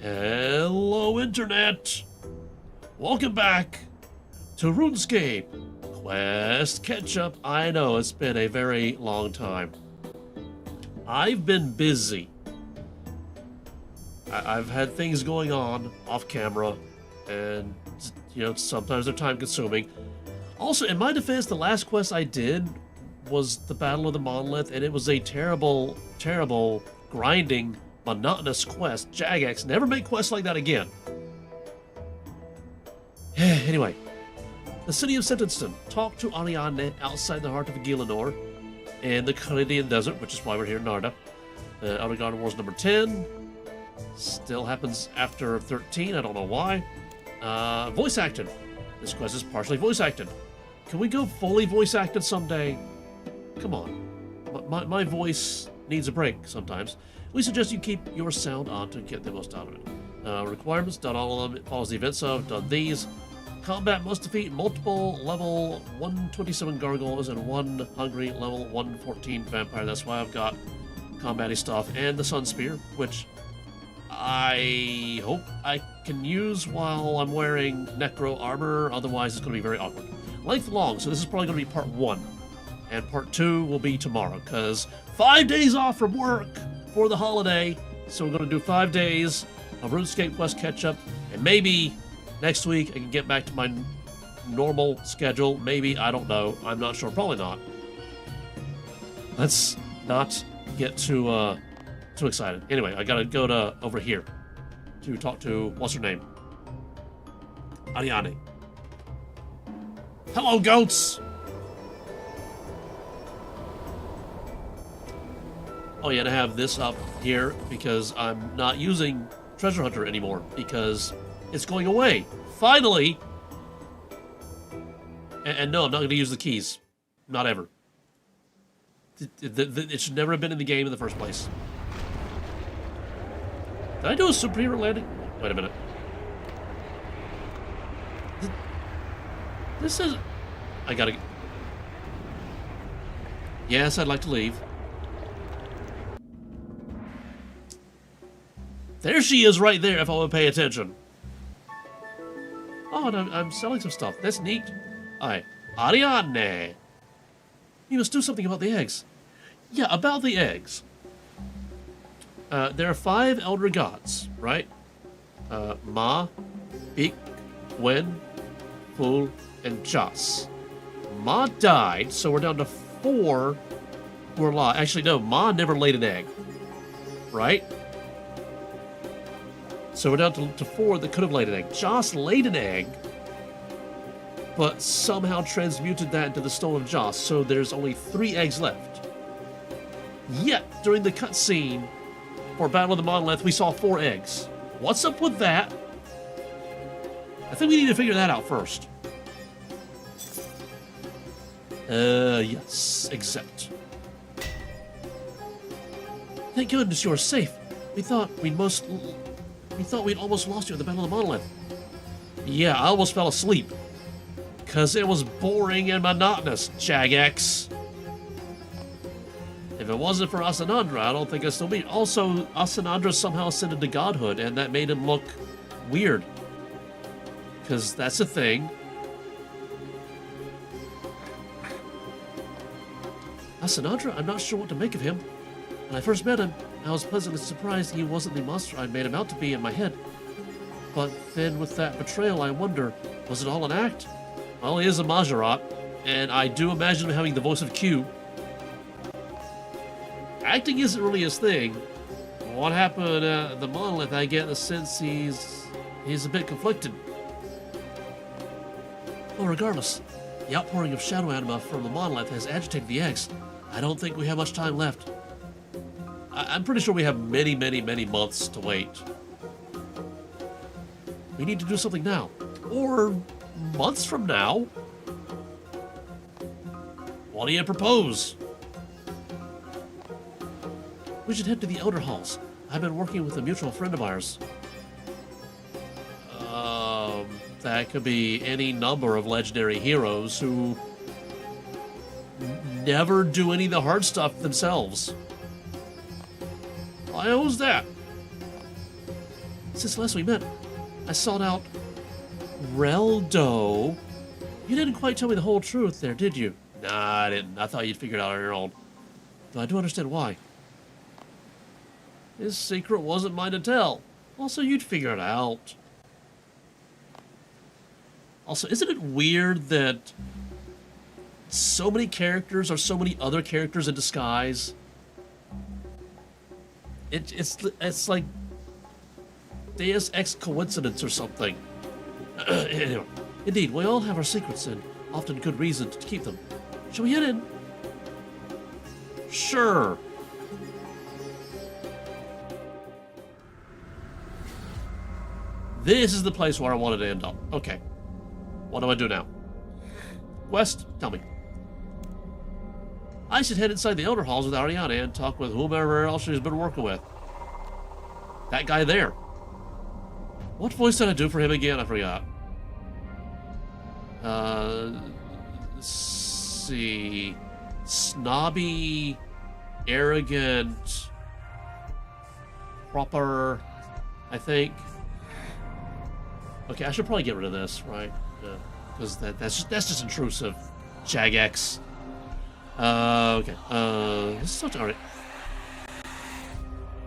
Hello, Internet! Welcome back to Runescape Quest Ketchup. I know, it's been a very long time. I've been busy. I've had things going on off camera, and, you know, sometimes they're time-consuming. Also, in my defense, the last quest I did was the Battle of the Monolith, and it was a terrible, terrible, grinding, monotonous quest. Jagex, never make quests like that again. Anyway, the city of Senntinsten. Talk to Ariane outside the Heart of Gielenor in the Canadian desert, which is why we're here in Narda. Outer Garden Wars number 10. Still happens after 13, I don't know why. Voice acted. This quest is partially voice acted. Can we go fully voice acted someday? Come on. My voice needs a break sometimes. We suggest you keep your sound on to get the most out of it. Requirements, done all of them. It follows the events of, done these. Combat must defeat multiple level 127 gargoyles and one hungry level 114 vampire. That's why I've got combat-y stuff. And the Sun Spear, which I hope I can use while I'm wearing Necro armor. Otherwise, it's going to be very awkward. Length long, so this is probably going to be part 1. And part 2 will be tomorrow, because 5 days off from work for the holiday. So we're going to do 5 days of RuneScape Quest Ketchup, and maybe next week I can get back to my normal schedule. Maybe, I don't know. I'm not sure. Probably not. Let's not get too excited. Anyway, I gotta go to over here to talk to, what's her name? Ariane. Hello, goats! Oh yeah, and I have this up here because I'm not using Treasure Hunter anymore because it's going away. Finally! And no, I'm not going to use the keys. Not ever. It should never have been in the game in the first place. Did I do a superhero landing? Wait a minute. This is... I gotta... Yes, I'd like to leave. There she is right there if I would pay attention. Oh, and I'm selling some stuff. That's neat. Alright. Ariane. You must do something about the eggs. Yeah, about the eggs. There are 5 elder gods, right? Ma, Ik, Wen, Ful, and Jas. Ma died, so we're down to 4 who are alive. Actually, no, Ma never laid an egg. Right? So we're down to 4 that could have laid an egg. Jas laid an egg, but somehow transmuted that into the Stone of Jas, so there's only 3 eggs left. Yet, during the cutscene for Battle of the Monolith, we saw 4 eggs. What's up with that? I think we need to figure that out first. Yes, accept. Thank goodness you're safe. We thought we'd almost lost you at the Battle of the Monolith. Yeah, I almost fell asleep. Because it was boring and monotonous, Jagex. If it wasn't for Asanandra, I don't think I'd still be. Also, Asanandra somehow ascended to godhood, and that made him look weird. Because that's a thing. Asanandra, I'm not sure what to make of him. When I first met him, I was pleasantly surprised he wasn't the monster I'd made him out to be in my head. But then with that betrayal, I wonder, was it all an act? Well, he is a Majorat, and I do imagine him having the voice of Q. Acting isn't really his thing. What happened at the Monolith, I get the sense he's a bit conflicted. Well, regardless, the outpouring of Shadow Anima from the Monolith has agitated the eggs. I don't think we have much time left. I'm pretty sure we have many, many, many months to wait. We need to do something now. Or months from now. What do you propose? We should head to the Elder Halls. I've been working with a mutual friend of ours. That could be any number of legendary heroes who never do any of the hard stuff themselves. Why, who's that? Since last we met, I sought out Reldo. You didn't quite tell me the whole truth there, did you? Nah, I didn't. I thought you'd figure it out on your own. Though I do understand why. His secret wasn't mine to tell. Also, you'd figure it out. Also, isn't it weird that so many characters are so many other characters in disguise? It's like Deus Ex coincidence or something. Anyway, indeed, we all have our secrets and often good reason to keep them. Shall we head in? Sure. This is the place where I wanted to end up. Okay. What do I do now? Quest, tell me. I should head inside the Elder Halls with Ariana and talk with whomever else she's been working with. That guy there. What voice did I do for him again? I forgot. Let's see. Snobby, arrogant, proper, I think. Okay, I should probably get rid of this, right? Because that's just intrusive. Jagex. Okay. This is alright.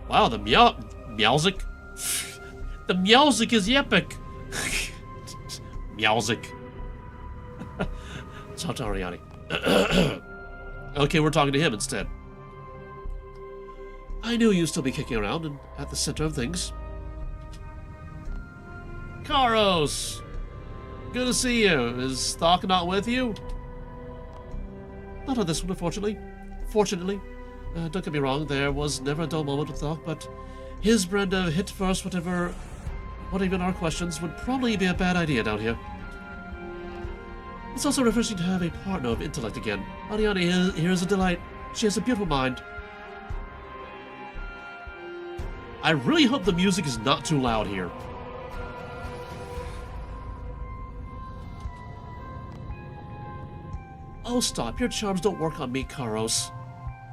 Wow, the Meowsic. The Meowsic is epic. Meowsic. Talk to Ariani. Okay, we're talking to him instead. I knew you'd still be kicking around and at the center of things. Karos! Good to see you. Is Thok not with you? Not on this one, unfortunately. Fortunately. Don't get me wrong, there was never a dull moment with Thok, but his brand of hit first, whatever even our questions would probably be a bad idea down here. It's also refreshing to have a partner of intellect again. Ariani here is a delight. She has a beautiful mind. I really hope the music is not too loud here. Oh, stop. Your charms don't work on me, Karos.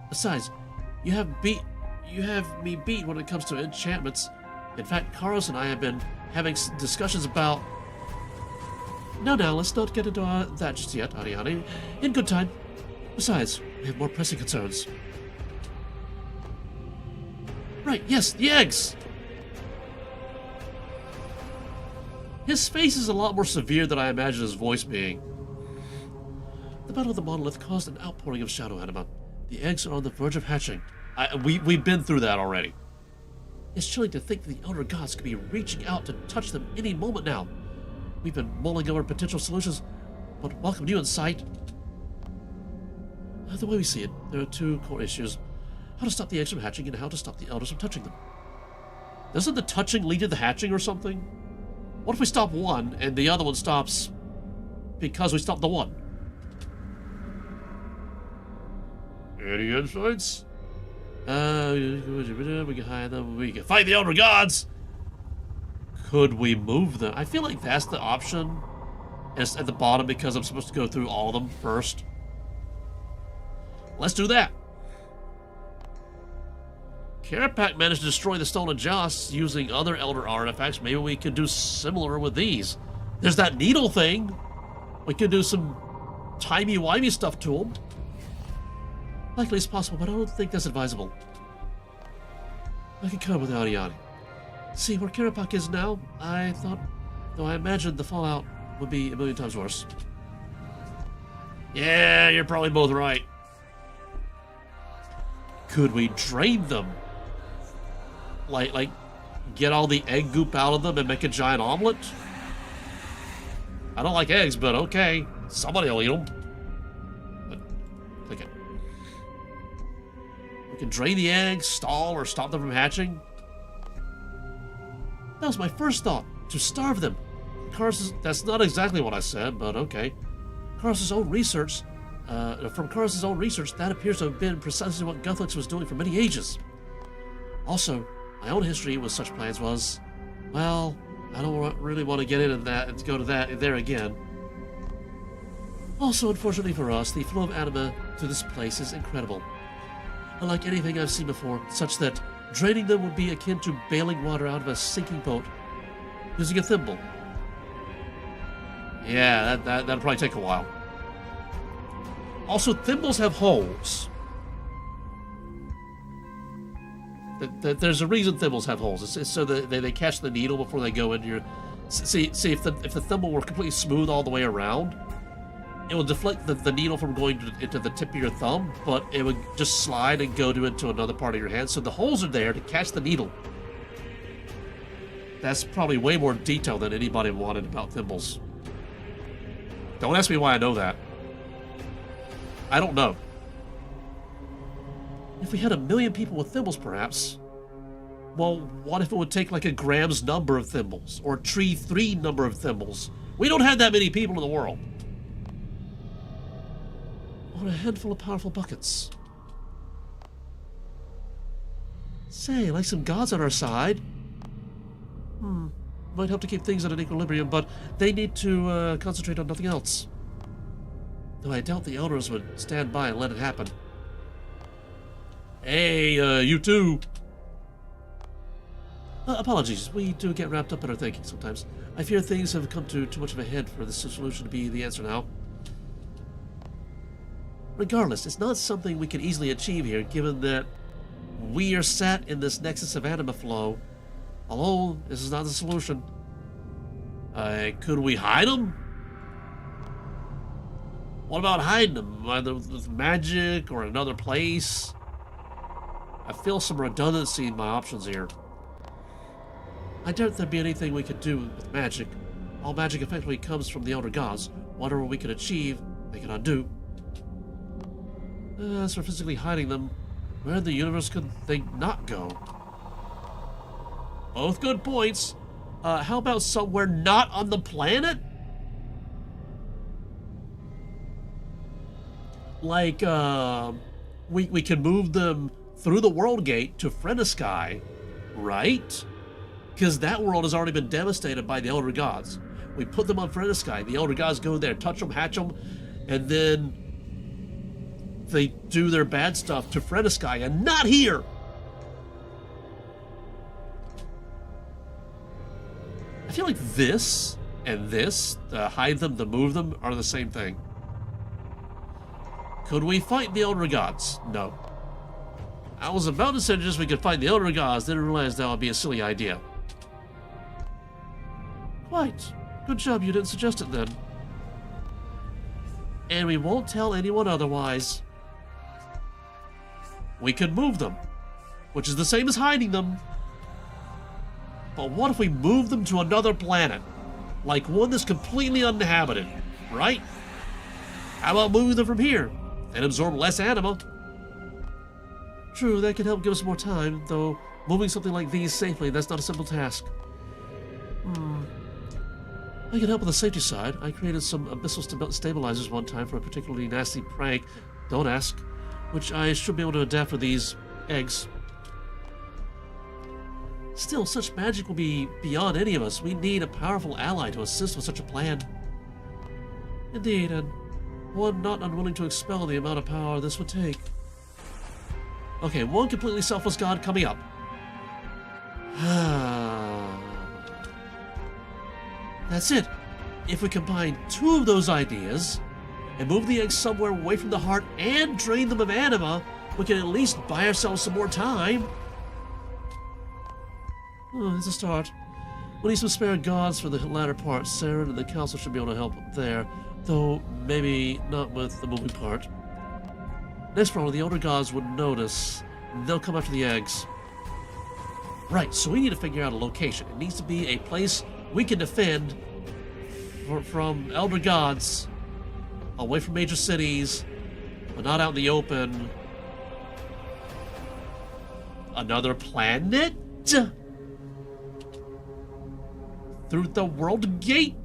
Besides, you have me beat when it comes to enchantments. In fact, Karos and I have been having discussions about... No, let's not get into that just yet, Ariane. In good time. Besides, we have more pressing concerns. Right, yes, the eggs! His face is a lot more severe than I imagined his voice being. The Battle of the Monolith caused an outpouring of Shadow Anima. The eggs are on the verge of hatching. We've been through that already. It's chilling to think that the Elder Gods could be reaching out to touch them any moment now. We've been mulling over potential solutions, but welcome you in sight. The way we see it, there are two core issues. How to stop the eggs from hatching and how to stop the Elders from touching them. Doesn't the touching lead to the hatching or something? What if we stop one and the other one stops because we stopped the one? Any insights? We can hide them. We can fight the Elder Gods. Could we move them? I feel like that's the option. And it's at the bottom because I'm supposed to go through all of them first. Let's do that. Carapac managed to destroy the Stolen Joss using other Elder artifacts. Maybe we could do similar with these. There's that needle thing. We could do some timey-wimey stuff to them. Likely it's possible, but I don't think that's advisable. I can come with Ariane. See where Carapac is now? I imagined the fallout would be a million times worse. Yeah, you're probably both right. Could we drain them? Like, get all the egg goop out of them and make a giant omelet? I don't like eggs, but okay. Somebody will eat them. But, okay. We can drain the eggs, stall, or stop them from hatching. That was my first thought, to starve them. That's not exactly what I said, but okay. From Karos's own research, that appears to have been precisely what Guthlix was doing for many ages. Also, my own history with such plans was, well, I don't really want to get into that and go to that there again. Also, unfortunately for us, the flow of anima to this place is incredible. Unlike anything I've seen before, such that Draining them would be akin to bailing water out of a sinking boat using a thimble. Yeah, that'll probably take a while. Also, thimbles have holes. There's a reason thimbles have holes. It's so that they catch the needle before they go into your... See, if the thimble were completely smooth all the way around, it would deflect the needle from going into the tip of your thumb, but it would just slide and go into another part of your hand. So the holes are there to catch the needle. That's probably way more detail than anybody wanted about thimbles. Don't ask me why I know that. I don't know. If we had 1 million people with thimbles, perhaps. Well, what if it would take like a Graham's number of thimbles, or a Tree 3 number of thimbles? We don't have that many people in the world. Or a handful of powerful buckets. Say, like some gods on our side. Might help to keep things at an equilibrium, but they need to concentrate on nothing else. Though I doubt the elders would stand by and let it happen. Hey, you two. Apologies, we do get wrapped up in our thinking sometimes. I fear things have come to too much of a head for this solution to be the answer now. Regardless, it's not something we can easily achieve here, given that we are sat in this nexus of anima flow. Although, this is not the solution. Could we hide them? What about hiding them? Either with magic or another place? I feel some redundancy in my options here. I doubt there'd be anything we could do with magic. All magic effectively comes from the Elder Gods. Whatever we could achieve, they can undo. As for physically hiding them, where in the universe could they not go? Both good points. How about somewhere not on the planet? Like, we can move them through the world gate to Frenesky, right? Because that world has already been devastated by the Elder Gods. We put them on Frenesky. The Elder Gods go there, touch them, hatch them, and then they do their bad stuff to Frenesky, and not here! I feel like this and this, the hide them, the move them, are the same thing. Could we fight the Elder Gods? No. I was about to suggest we could fight the Elder Gods, then realized that would be a silly idea. Quite. Good job you didn't suggest it then. And we won't tell anyone otherwise. We could move them, which is the same as hiding them. But what if we move them to another planet? Like one that's completely uninhabited, right? How about moving them from here and absorb less anima? True, that could help give us more time, though moving something like these safely, that's not a simple task. I can help on the safety side. I created some abyssal stabilizers one time for a particularly nasty prank, don't ask, which I should be able to adapt for these eggs. Still, such magic will be beyond any of us. We need a powerful ally to assist with such a plan. Indeed, and one not unwilling to expel the amount of power this would take. Okay, one completely selfless god coming up. That's it. If we combine two of those ideas and move the eggs somewhere away from the heart and drain them of anima, we can at least buy ourselves some more time. Oh, it's a start. We need some spare gods for the latter part. Saren and the council should be able to help there, though maybe not with the moving part. Next problem, the Elder Gods would notice. They'll come after the eggs. Right, so we need to figure out a location. It needs to be a place we can defend from Elder Gods, away from major cities, but not out in the open. Another planet? Through the world gate?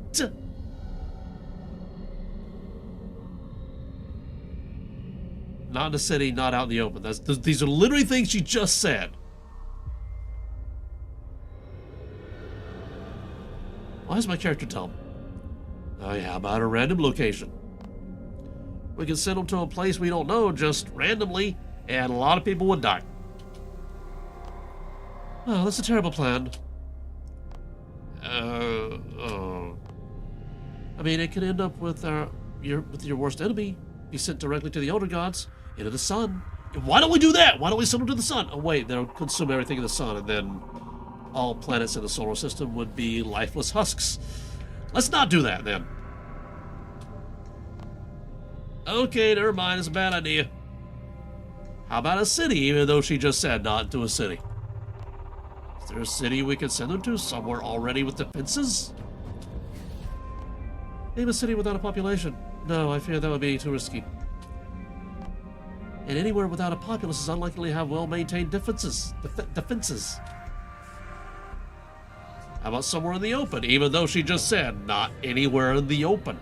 Not in a city, not out in the open. These are literally things she just said. Why is my character dumb? Oh yeah, how about a random location? We can send them to a place we don't know just randomly, and a lot of people would die. Oh, that's a terrible plan. I mean, it could end up with your worst enemy. Be sent directly to the Elder Gods, into the sun. Why don't we do that? Why don't we send them to the sun? Oh wait, they'll consume everything in the sun, and then all planets in the solar system would be lifeless husks. Let's not do that then. Okay, never mind. It's a bad idea. How about a city? Even though she just said not to a city. Is there a city we could send them to? Somewhere already with defenses? Name a city without a population. No, I fear that would be too risky. And anywhere without a populace is unlikely to have well-maintained defenses. Defenses. How about somewhere in the open? Even though she just said not anywhere in the open.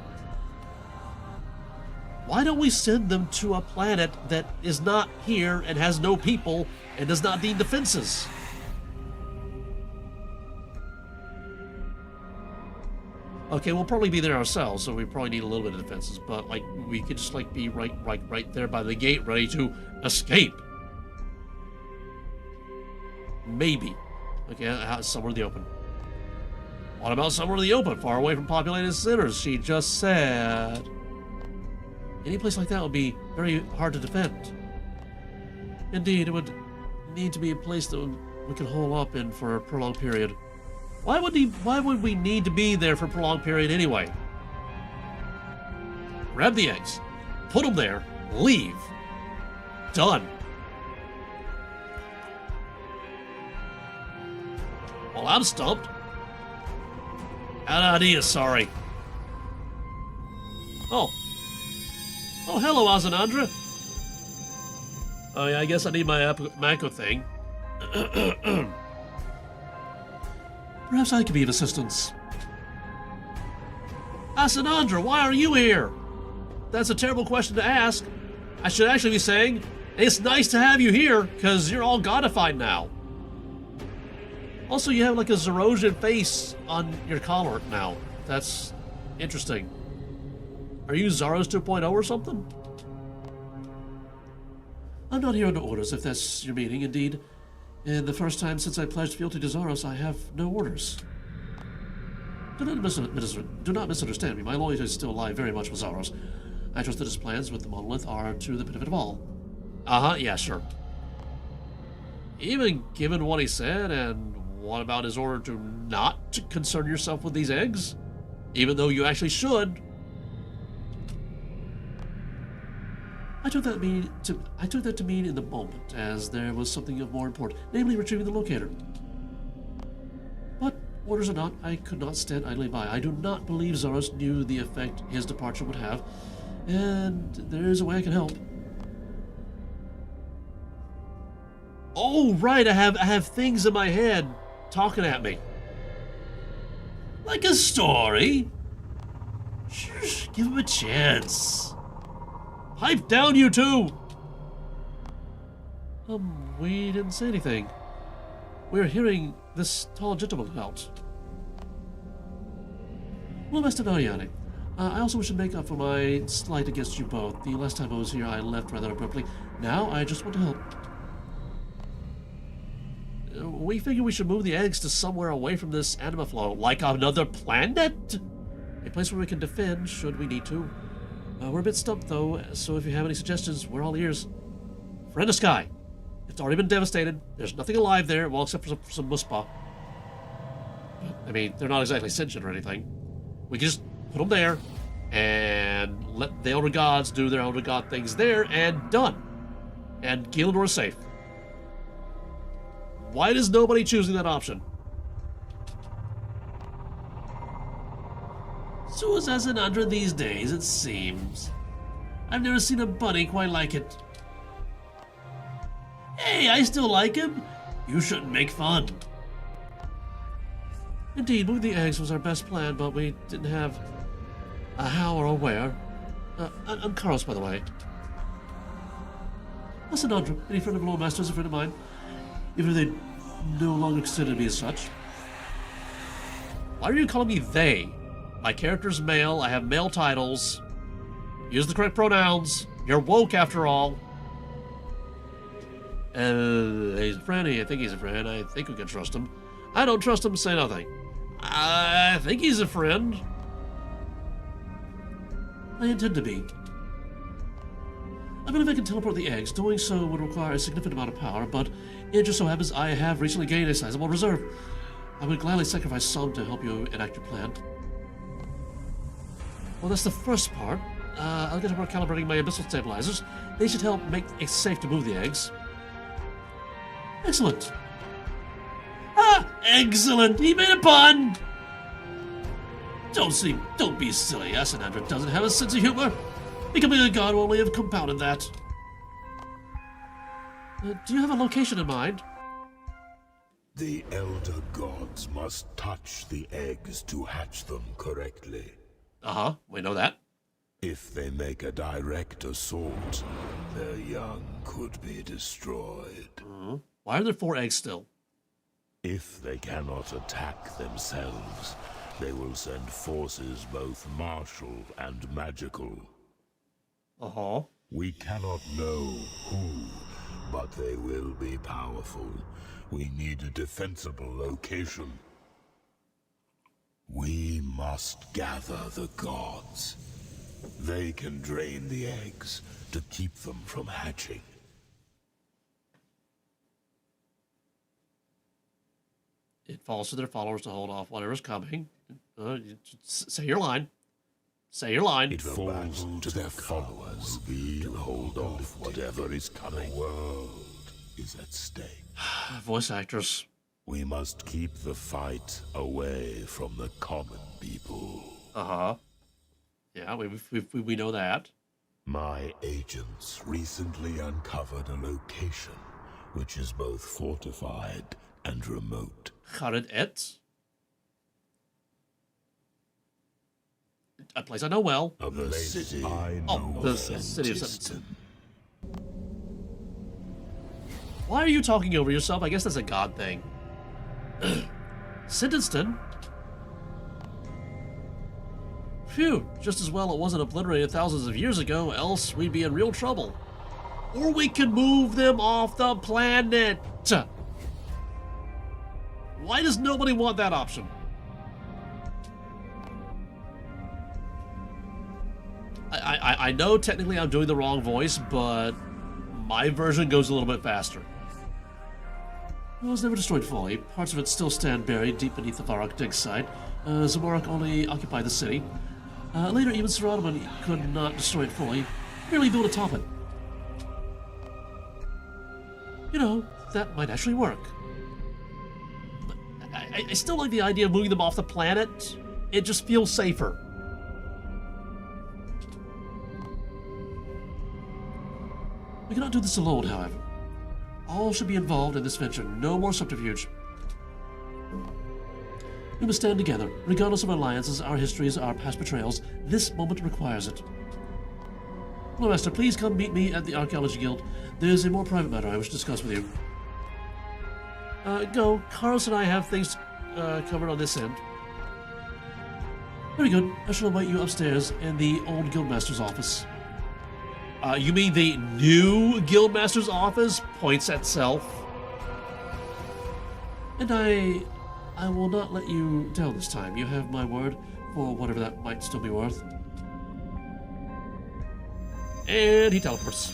Why don't we send them to a planet that is not here and has no people and does not need defenses? Okay, we'll probably be there ourselves, so we probably need a little bit of defenses, but like we could just like be right there by the gate, ready to escape. Maybe. Okay, somewhere in the open. What about somewhere in the open, far away from populated centers? She just said. Any place like that would be very hard to defend. Indeed, it would need to be a place that we can hole up in for a prolonged period. Why would we need to be there for a prolonged period anyway? Grab the eggs, put them there, leave. Done. Well, I'm stumped. Bad idea, sorry. Oh, hello, Azanandra. Oh, yeah, I guess I need my Mako thing. Perhaps I could be of assistance. Azanandra, why are you here? That's a terrible question to ask. I should actually be saying, it's nice to have you here, because you're all godified now. Also, you have like a Zerosian face on your collar now. That's interesting. Are you Zaros 2.0 or something? I'm not here under orders, if that's your meaning, indeed. And the first time since I pledged fealty to Zaros, I have no orders. Do not misunderstand me. My loyalties still lie very much with Zaros. I trust that his plans with the Monolith are to the benefit of all. Yeah, sure. Even given what he said, and what about his order to not to concern yourself with these eggs? Even though you actually should. I took that to mean in the moment, as there was something of more importance, namely retrieving the locator. But, orders or not, I could not stand idly by. I do not believe Zaros knew the effect his departure would have, and there is a way I can help. Oh, right, I have things in my head talking at me. Like a story? Shush, give him a chance. Pipe down, you two! We didn't say anything. We're hearing this tall gentleman out. Well, Master Nariane, I also wish to make up for my slight against you both. The last time I was here, I left rather abruptly. Now, I just want to help. We figure we should move the eggs to somewhere away from this anima flow, like another planet? A place where we can defend, should we need to. We're a bit stumped, though, so if you have any suggestions, we're all ears. Friend of Sky. It's already been devastated. There's nothing alive there, well, except for some Muspa. I mean, they're not exactly sentient or anything. We can just put them there, and let the Elder Gods do their Elder God things there, and done. And Gielenor is safe. Why is nobody choosing that option? So is Azanandra these days, it seems. I've never seen a bunny quite like it. Hey, I still like him. You shouldn't make fun. Indeed, moving the eggs was our best plan, but we didn't have a how or a where. I'm Carlos, by the way. Azanandra, any friend of Loremaster is a friend of mine, even if they no longer consider me as such. Why are you calling me they? My character's male, I have male titles. Use the correct pronouns. You're woke after all. He's a friend. I think he's a friend. I think we can trust him. I don't trust him, say nothing. I think he's a friend. I intend to be. I believe I can teleport the eggs. Doing so would require a significant amount of power, but it just so happens I have recently gained a sizable reserve. I would gladly sacrifice some to help you enact your plan. Well, that's the first part. I'll get to work calibrating my abyssal stabilizers. They should help make it safe to move the eggs. Excellent. Ah, excellent! He made a pun! Don't be silly. Senntinsten doesn't have a sense of humor. Becoming a god will only have compounded that. Do you have a location in mind? The elder gods must touch the eggs to hatch them correctly. Uh-huh, we know that. If they make a direct assault, their young could be destroyed. Why are there 4 eggs still? If they cannot attack themselves, they will send forces both martial and magical. Uh-huh. We cannot know who, but they will be powerful. We need a defensible location. We must gather the gods. They can drain the eggs to keep them from hatching. It falls to their followers to hold off whatever's coming. Say your line. Say your line. It falls to their followers to hold off whatever is coming. The world is at stake. Voice actors. We must keep the fight away from the common people. Uh-huh. Yeah, we know that. My agents recently uncovered a location which is both fortified and remote. Heart it. A place I know well. The city. The city of Senntinsten. Why are you talking over yourself? I guess that's a god thing. Senntinsten? Phew, just as well it wasn't obliterated thousands of years ago, else we'd be in real trouble. Or we could move them off the planet. Why does nobody want that option? I know technically I'm doing the wrong voice, but my version goes a little bit faster. It was never destroyed fully. Parts of it still stand buried deep beneath the Varrock dig site. Zamorak only occupied the city. Later, even Sir Ottoman could not destroy it fully, merely build atop it. You know, that might actually work. But I still like the idea of moving them off the planet. It just feels safer. We cannot do this alone, however. All should be involved in this venture. No more subterfuge. We must stand together. Regardless of our alliances, our histories, our past betrayals, this moment requires it. Loremaster, please come meet me at the Archaeology Guild. There's a more private matter I wish to discuss with you. Go. Carlos and I have things covered on this end. Very good. I shall invite you upstairs in the old Guildmaster's office. You mean the new Guildmaster's office? Points at self. And I will not let you down this time. You have my word for whatever that might still be worth. And he teleports.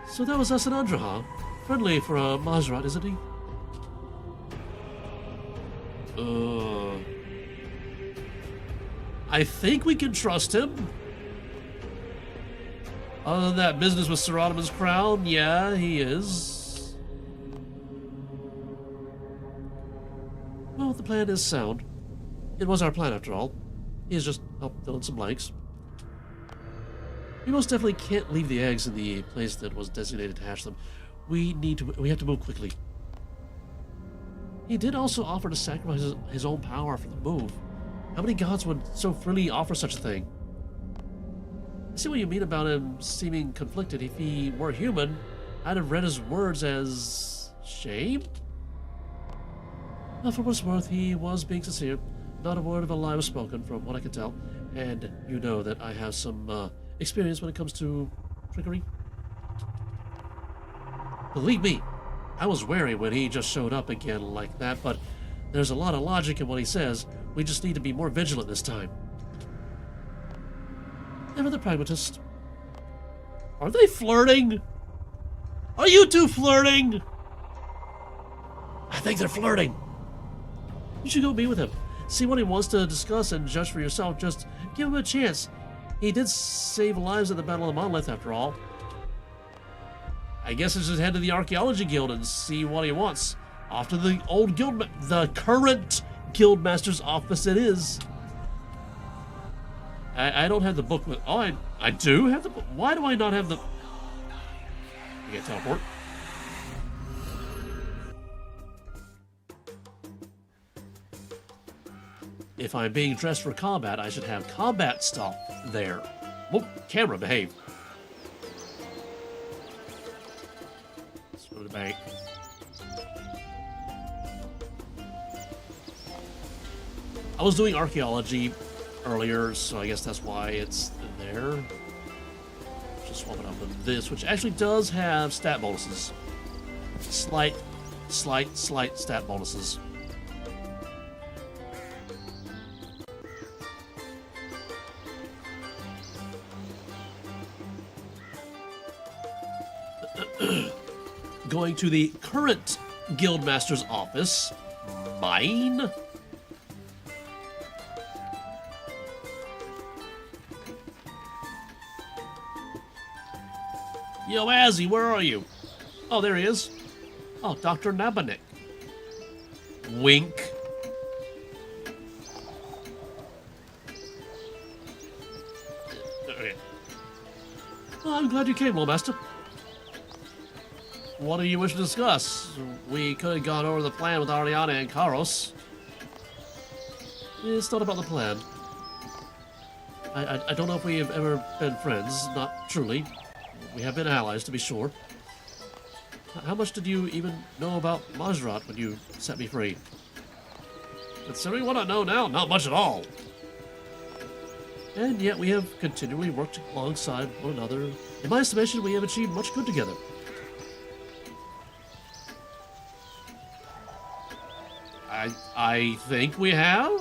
So that was Senntinsten, huh? Friendly for a Mazrat, isn't he? I think we can trust him. Other than that business with Sir Ottoman's crown, yeah, he is. Well, the plan is sound. It was our plan, after all. He has just helped fill in some blanks. We most definitely can't leave the eggs in the place that was designated to hatch them. We have to move quickly. He did also offer to sacrifice his own power for the move. How many gods would so freely offer such a thing? I see what you mean about him seeming conflicted. If he were human, I'd have read his words as shame? But for what it's worth, he was being sincere. Not a word of a lie was spoken, from what I can tell. And you know that I have some experience when it comes to trickery? Believe me, I was wary when he just showed up again like that, but there's a lot of logic in what he says. We just need to be more vigilant this time. Ever the pragmatist. Are they flirting? Are you two flirting? I think they're flirting. You should go meet with him. See what he wants to discuss and judge for yourself. Just give him a chance. He did save lives at the Battle of the Monolith, after all. I guess I should head to the Archaeology Guild and see what he wants. Off to the old the current Guildmaster's office it is. I don't have the book with... Oh, I do have the book. Why do I not have the... I can't teleport. If I'm being dressed for combat, I should have combat stuff there. Whoa, camera, behave. Let's go to the bank. I was doing archaeology earlier, so I guess that's why it's there. Just swap it up with this, which actually does have stat bonuses. Slight stat bonuses. Going to the current Guildmaster's office. Mine? Yo, Azzy, where are you? Oh, there he is. Oh, Dr. Nabanik. Wink. Okay. Well, I'm glad you came, Loremaster. What do you wish to discuss? We could have gone over the plan with Ariana and Karos. It's not about the plan. I don't know if we have ever been friends, not truly. We have been allies, to be sure. How much did you even know about Majrat when you set me free? Considering what I know now, not much at all. And yet we have continually worked alongside one another. In my estimation, we have achieved much good together. I think we have?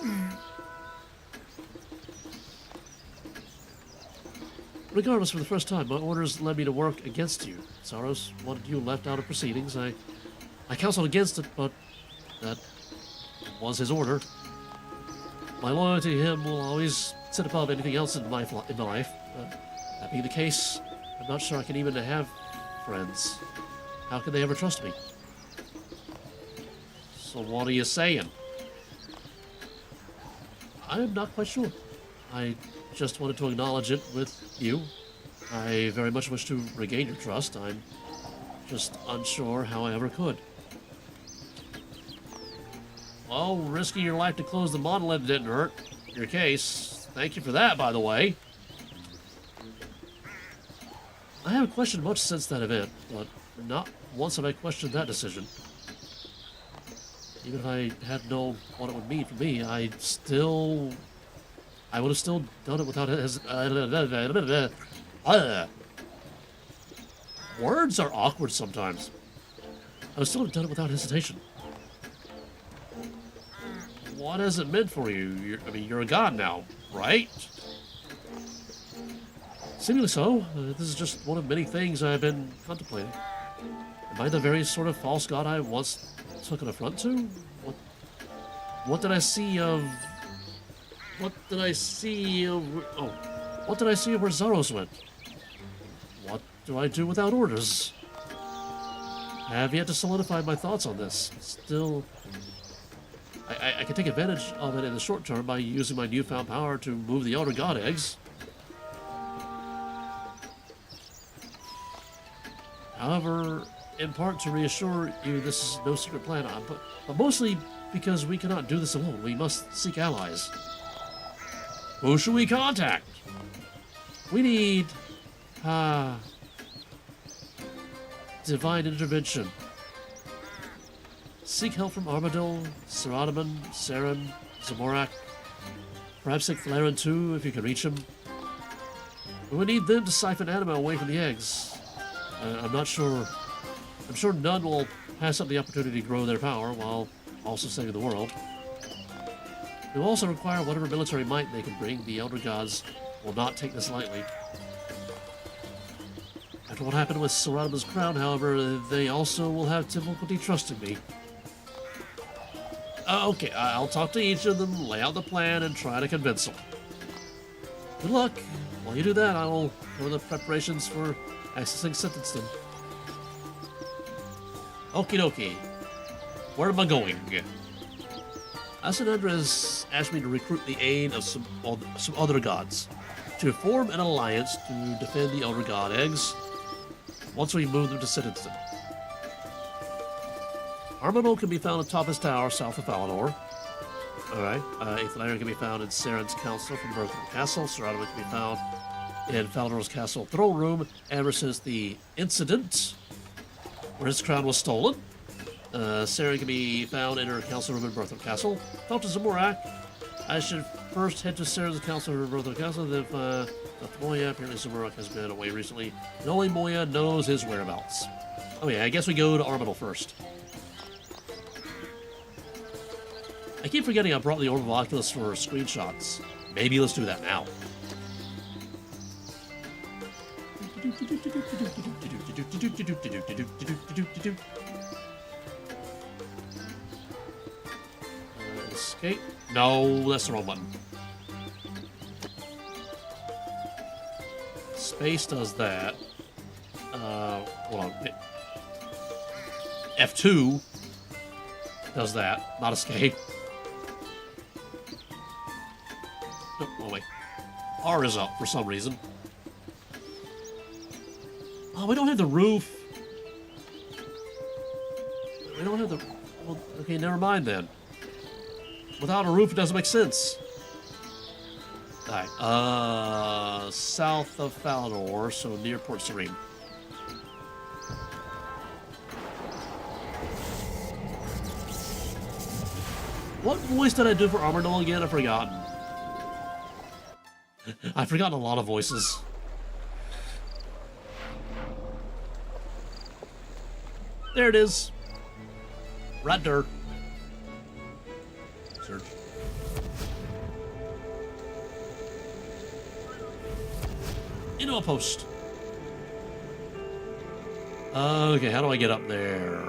Regardless, for the first time, my orders led me to work against you. Saros wanted you left out of proceedings. I counseled against it, but that was his order. My loyalty to him will always sit above anything else in my life. That being the case, I'm not sure I can even have friends. How could they ever trust me? So what are you saying? I'm not quite sure. I just wanted to acknowledge it with you. I very much wish to regain your trust. I'm just unsure how I ever could. Well, risking your life to close the monolith didn't hurt your case. Thank you for that, by the way. I haven't questioned much since that event, but not once have I questioned that decision. Even if I had known what it would mean for me, I would have still done it without words are awkward sometimes. I would still have done it without hesitation. What has it meant for you? You're a god now, right? Seemingly so. This is just one of many things I've been contemplating. Am I the very sort of false god I once took an affront to? What did I see of... What did I see of where Zaros went? What do I do without orders? I have yet to solidify my thoughts on this. Still... I can take advantage of it in the short term by using my newfound power to move the Elder God eggs. However, in part to reassure you this is no secret plan, but mostly because we cannot do this alone. We must seek allies. Who should we contact? We need... divine intervention. Seek help from Armadil, Saradaman, Saren, Zamorak. Perhaps Laren too, if you can reach him. We need them to siphon anima away from the eggs. I'm not sure. I'm sure none will pass up the opportunity to grow their power while also saving the world. They will also require whatever military might they can bring. The Elder Gods will not take this lightly. After what happened with Saradaba's crown, however, they also will have difficulty trusting me. Okay, I'll talk to each of them, lay out the plan, and try to convince them. Good luck. While you do that, I will go the preparations for accessing Senntinsten. Okie dokie. Where am I going? Asanandra has asked me to recruit the aid of some other gods to form an alliance to defend the Elder God eggs once we move them to Senntinsten. Armano can be found atop his tower south of Valinor. Alright. Aethelarion can be found in Saren's Council from Bertham Castle. Sarada can be found in Valinor's Castle throne room ever since the incident where his crown was stolen. Saren can be found in her council room in Bertham Castle. Talk to Zamorak. I should first head to Saren's council room in Bertham Castle, then talk to Moya. Apparently Zamorak has been away recently, and only Moya knows his whereabouts. Oh yeah, I guess we go to Armadale first. I keep forgetting I brought the Orb of Oculus for screenshots. Maybe let's do that now. Escape. No, that's the wrong button. Space does that. Hold on. F2 does that, not escape. Oh, wait. R is up for some reason. Oh, we don't have the roof. We don't have the... Well, okay, never mind then. Without a roof, it doesn't make sense. Alright, south of Valinor, so near Port Serene. What voice did I do for Armadale again? I've forgotten. I've forgotten a lot of voices. There it is. Right there. Search. Into a post. Okay, how do I get up there?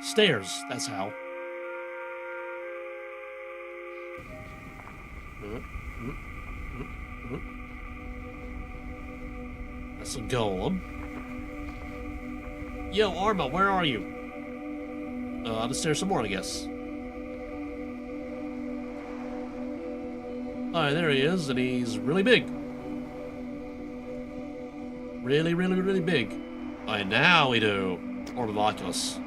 Stairs, that's how. That's a golem. Yo, Arma, where are you? On the stairs some more, I guess. Alright, there he is, and he's really big. Really, really, really big. Alright, now we do Orb of Oculus.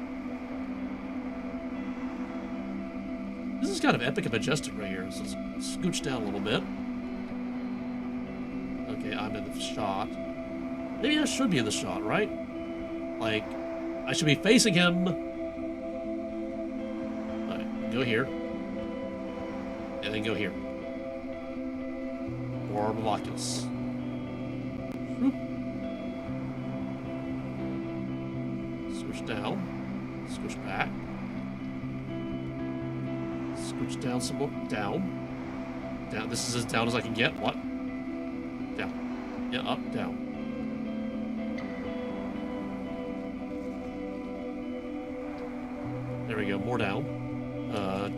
This is kind of epic and majestic right here. So let's scooch down a little bit. Okay, I'm in the shot. Maybe I should be in the shot, right? Like, I should be facing him. Alright, go here. And then go here. Orb of Oculus. Whoop. Switch down. Switch back. Switch down some more. Down. Down. This is as down as I can get. What? Down. Yeah, up, down. There we go. More down.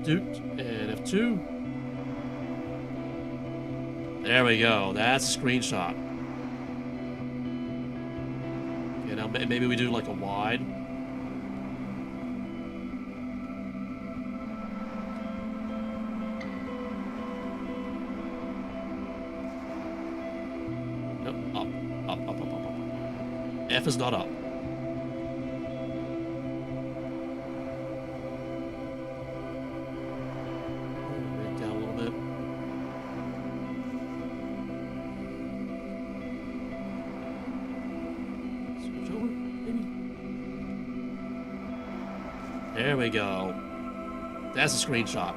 Doot. And F2. There we go. That's a screenshot. Okay, now maybe we do like a wide. Nope. Up. Up, up, up, up, up. F is not up. There we go. That's a screenshot.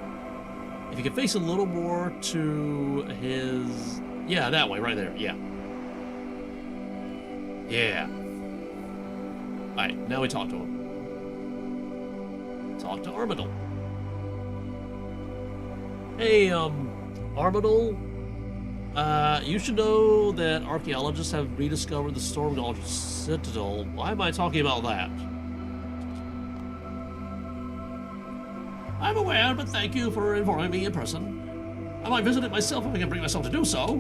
If you can face a little more to his... Yeah, that way, right there, yeah. Yeah. Alright, now we talk to him. Talk to Armadil. Hey, Armadil, you should know that archaeologists have rediscovered the Stormgulch Citadel. Why am I talking about that? I'm aware, but thank you for informing me in person. I might visit it myself if I can bring myself to do so.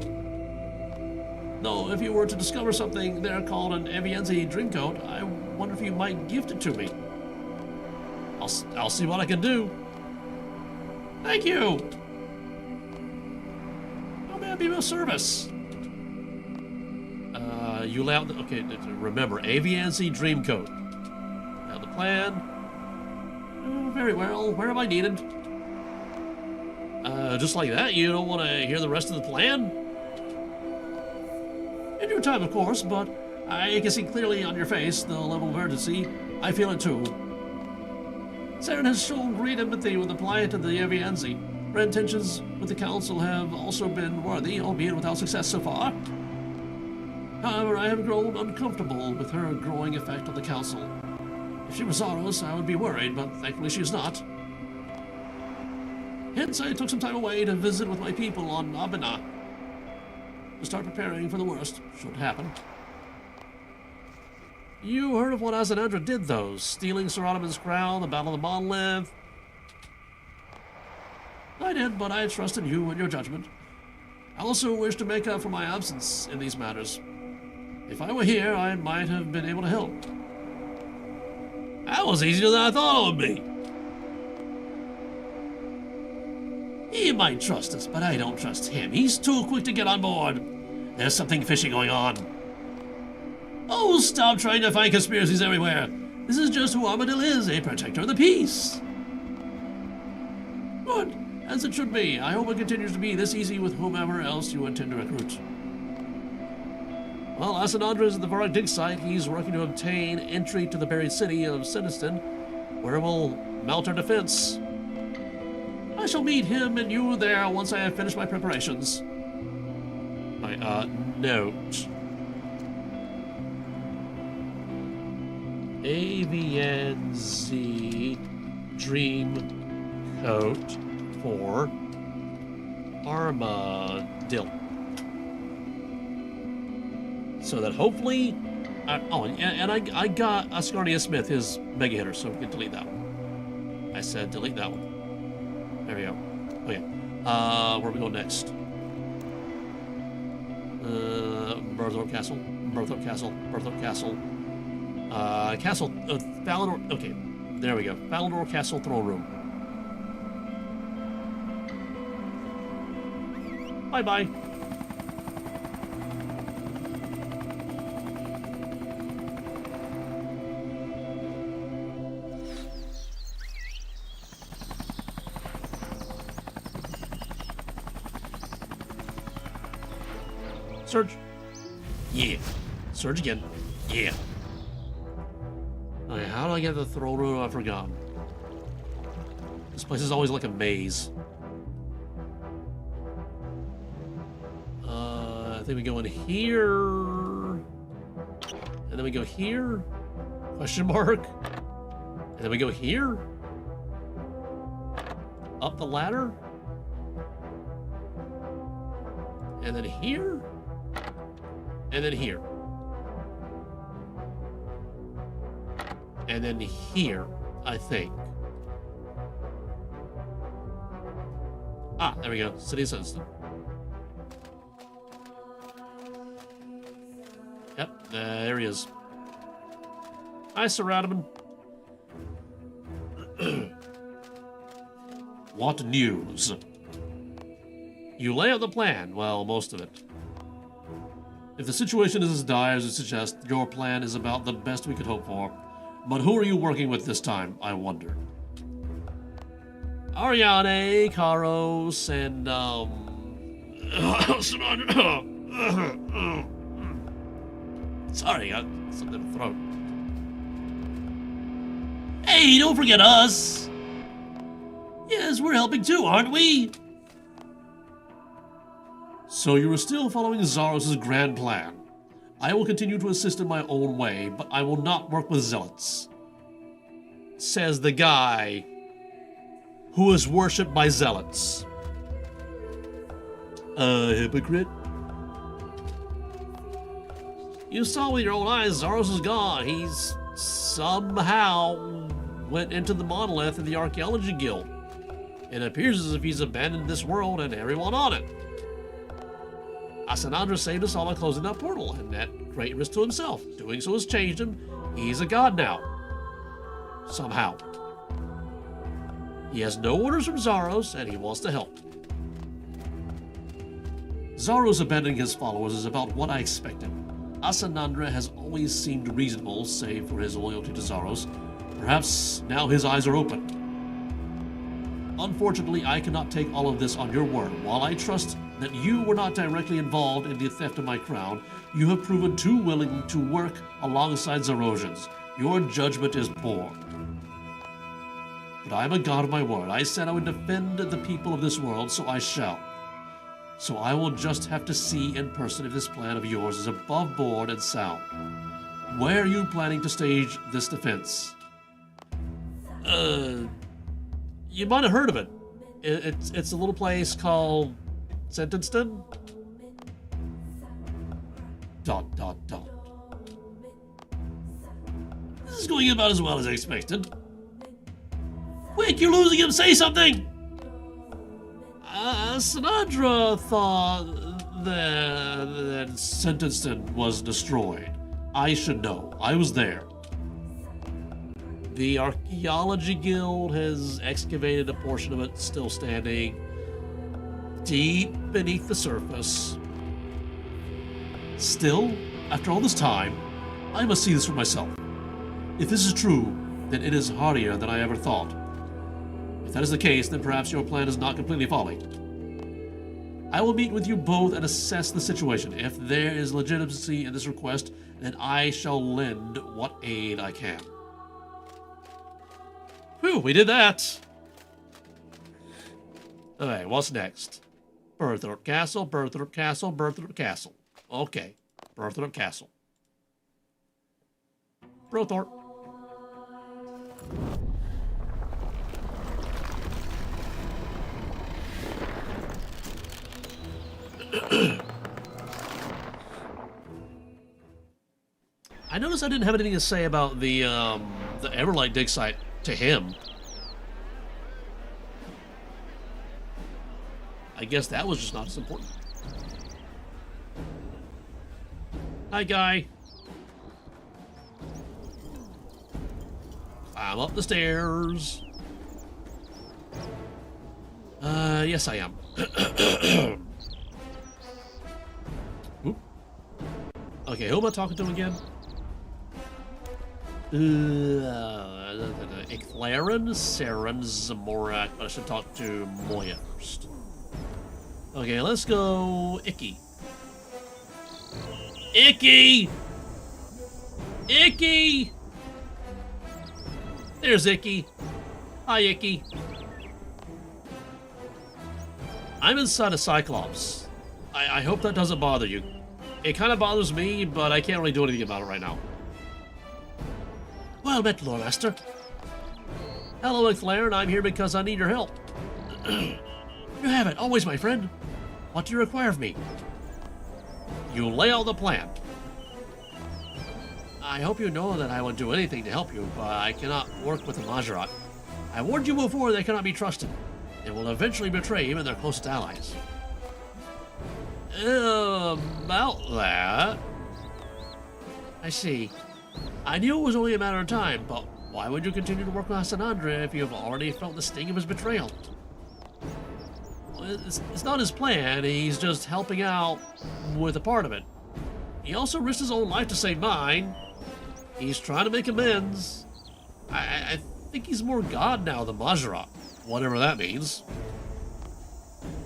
Though, if you were to discover something there called an Evienzi Dreamcoat, I wonder if you might gift it to me. I'll see what I can do. Thank you. How may I be of service? You lay out the... Okay, remember, Evienzi Dreamcoat. Now the plan... very well. Where am I needed? Just like that? You don't want to hear the rest of the plan? In your time, of course, but I can see clearly on your face the level of urgency. I feel it too. Saren has shown great empathy with the plight of the Evienzi. Her intentions with the Council have also been worthy, albeit without success so far. However, I have grown uncomfortable with her growing effect on the Council. If she was Zaros, I would be worried, but thankfully she is not. Hence, I took some time away to visit with my people on Abina, to start preparing for the worst, should it happen. You heard of what Azanandra did, though, stealing Sir Ottoman's crown, the Battle of the Monolith. I did, but I trust in you and your judgment. I also wish to make up for my absence in these matters. If I were here, I might have been able to help. That was easier than I thought it would be. He might trust us, but I don't trust him. He's too quick to get on board. There's something fishy going on. Oh, stop trying to find conspiracies everywhere. This is just who Armadil is, a protector of the peace. Good, as it should be. I hope it continues to be this easy with whomever else you intend to recruit. Well, Asanandra is at the Varrock dig site. He's working to obtain entry to the buried city of Senntinsten, where we'll mount our defense. I shall meet him and you there once I have finished my preparations. My, note. AVNZ Dream Coat for Armadil. So that hopefully... and I got Ascarnia Smith, his mega hitter, so we can delete that one. I said delete that one. There we go. Okay. Where we go next? Berthorpe Castle. Berthorpe Castle. Berthorpe Castle. Castle. Valinor. Okay. There we go. Valinor Castle Throne Room. Bye-bye. Surge. Yeah. Surge again. Yeah. Okay, how do I get to the throne room? I forgot. This place is always like a maze. I think we go in here. And then we go here. Question mark. And then we go here. Up the ladder. And then here. And then here. And then here, I think. Ah, there we go. City of Senntinsten. Yep, there he is. Hi, Sir Ottoman. What news? You lay out the plan. Well, most of it. If the situation is as dire as it suggests, your plan is about the best we could hope for. But who are you working with this time, I wonder? Ariane, Karos, and, Sorry, I got something in the throat. Hey, don't forget us! Yes, we're helping too, aren't we? So you are still following Zaros' grand plan. I will continue to assist in my own way, but I will not work with zealots. Says the guy who is worshipped by zealots. Hypocrite. You saw with your own eyes, Zaros is gone. He's somehow went into the Monolith in the Archaeology Guild. It appears as if he's abandoned this world and everyone on it. Senntinsten saved us all by closing that portal, and at great risk to himself. Doing so has changed him. He's a god now. Somehow. He has no orders from Zaros, and he wants to help. Zaros abandoning his followers is about what I expected. Senntinsten has always seemed reasonable, save for his loyalty to Zaros. Perhaps now his eyes are open. Unfortunately, I cannot take all of this on your word. While I trust that you were not directly involved in the theft of my crown, you have proven too willing to work alongside Zarosians. Your judgment is poor. But I am a god of my word. I said I would defend the people of this world, so I shall. So I will just have to see in person if this plan of yours is above board and sound. Where are you planning to stage this defense? You might have heard of it. It's a little place called Senntinsten. ... This is going about as well as I expected. Quick, you're losing him, say something! Senntinsten thought that Senntinsten was destroyed. I should know. I was there. The Archaeology Guild has excavated a portion of it, still standing deep beneath the surface. Still, after all this time, I must see this for myself. If this is true, then it is hardier than I ever thought. If that is the case, then perhaps your plan is not completely folly. I will meet with you both and assess the situation. If there is legitimacy in this request, then I shall lend what aid I can. Whew, we did that. Okay, what's next? Berthorpe Castle, Berthorpe Castle, Berthorpe Castle. Okay, Berthorpe Castle. Berthorpe. I noticed I didn't have anything to say about the Everlight dig site to him. I guess that was just not as important. Hi, guy. I'm up the stairs. Yes, I am. Oop. Okay, who am I talking to again? Iclaren, Saren, Zamorak, but I should talk to Moya first. Okay, let's go Icky. Icky! Icky! There's Icky. Hi, Icky. I'm inside a Cyclops. I hope that doesn't bother you. It kind of bothers me, but I can't really do anything about it right now. Well met, Loremaster. Hello, Iclaren. I'm here because I need your help. You have it, always, my friend. What do you require of me? You lay out the plan. I hope you know that I will do anything to help you, but I cannot work with the Majorat. I warned you before they cannot be trusted. They will eventually betray even their closest allies. About that... I see. I knew it was only a matter of time, but why would you continue to work with Senntinsten if you have already felt the sting of his betrayal? Well, it's not his plan, he's just helping out with a part of it. He also risked his own life to save mine. He's trying to make amends. I think he's more God now than Majorat, whatever that means.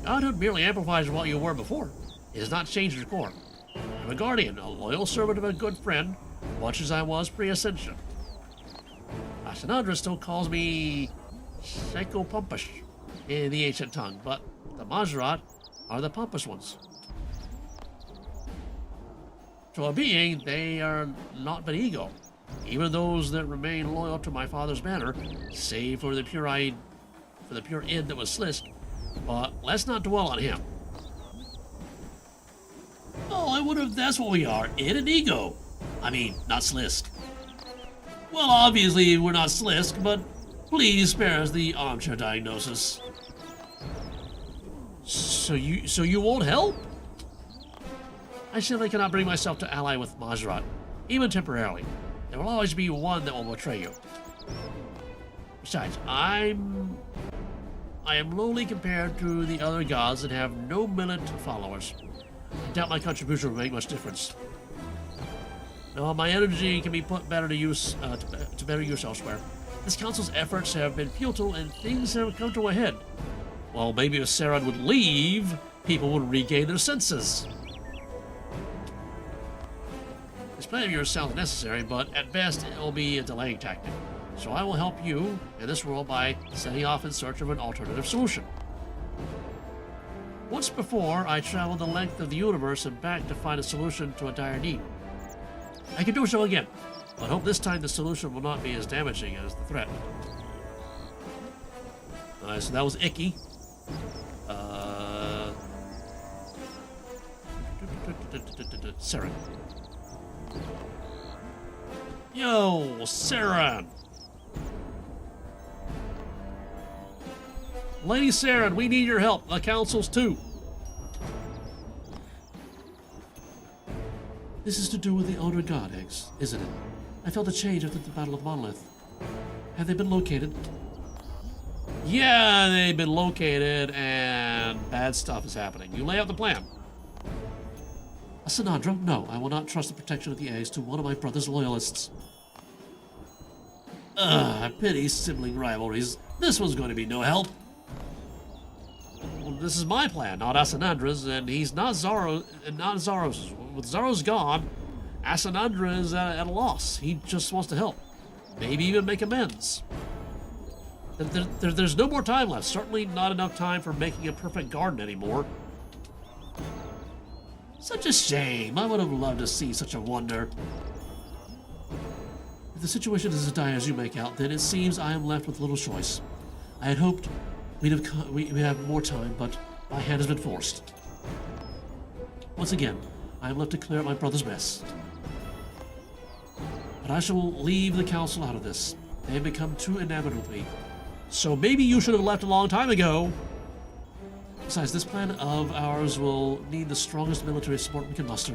Godhood merely amplifies what you were before. It has not changed your core. I'm a guardian, a loyal servant of a good friend, much as I was pre-ascension. Senntinsten still calls me Psycho-Pompous in the ancient tongue, but the Majorat are the pompous ones. To a being, they are not but ego. Even those that remain loyal to my father's banner, save for the pure id that was Slisk. But let's not dwell on him. Oh, I wonder if that's what we are, id and ego. I mean, not Slisk. Well, obviously we're not Slisk, but please spare us the armchair diagnosis. So you won't help? I simply cannot bring myself to ally with Majrat, even temporarily. There will always be one that will betray you. Besides, I am lowly compared to the other gods that have no militant followers. I doubt my contribution will make much difference. No, my energy can be put better to use to better use elsewhere. This council's efforts have been futile, and things have come to a head. Well, maybe if Saren would leave, people would regain their senses. This plan of yours sounds necessary, but at best it will be a delaying tactic. So I will help you in this world by setting off in search of an alternative solution. Once before, I traveled the length of the universe and back to find a solution to a dire need. I can do so again, but hope this time the solution will not be as damaging as the threat. Alright, so that was Icky. Saren. Yo, Saren! Lady Saren, we need your help. The council's too. This is to do with the Elder God eggs, isn't it? I felt a change after the Battle of Monolith. Have they been located? Yeah, they've been located, and bad stuff is happening. You lay out the plan. Sinandra, no, I will not trust the protection of the eggs to one of my brother's loyalists. I pity sibling rivalries. This one's going to be no help. Well, this is my plan, not Asanandra's, and he's not Zaro's. With Zaro's gone, Asanandra is at a loss. He just wants to help. Maybe even make amends. There's no more time left. Certainly not enough time for making a perfect garden anymore. Such a shame. I would have loved to see such a wonder. If the situation is as dire as you make out, then it seems I am left with little choice. I had hoped we'd have more time, but my hand has been forced. Once again, I am left to clear up my brother's mess. But I shall leave the council out of this. They have become too enamored with me. So maybe you should have left a long time ago. Besides, this plan of ours will need the strongest military support we can muster.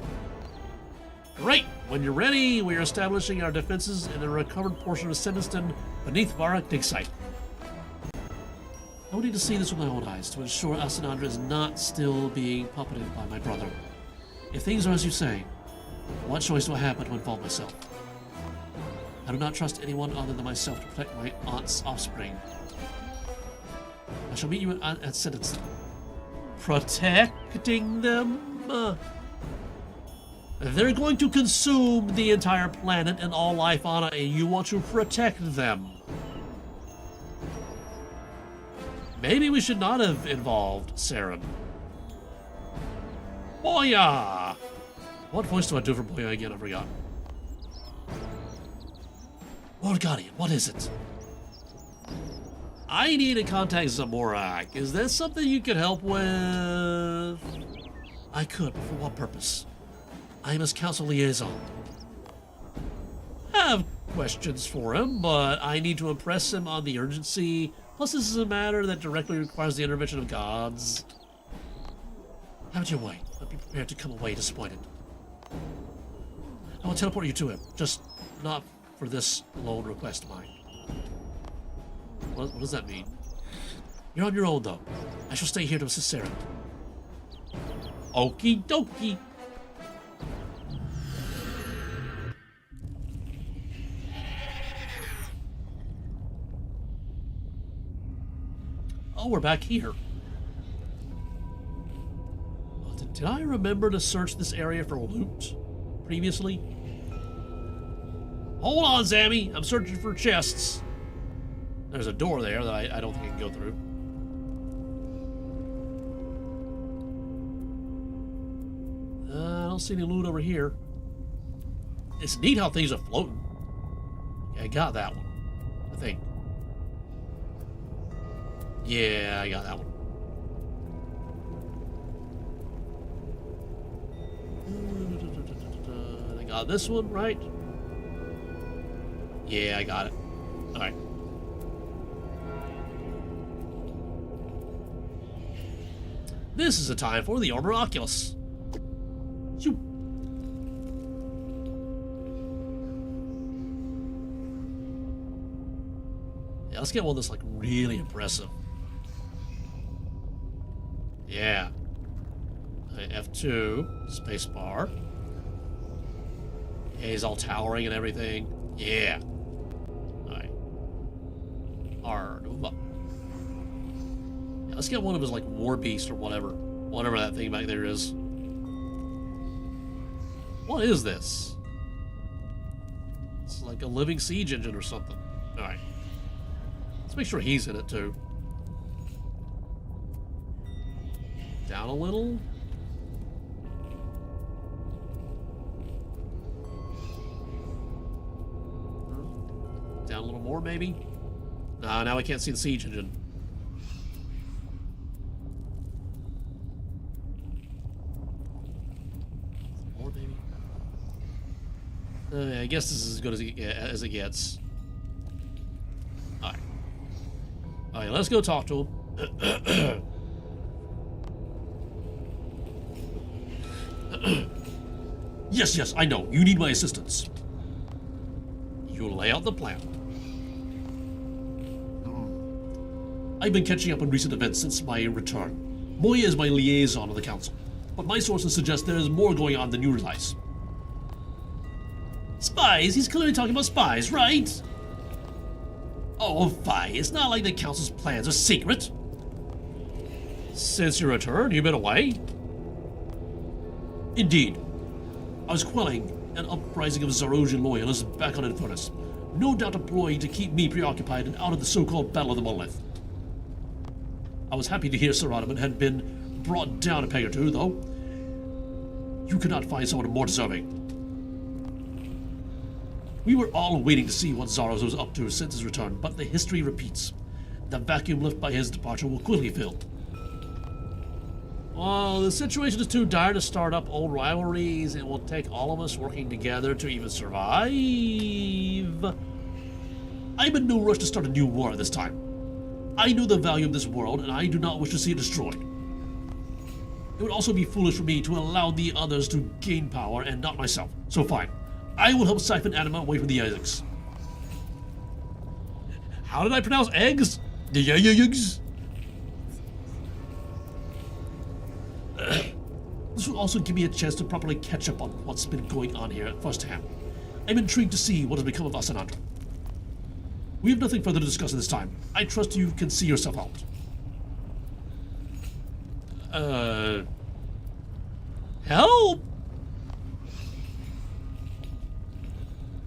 Great! When you're ready, we are establishing our defenses in the recovered portion of Senntinsten beneath Varak dig site. I will need to see this with my own eyes to ensure Asanandra is not still being puppeted by my brother. If things are as you say, what choice do I have but to involve myself? I do not trust anyone other than myself to protect my aunt's offspring. I shall meet you at Senntinsten. Protecting them? They're going to consume the entire planet and all life on it, and you want to protect them. Maybe we should not have involved Saren. Boya! What voice do I do for Boya again? I forgot. Lord Guardian, what is it? I need to contact Zamorak. Is that something you could help with? I could, but for what purpose? I am his council liaison. I have questions for him, but I need to impress him on the urgency. Plus, this is a matter that directly requires the intervention of gods. Have it your way, but be prepared to come away disappointed. I will teleport you to him, just not for this lone request of mine. What does that mean? You're on your own, though. I shall stay here to assist Saren. Okie dokie. Oh, we're back here. Did I remember to search this area for loot previously? Hold on, Zammy. I'm searching for chests. There's a door there that I don't think I can go through. I don't see any loot over here. It's neat how things are floating. Okay, I got that one, I think. Yeah, I got that one. I got this one, right? Yeah, I got it. All right. This is the time for the Armor Oculus. Shoot. Yeah, let's get one that's like really impressive. Yeah. F2, spacebar. Yeah, he's all towering and everything. Yeah. Alright. R, move up. Yeah, let's get one of his, like, war beast or whatever. Whatever that thing back there is. What is this? It's like a living siege engine or something. Alright. Let's make sure he's in it, too. Down a little. Down a little more, maybe? No, now I can't see the siege engine. More, maybe? I guess this is as good as it gets. Alright. Alright, let's go talk to him. Yes, I know. You need my assistance. You lay out the plan. I've been catching up on recent events since my return. Moya is my liaison of the council, but my sources suggest there is more going on than you realize. Spies? He's clearly talking about spies, right? Oh, fine. It's not like the council's plans are secret. Since your return, you've been away? Indeed. I was quelling an uprising of Zarosian loyalists back on Infernus, no doubt employed to keep me preoccupied and out of the so-called Battle of the Monolith. I was happy to hear Sir Ottoman had been brought down a peg or two, though. You could not find someone more deserving. We were all waiting to see what Zaros was up to since his return, but the history repeats. The vacuum left by his departure will quickly fill. Well, the situation is too dire to start up old rivalries. It will take all of us working together to even survive. I'm in no rush to start a new war this time. I know the value of this world, and I do not wish to see it destroyed. It would also be foolish for me to allow the others to gain power and not myself. So fine. I will help siphon Anima away from the Jagex. How did I pronounce eggs? The Jagex? This will also give me a chance to properly catch up on what's been going on here at first hand. I'm intrigued to see what has become of Asanandra. We have nothing further to discuss at this time. I trust you can see yourself out. Help?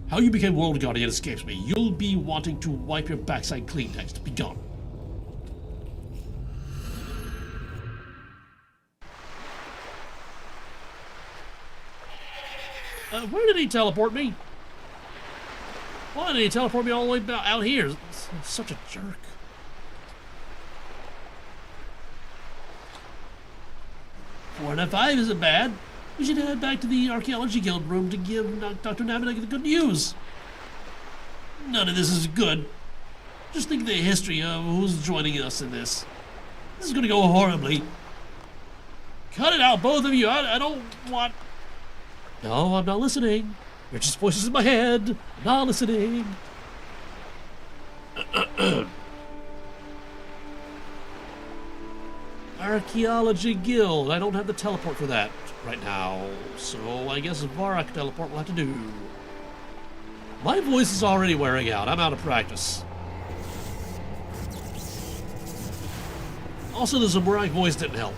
How you became World Guardian escapes me. You'll be wanting to wipe your backside clean next. Be gone. Where did he teleport me? Why did he teleport me all the way out here? Such a jerk. Four and a 5 isn't bad. We should head back to the Archaeology Guild room to give Dr. Namanek the good news. None of this is good. Just think of the history of who's joining us in this. This is going to go horribly. Cut it out, both of you. I don't want... No, I'm not listening. Richard's voice is in my head. I'm not listening. Archaeology Guild. I don't have the teleport for that right now, so I guess Varak teleport will have to do. My voice is already wearing out. I'm out of practice. Also, the Zamorak voice didn't help.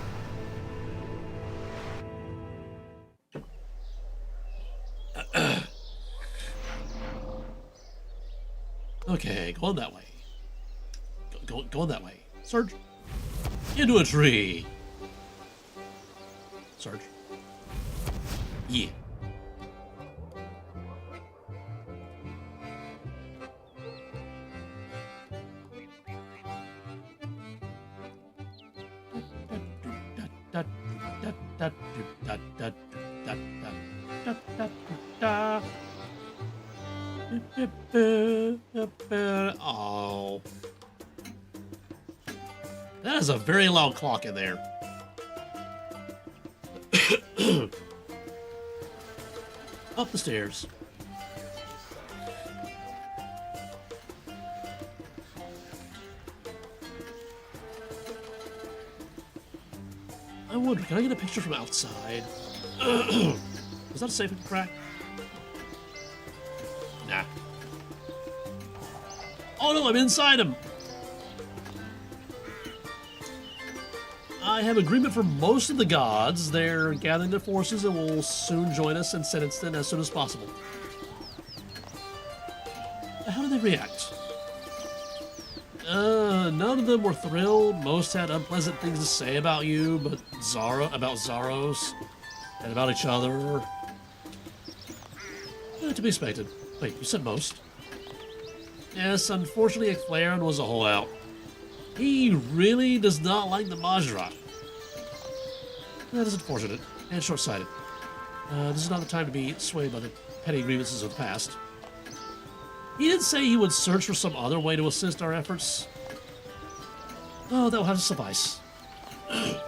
Okay, going that way. Going that way. Surge. Into a tree. Surge. Yeah. Oh. That is a very loud clock in there. Up the stairs. I wonder, can I get a picture from outside? Is that a safe crack? Nah. Oh no, I'm inside him! I have agreement from most of the gods. They're gathering their forces and will soon join us in Senntinsten as soon as possible. How did they react? None of them were thrilled. Most had unpleasant things to say about you, but about Zaros, and about each other. To be expected. Wait, you said most? Yes, unfortunately, Eclairon was a holdout. He really does not like the Majra. That is unfortunate and short-sighted. This is not the time to be swayed by the petty grievances of the past. He did say he would search for some other way to assist our efforts. Oh, that will have to suffice. I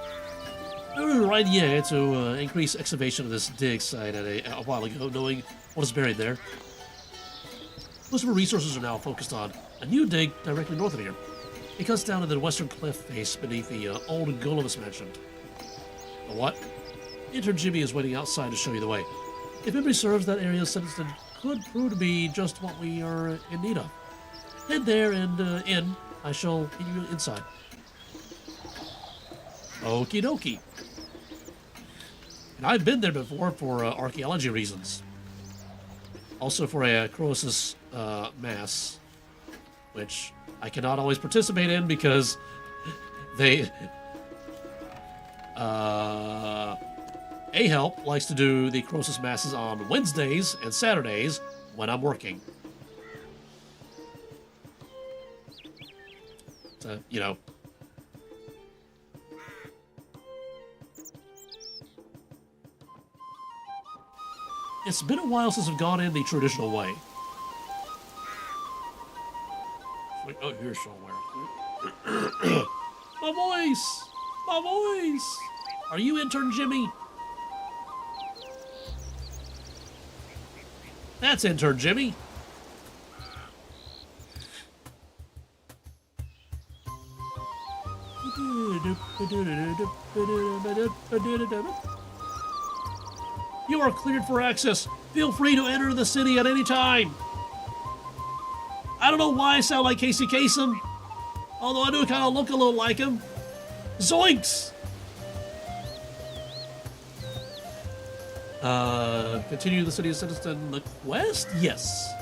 ordered an idea to increase excavation of this dig site a while ago, knowing what is buried there. Most of our resources are now focused on a new dig directly north of here. It cuts down to the western cliff face beneath the old Golem mentioned. The what? Intern Jimmy is waiting outside to show you the way. If memory serves, that area of Senntinsten could prove to be just what we are in need of. Head there and I shall meet you inside. Okie dokie. And I've been there before for archaeology reasons. Also for a Croesus mass, which I cannot always participate in because they... A-Help likes to do the Croesus masses on Wednesdays and Saturdays when I'm working. So, you know. It's been a while since I've gone in the traditional way. Oh, here somewhere. My voice! My voice! Are you intern Jimmy? That's intern Jimmy. You are cleared for access. Feel free to enter the city at any time. I don't know why I sound like Casey Kasem, although I do kind of look a little like him. Zoinks! Continue the city of Senntinsten. The quest? Yes.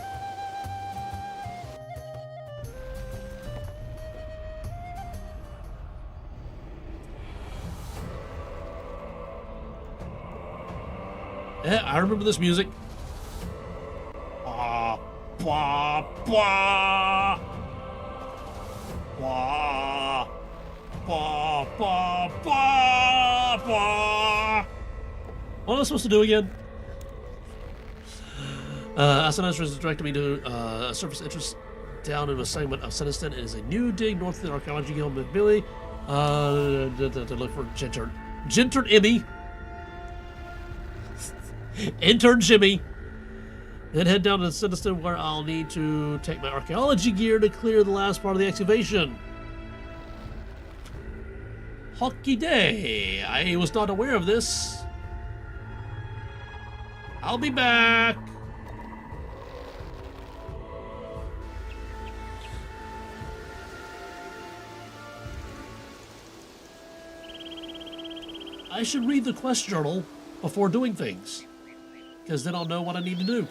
Yeah, I remember this music. Bah, bah, bah. Bah, bah, bah, bah, bah. What am I supposed to do again? Asanaster has directed me to surface interest down in a segment of Senntinsten. It is a new dig north of the Archaeology Guild of Billy. To look for Gintern Emmy. Intern Jimmy. Then head down to Senntinsten where I'll need to take my archaeology gear to clear the last part of the excavation. Hockey day. I was not aware of this. I'll be back. I should read the quest journal before doing things, because then I'll know what I need to do.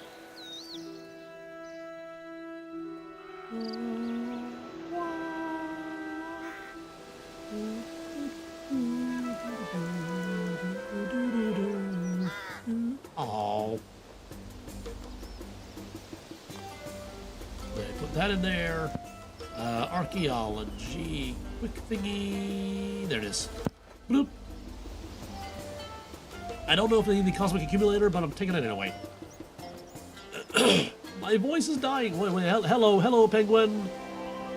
Oh. Put that in there. Archaeology. Quick thingy. There it is. Bloop. I don't know if they need the cosmic accumulator, but I'm taking it anyway. My voice is dying. Wait, hello, penguin.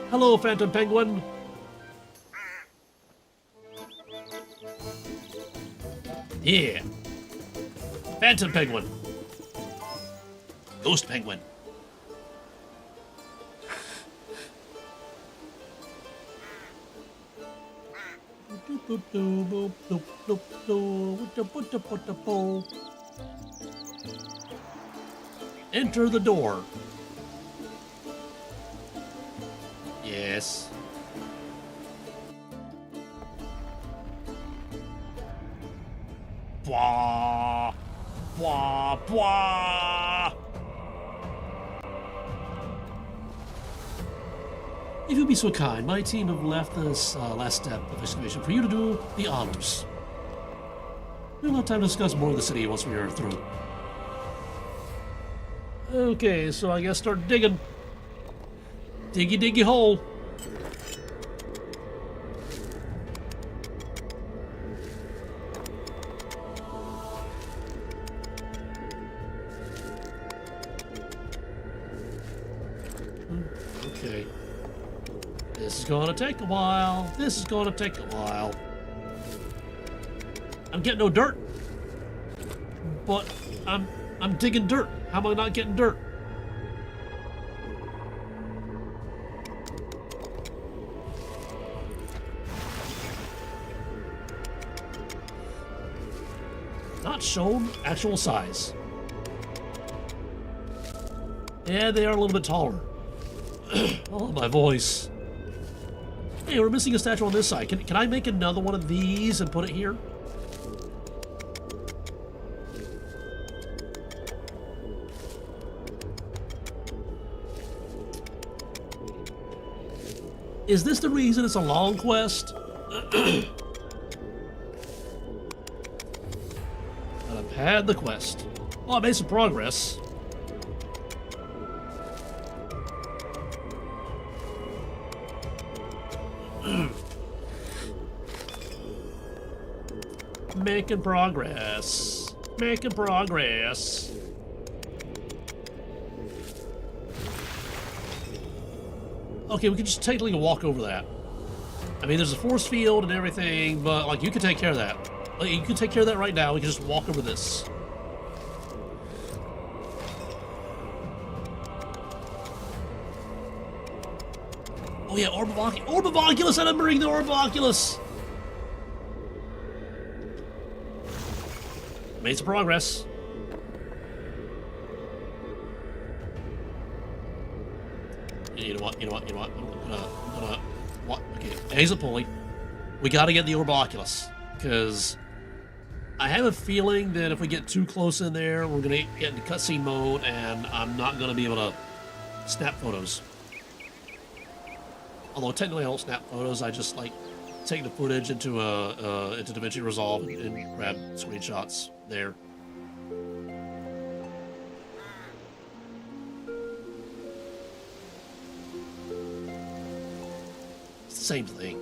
Hello, phantom penguin. Yeah. Phantom penguin. Ghost penguin. Enter the door. Yes. Blah, blah, blah. If you'd be so kind, my team have left this last step of excavation for you to do the honors. We'll have time to discuss more of the city once we are through. Okay, so I guess start digging. Diggy, diggy hole. Okay. This is gonna take a while. This is gonna take a while. I'm getting no dirt. But I'm digging dirt. How am I not getting dirt? Not shown actual size. Yeah, they are a little bit taller. Oh, my voice. Hey, we're missing a statue on this side. Can I make another one of these and put it here? Is this the reason it's a long quest? But I've had the quest. Well, I made some progress. Making progress. Making progress. Okay, we can just technically walk over that. I mean, there's a force field and everything, but, like, you can take care of that. Like, you can take care of that right now. We can just walk over this. Oh, yeah, Orb of Oculus. Orb of Oculus! I didn't bring the Orb of Oculus! Made some progress. You know what? I'm gonna, what? Okay, exit pulley. We gotta get the Orb of Oculus, because I have a feeling that if we get too close in there, we're gonna get into cutscene mode, and I'm not gonna be able to snap photos. Although technically I don't snap photos, I just like take the footage into DaVinci Resolve and grab screenshots there. It's the same thing.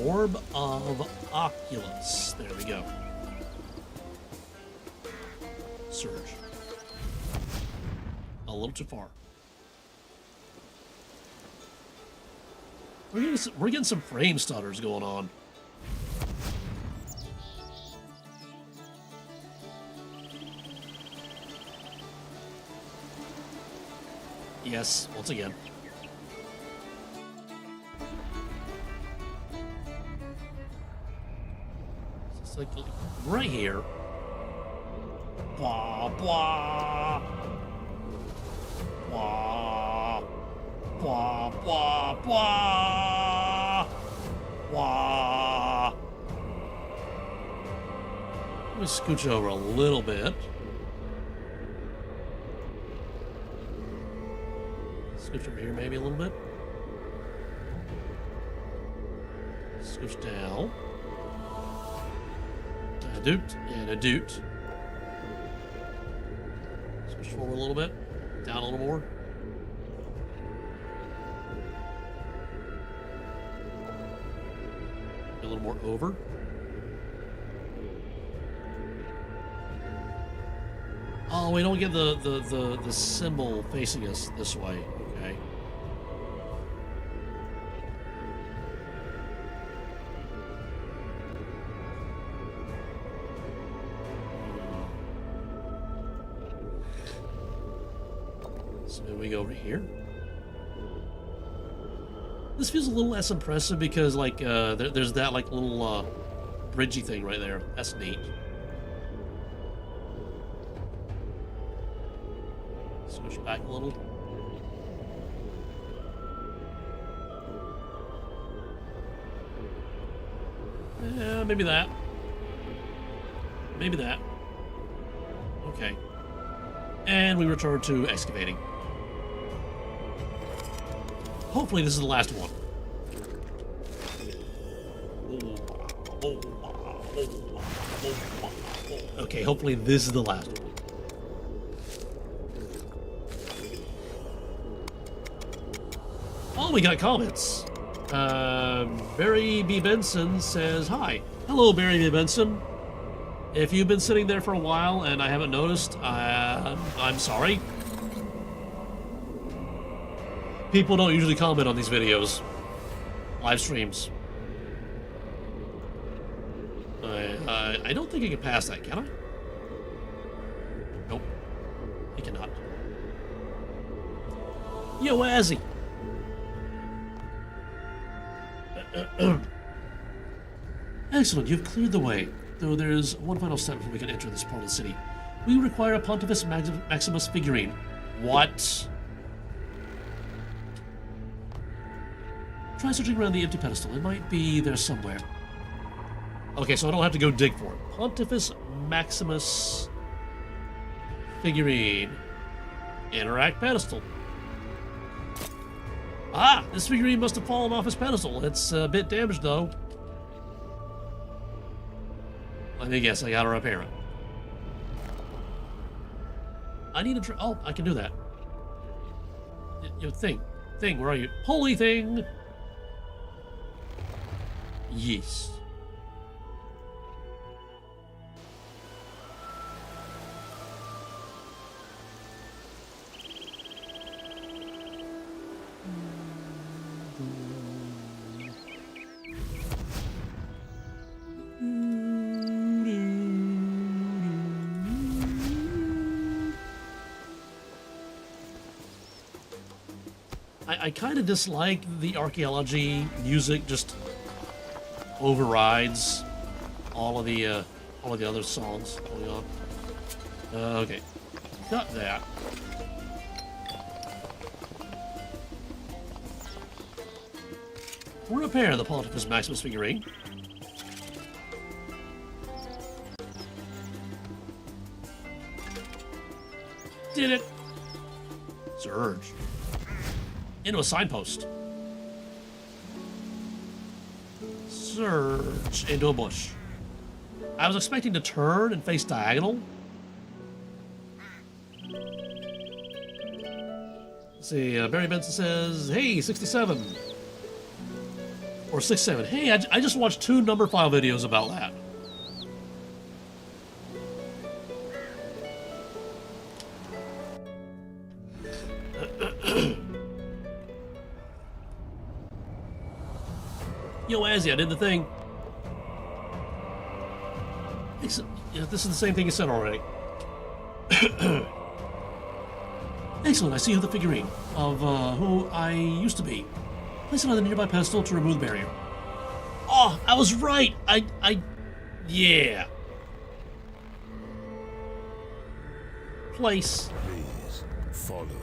Orb of Oculus. There we go. Surge. A little too far. We're getting some frame stutters going on. Yes, once again. It's like right here. Blah blah. Blah, blah, blah, blah, blah. Let me scooch over a little bit. Scooch over here maybe a little bit. Scooch down. A doot and a doot. Scooch forward a little bit. Down a little more. a little more over. Oh, we don't get the symbol facing us this way. Okay. So maybe we go over here. This feels a little less impressive because, like, there's that like little bridgey thing right there. That's neat. Switch back a little. Yeah, maybe that. Maybe that. Okay. And we return to excavating. Hopefully this is the last one. Okay, hopefully this is the last one. Oh, we got comments. Barry B. Benson says, hi. Hello, Barry B. Benson. If you've been sitting there for a while and I haven't noticed, I'm sorry. People don't usually comment on these videos. Live streams. I don't think I can pass that, can I? Nope. I cannot. Yo, Azzy. Excellent, you've cleared the way. Though there's one final step before we can enter this part of the city. We require a Pontifex Maximus figurine. What? Try searching around the empty pedestal. It might be there somewhere. Okay, so I don't have to go dig for it. Pontifex Maximus figurine. Interact pedestal. Ah, this figurine must have fallen off his pedestal. It's a bit damaged, though. Let me guess, I gotta repair it. I need to oh, I can do that. Yo, thing, where are you? Holy thing! Yes. I kind of dislike the archaeology music. Just overrides all of the other songs going on. Okay, got that. Repair the Pontifex Maximus figurine. Did it. Surge. Into a signpost. Surge into a bush. I was expecting to turn and face diagonal. Let's see, Barry Benson says, hey, 67. Or 67. Hey, I just watched 2 number file videos about that. Yo, Azzy, I did the thing. Yeah, this is the same thing you said already. Excellent, I see you the figurine of who I used to be. Place it on the nearby pedestal to remove the barrier. Oh, I was right! Yeah. Place. Please, follow me.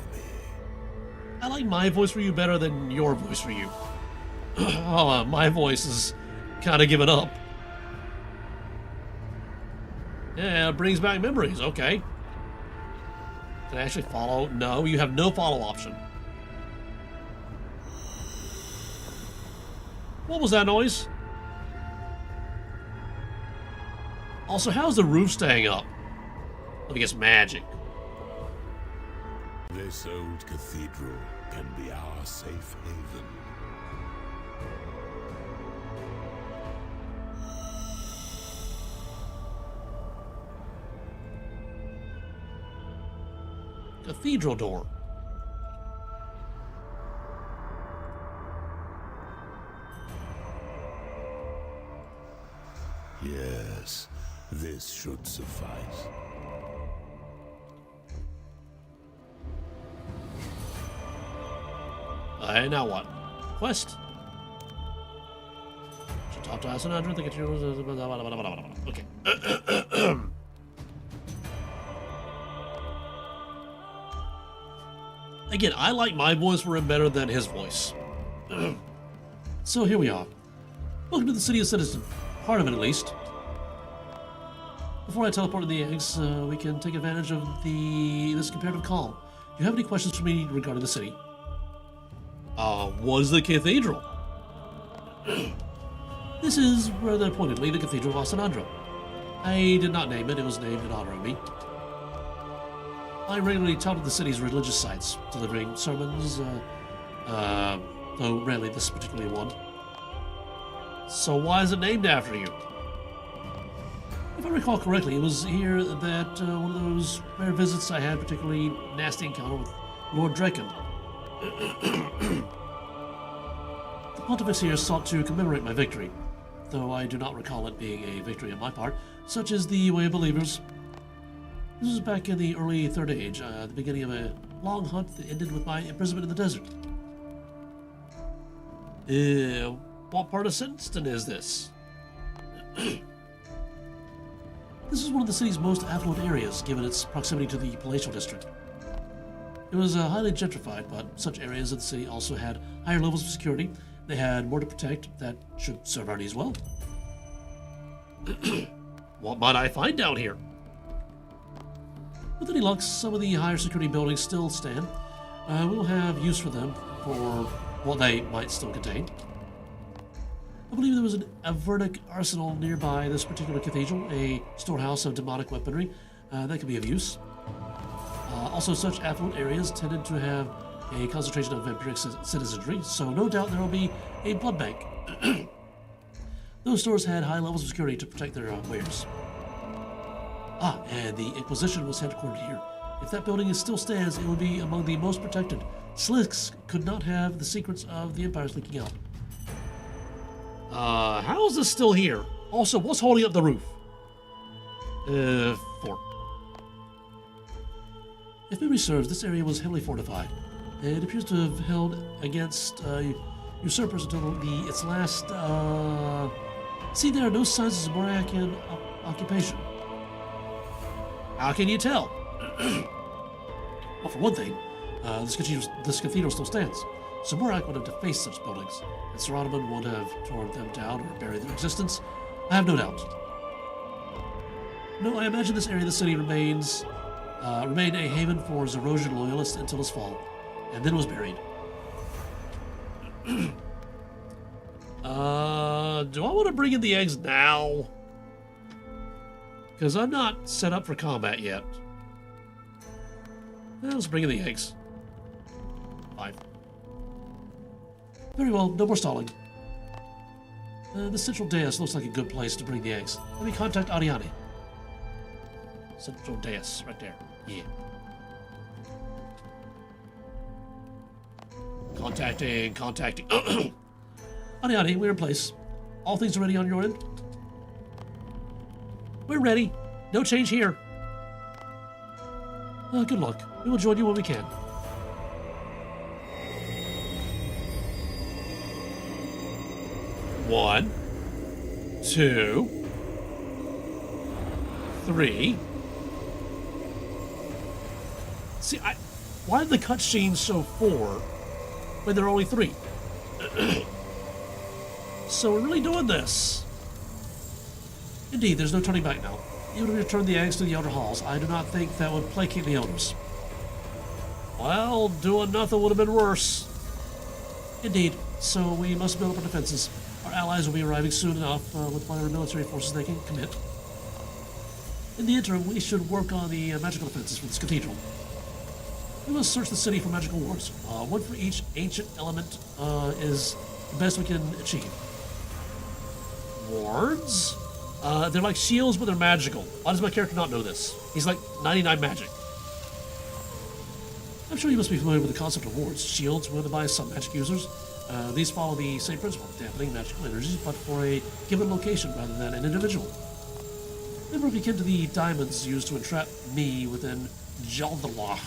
I like my voice for you better than your voice for you. Oh, my voice is kind of giving up. Yeah, it brings back memories. Okay. Can I actually follow? No, you have no follow option. What was that noise? Also, how's the roof staying up? Let me guess, magic. This old cathedral can be our safe haven. cathedral door. Yes, this should suffice. And now what? Quest? Should talk to Asanandra, think it's yours. Okay. Again, I like my voice for him better than his voice. So here we are. Welcome to the city of Senntinsten. Part of it, at least. Before I teleport to the eggs, we can take advantage of this comparative calm. Do you have any questions for me regarding the city? What is the cathedral? This is rather pointedly the Cathedral of Asanandra. I did not name it, it was named in honor of me. I regularly touted the city's religious sites, delivering sermons, though rarely this particular one. So why is it named after you? If I recall correctly, it was here that one of those rare visits I had, particularly nasty encounter with Lord Draken. The Pontifex here sought to commemorate my victory, though I do not recall it being a victory on my part, such is the way of believers. This was back in the early Third Age, the beginning of a long hunt that ended with my imprisonment in the desert. What part of Senntinsten is this? This is one of the city's most affluent areas, given its proximity to the palatial district. It was highly gentrified, but such areas of the city also had higher levels of security. They had more to protect that should serve our needs well. What might I find down here? With any luck, some of the higher security buildings still stand. We'll have use for them for what they might still contain. I believe there was a Verdict arsenal nearby this particular cathedral, a storehouse of demonic weaponry that could be of use. Also, such affluent areas tended to have a concentration of vampiric citizenry, so no doubt there will be a blood bank. Those stores had high levels of security to protect their wares. And the Inquisition was headquartered here. If that building still stands, it would be among the most protected. Slicks could not have the secrets of the Empire leaking out. How is this still here? Also, what's holding up the roof? 4. If memory serves, this area was heavily fortified. It appears to have held against usurpers until its last. See, there are no signs of Zamorak occupation. How can you tell? Well, for one thing, this cathedral still stands. Zamorak would have defaced such buildings, and Saradomin would have torn them down or buried their existence. I have no doubt. No, I imagine this area of the city remained a haven for Zerosian loyalists until its fall, and then was buried. Do I want to bring in the eggs now? Because I'm not set up for combat yet. Let's bring in the eggs. 5. Very well, no more stalling. The central dais looks like a good place to bring the eggs. Let me contact Ariane. Central dais, right there. Yeah. Contacting. Ariane, we're in place. All things are ready on your end? We're ready. No change here. Good luck. We will join you when we can. One, 2, 3. See, why did the cutscene show 4 when there are only 3? So we're really doing this. Indeed, there's no turning back now. Even if we return the eggs to the outer halls, I do not think that would placate the elders. Well, doing nothing would have been worse. Indeed, so we must build up our defenses. Our allies will be arriving soon enough with whatever military forces they can commit. In the interim, we should work on the magical defenses for this cathedral. We must search the city for magical wards. One for each ancient element is the best we can achieve. Wards? They're like shields, but they're magical. Why does my character not know this? He's like 99 magic. I'm sure you must be familiar with the concept of wards, shields wielded by some magic users. These follow the same principle, dampening magical energies, but for a given location rather than an individual. They were akin to the diamonds used to entrap me within Gielenor.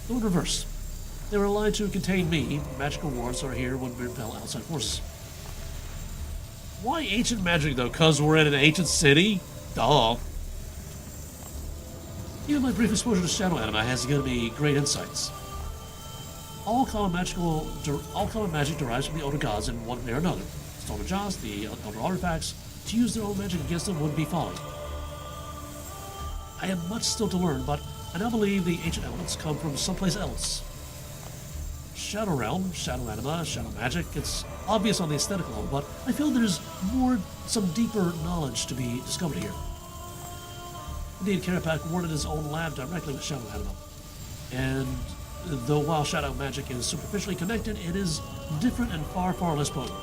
Though in reverse. They were aligned to contain me. Magical wards are here when we repel outside forces. Why ancient magic, though? Because we're in an ancient city? Duh. Even my brief exposure to Shadow Anima has given me great insights. All common magic derives from the Elder Gods in one way or another. Stone Jaws, the Elder Artifacts, to use their own magic against them would be folly. I have much still to learn, but I now believe the ancient elements come from someplace else. Shadow Realm, Shadow Anima, Shadow Magic, it's obvious on the aesthetic level, but I feel there's some deeper knowledge to be discovered here. Indeed, Carapac warded his own lab directly with Shadow Anima. And though while Shadow Magic is superficially connected, it is different and far, far less potent.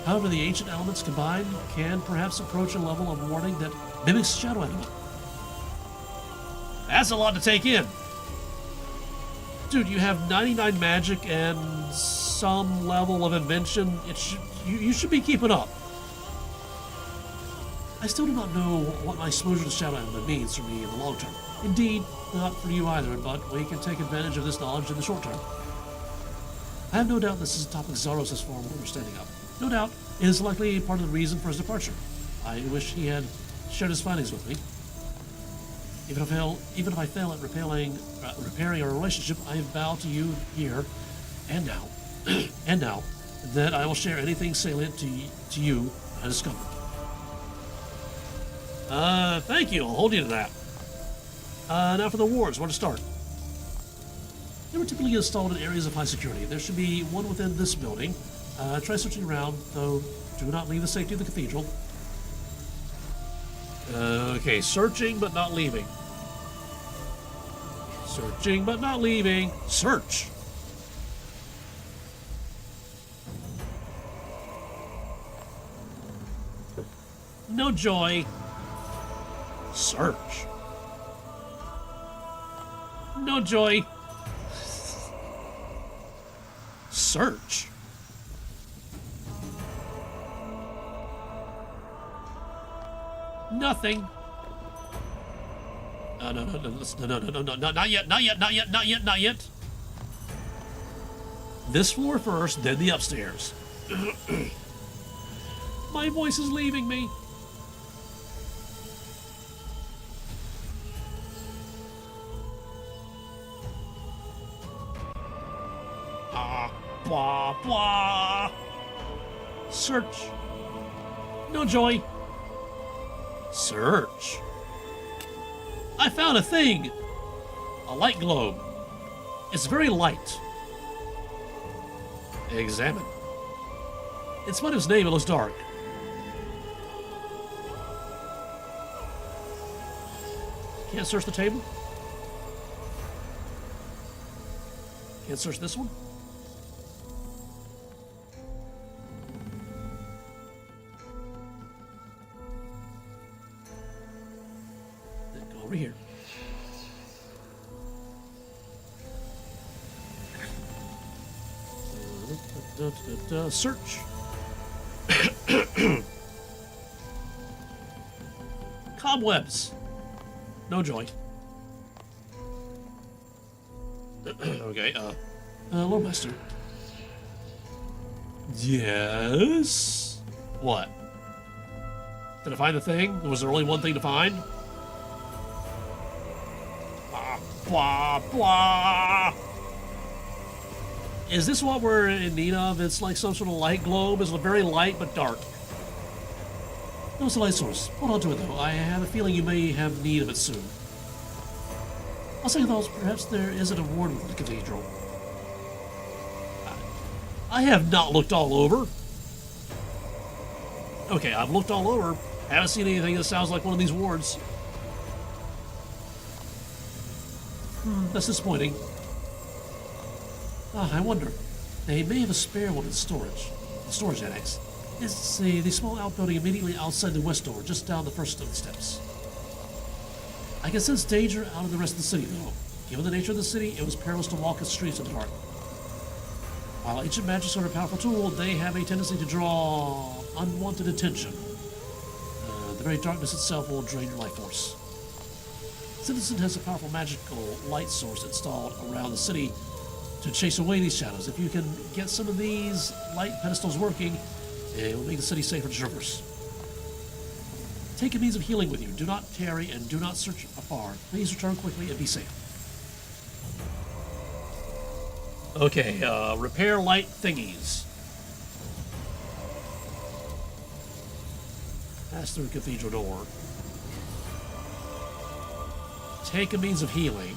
However, the ancient elements combined can perhaps approach a level of warding that mimics Shadow Anima. That's a lot to take in. Dude, you have 99 magic and some level of invention. You should be keeping up. I still do not know what my exposure to Shadow Anima means for me in the long term. Indeed, not for you either, but we can take advantage of this knowledge in the short term. I have no doubt this is a topic Zaros has formed understanding of. No doubt it is likely part of the reason for his departure. I wish he had shared his findings with me. Even if I fail at repairing our relationship, I vow to you here and now, that I will share anything salient to you I discover. Thank you. I'll hold you to that. Now for the wards, where to start? They were typically installed in areas of high security. There should be one within this building. Try searching around, though do not leave the safety of the cathedral. Okay, searching but not leaving. Searching but not leaving. Search! No joy. Search. No joy. Search. Nothing. No, not yet. This floor first, then the upstairs. My voice is leaving me. Blah, blah. Search. No joy. Search. I found a thing. A light globe. It's very light. Examine. In spite of its name, it looks dark. Can't search the table? Can't search this one? Over here. Search. Cobwebs. No joy. Okay, Loremaster. Yes? What? Did I find the thing? Was there only one thing to find? Blah, blah. Is this what we're in need of? It's like some sort of light globe. It's very light but dark. No, it's a light source. Hold on to it, though. I have a feeling you may have need of it soon. I'll say, though, perhaps there isn't a ward with the cathedral. I have not looked all over. Okay, I've looked all over. Haven't seen anything that sounds like one of these wards. That's disappointing. I wonder. They may have a spare one in storage. The storage annex. It's the small outbuilding immediately outside the west door, just down the first of the steps. I can sense danger out of the rest of the city, though. Given the nature of the city, it was perilous to walk its streets in the dark. While ancient magics are a powerful tool, they have a tendency to draw unwanted attention. The very darkness itself will drain your life force. Senntinsten has a powerful magical light source installed around the city to chase away these shadows. If you can get some of these light pedestals working, it will make the city safer to traverse. Take a means of healing with you. Do not tarry and do not search afar. Please return quickly and be safe. Okay, repair light thingies. Pass through cathedral door. Take a means of healing.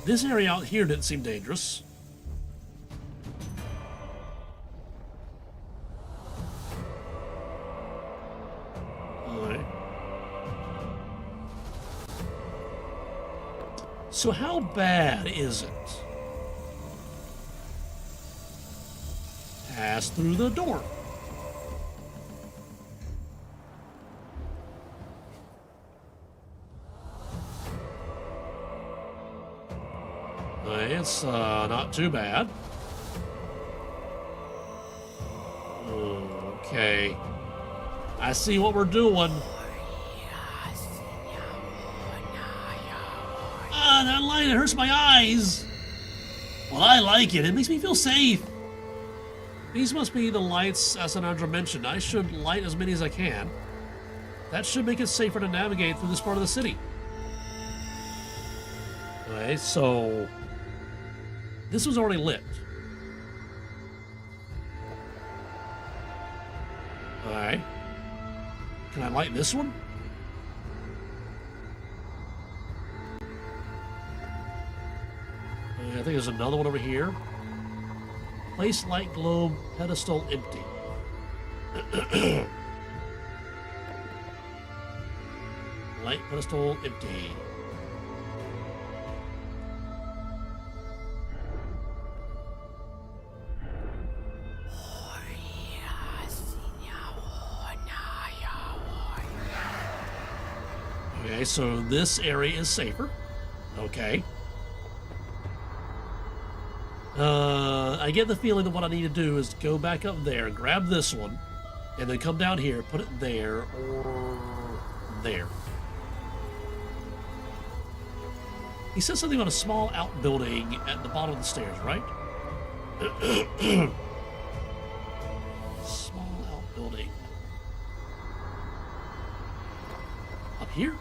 This area out here didn't seem dangerous. Alright. So how bad is it? Pass through the door. It's not too bad. Okay. I see what we're doing. Ah, that light, it hurts my eyes. Well, I like it. It makes me feel safe. These must be the lights Senntinsten mentioned. I should light as many as I can. That should make it safer to navigate through this part of the city. Okay, so this was already lit. Alright. Can I light this one? I think there's another one over here. Place light globe pedestal empty. Light pedestal empty. Okay, so this area is safer. Okay. I get the feeling that what I need to do is go back up there, grab this one, and then come down here, put it there, or there. He said something about a small outbuilding at the bottom of the stairs, right? Small outbuilding. Up here?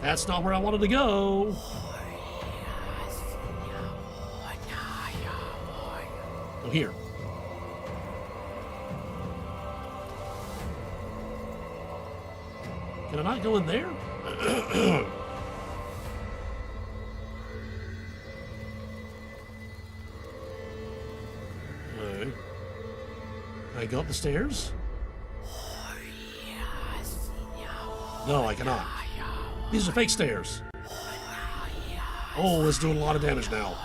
That's not where I wanted to go. Oh, here. Can I not go in there? Alright. Can I go up the stairs? No, I cannot. These are fake stairs. Oh, it's doing a lot of damage now.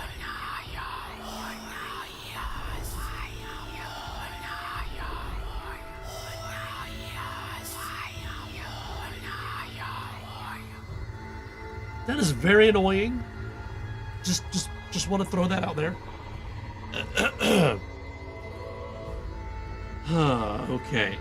That is very annoying. Just want to throw that out there. Okay.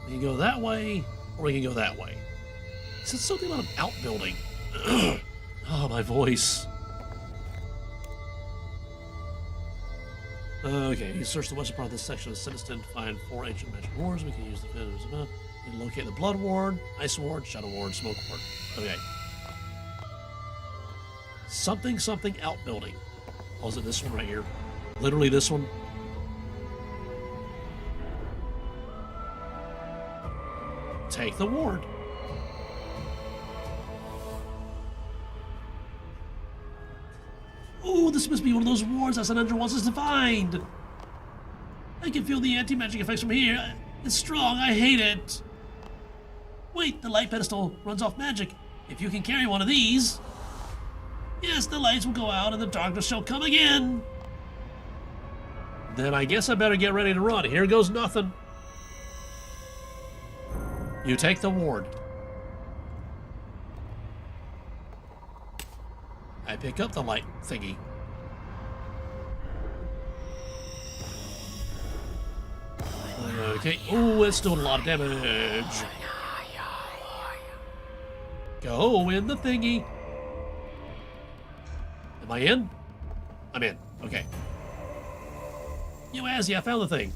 We can go that way, or we can go that way. He said something about an outbuilding. Oh, my voice. Okay, you search the western part of this section of Senntinsten to find 4 ancient magic wards. We can use the feathers. We can locate the Blood Ward, Ice Ward, Shadow Ward, Smoke Ward. Okay. Something outbuilding. Oh, is it this one right here? Literally this one? Take the ward. Ooh, this must be one of those wards that Senntinsten wants us to find. I can feel the anti-magic effects from here. It's strong, I hate it. Wait, the light pedestal runs off magic. If you can carry one of these... Yes, the lights will go out and the darkness shall come again. Then I guess I better get ready to run. Here goes nothing. You take the ward. I pick up the light thingy. Okay. Oh, it's doing a lot of damage. Go in the thingy. Am I in? I'm in. Okay. You ass, yeah, I found the thing.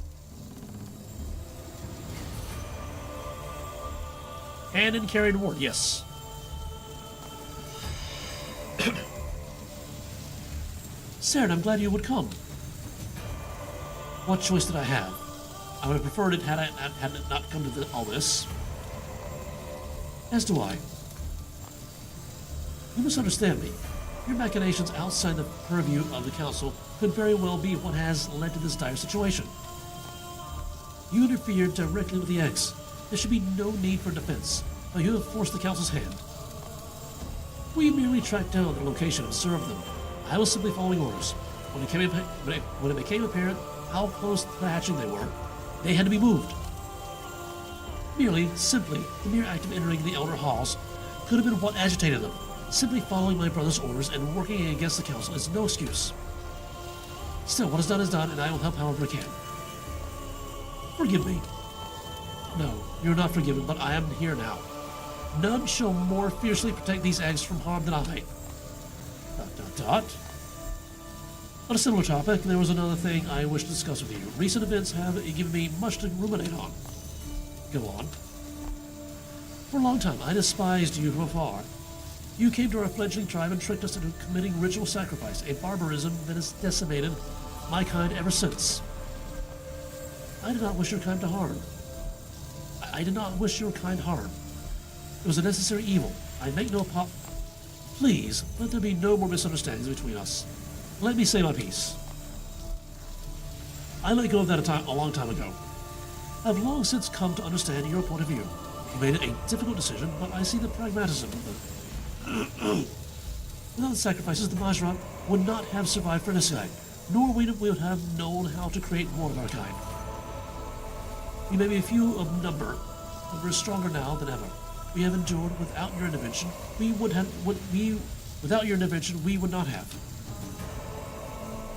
Cannon carried ward, yes. Saren, I'm glad you would come. What choice did I have? I would have preferred it had it not come to all this. As do I. You misunderstand me. Your machinations outside the purview of the Council could very well be what has led to this dire situation. You interfered directly with the eggs. There should be no need for defense, but you have forced the Council's hand. We merely tracked down the location and served them. I was simply following orders. When it became apparent how close to the hatching they were, they had to be moved. Simply, the mere act of entering the Elder Halls could have been what agitated them. Simply following my brother's orders and working against the Council is no excuse. Still, what is done, and I will help however I can. Forgive me. No, you're not forgiven, but I am here now. None shall more fiercely protect these eggs from harm than I. ... On a similar topic, there was another thing I wish to discuss with you. Recent events have given me much to ruminate on. Go on. For a long time, I despised you from afar. You came to our fledgling tribe and tricked us into committing ritual sacrifice, a barbarism that has decimated my kind ever since. I did not wish your kind to harm. I did not wish your kind harm. It was a necessary evil. I make no Please, let there be no more misunderstandings between us. Let me say my piece. I let go of that a long time ago. I've long since come to understand your point of view. You made a difficult decision, but I see the pragmatism of it. Without the sacrifices, the Majra would not have survived Runescape, nor would have known how to create more of our kind. We may be few of number, but we're stronger now than ever. We have endured without your intervention. Without your intervention, we would not have.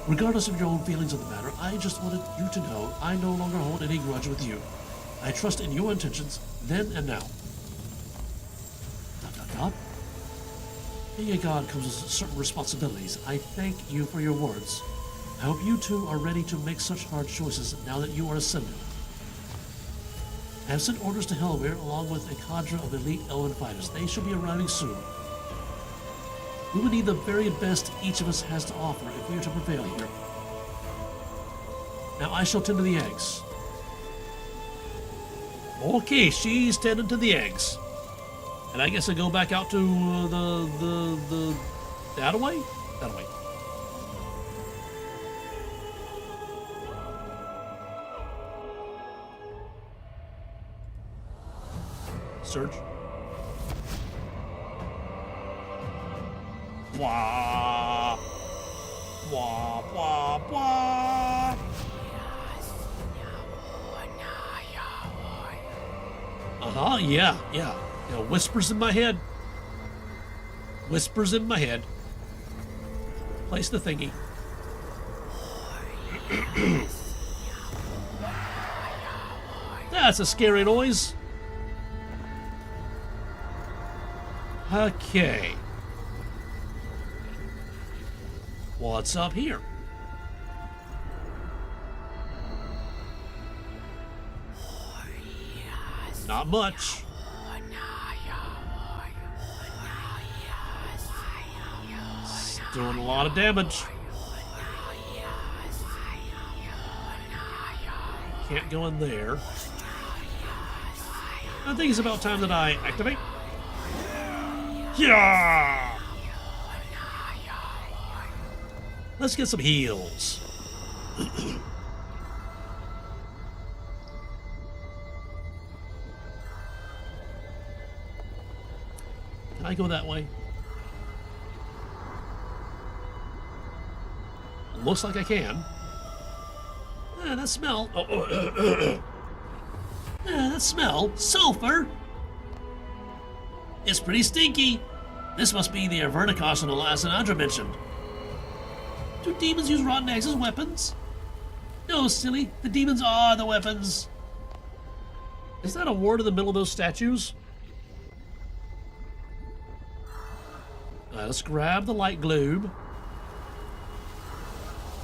Regardless of your own feelings of the matter, I just wanted you to know I no longer hold any grudge with you. I trust in your intentions, then and now. ... Being a god comes with certain responsibilities. I thank you for your words. I hope you two are ready to make such hard choices now that you are ascended. I have sent orders to Helware along with a cadre of elite elven fighters. They shall be arriving soon. We will need the very best each of us has to offer if we are to prevail here. Now I shall tend to the eggs. Okay, she's tending to the eggs. And I guess I go back out to that way? That way. Surge. Wah. Wah, wah, wah. Uh-huh, yeah. You know, whispers in my head. Whispers in my head. Place the thingy. That's a scary noise. Okay. What's up here? Not much. It's doing a lot of damage. Can't go in there. I think it's about time that I activate. Yeah! Let's get some heals. I go that way? Looks like I can. That smell. That smell. Sulfur. It's pretty stinky. This must be the Verticos and Alassanandra mentioned. Do demons use rotten eggs as weapons? No, silly. The demons are the weapons. Is that a ward in the middle of those statues? Let's grab the light globe.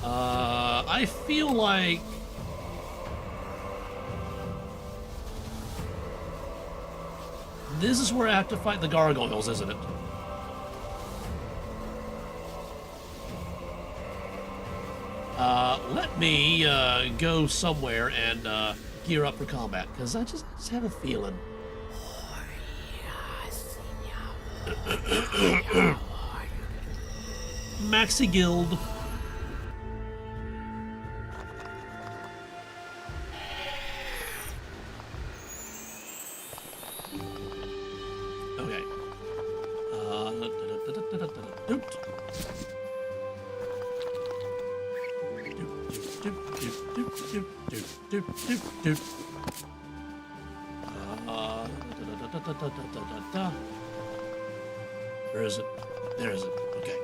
I feel like... this is where I have to fight the gargoyles, isn't it? Let me go somewhere and gear up for combat, because I just have a feeling. Maxi Guild. Okay. Where is it? There is it. Okay.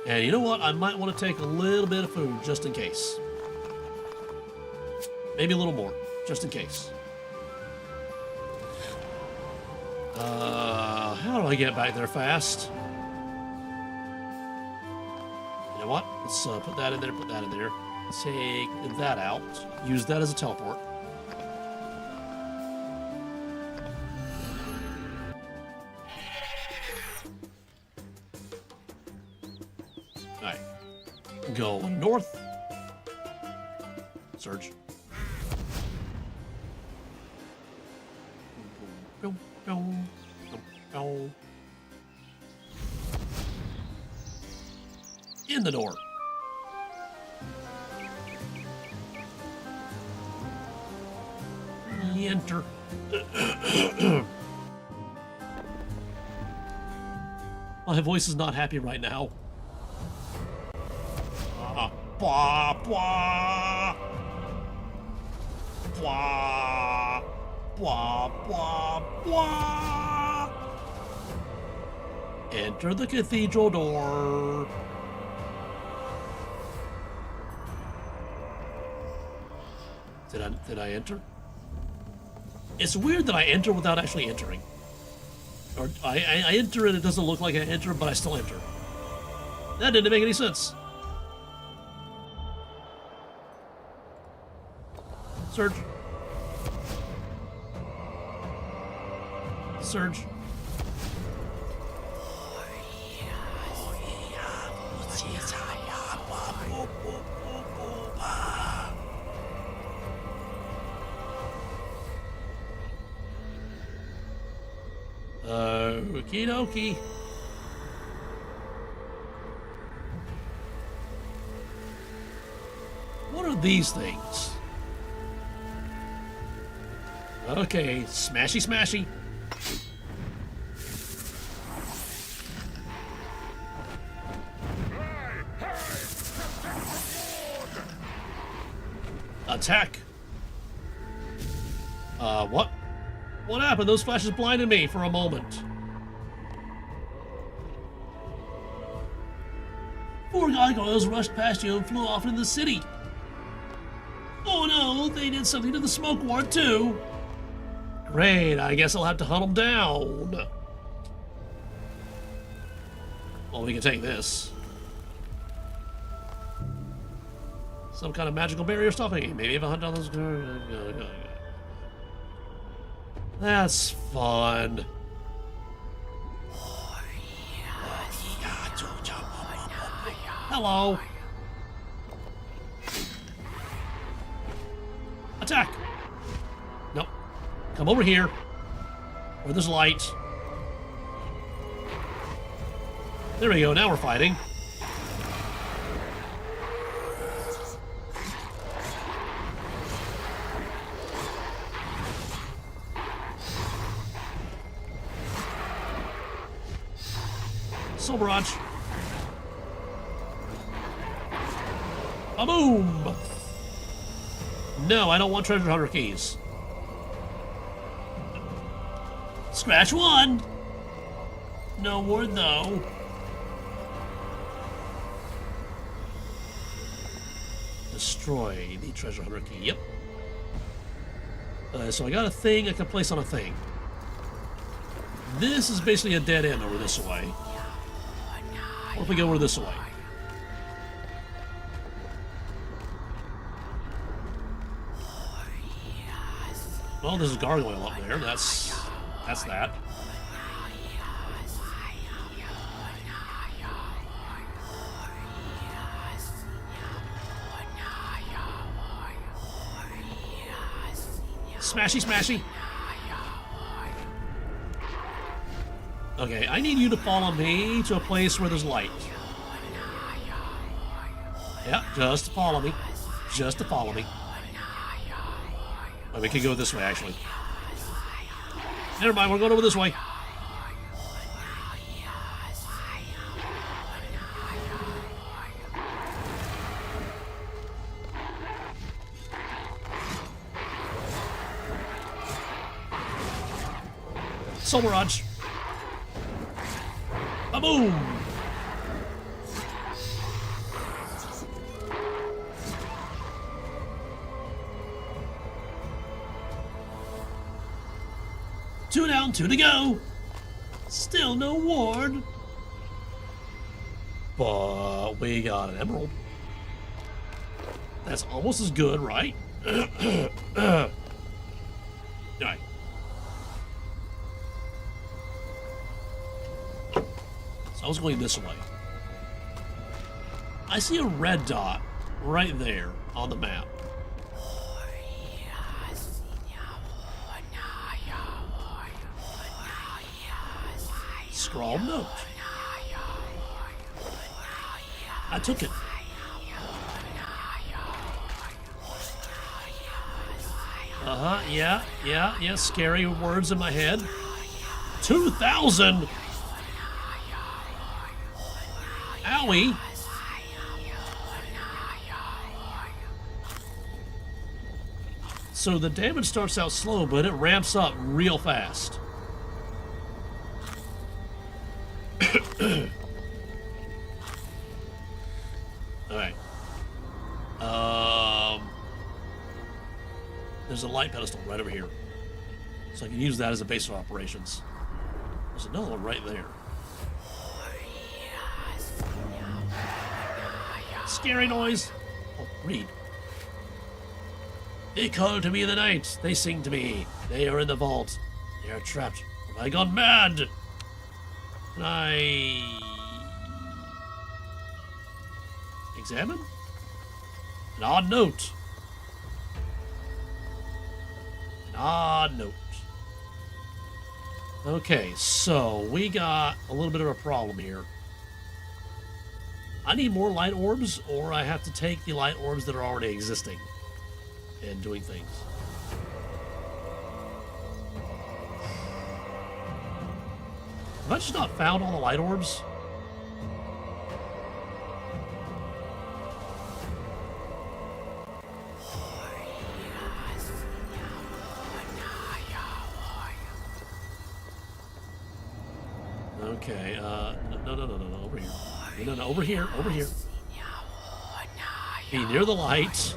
And you know what? I might want to take a little bit of food just in case. Maybe a little more, just in case. How do I get back there fast? You know what? Let's put that in there, put that in there. Take that out. Use that as a teleport. Alright. Go north. Surge. In the door. Enter. My voice is not happy right now. Blah, blah. Blah, blah, blah, blah. Enter the cathedral door. Did I enter? It's weird that I enter without actually entering. Or I enter and it doesn't look like I enter, but I still enter. That didn't make any sense. Surge. Surge. Okie dokie. What are these things? Okay, smashy smashy. Attack. What? What happened? Those flashes blinded me for a moment. Four gargoyles rushed past you and flew off into the city. Oh no, they did something to the smoke ward too. Great, I guess I'll have to hunt them down. Well, we can take this. Some kind of magical barrier stopping it. Maybe if I hunt down those... That's fun. Hello. Attack. Nope. Come over here. Where there's light. There we go. Now we're fighting. Soul Barrage. A boom! No, I don't want treasure hunter keys. Scratch one! No more though. Destroy the treasure hunter key. Yep. So I got a thing I can place on a thing. This is basically a dead end over this way. What if we go over this way? Well, there's a gargoyle up there. That's that. Smashy, smashy. Okay, I need you to follow me to a place where there's light. Yeah, just to follow me. Just to follow me. Oh, we could go this way, actually. Never mind, we're going over this way. Soul Barrage. A boom! Two down, two to go. Still no ward. But we got an emerald. That's almost as good, right? Alright. So I was going this way. I see a red dot right there on the map. Scrawl note. I took it. Yeah, scary words in my head. 2,000! Owie! So the damage starts out slow, but it ramps up real fast. Alright. There's a light pedestal right over here. So I can use that as a base of operations. There's another one right there. Scary noise! Oh, read. They call to me in the night. They sing to me. They are in the vault. They are trapped. Have I gone mad? Can I examine? An odd note. An odd note. Okay, so we got a little bit of a problem here. I need more light orbs, or I have to take the light orbs that are already existing and doing things. Have I just not found all the light orbs? Okay, no, over here. No, over here. Be near the light.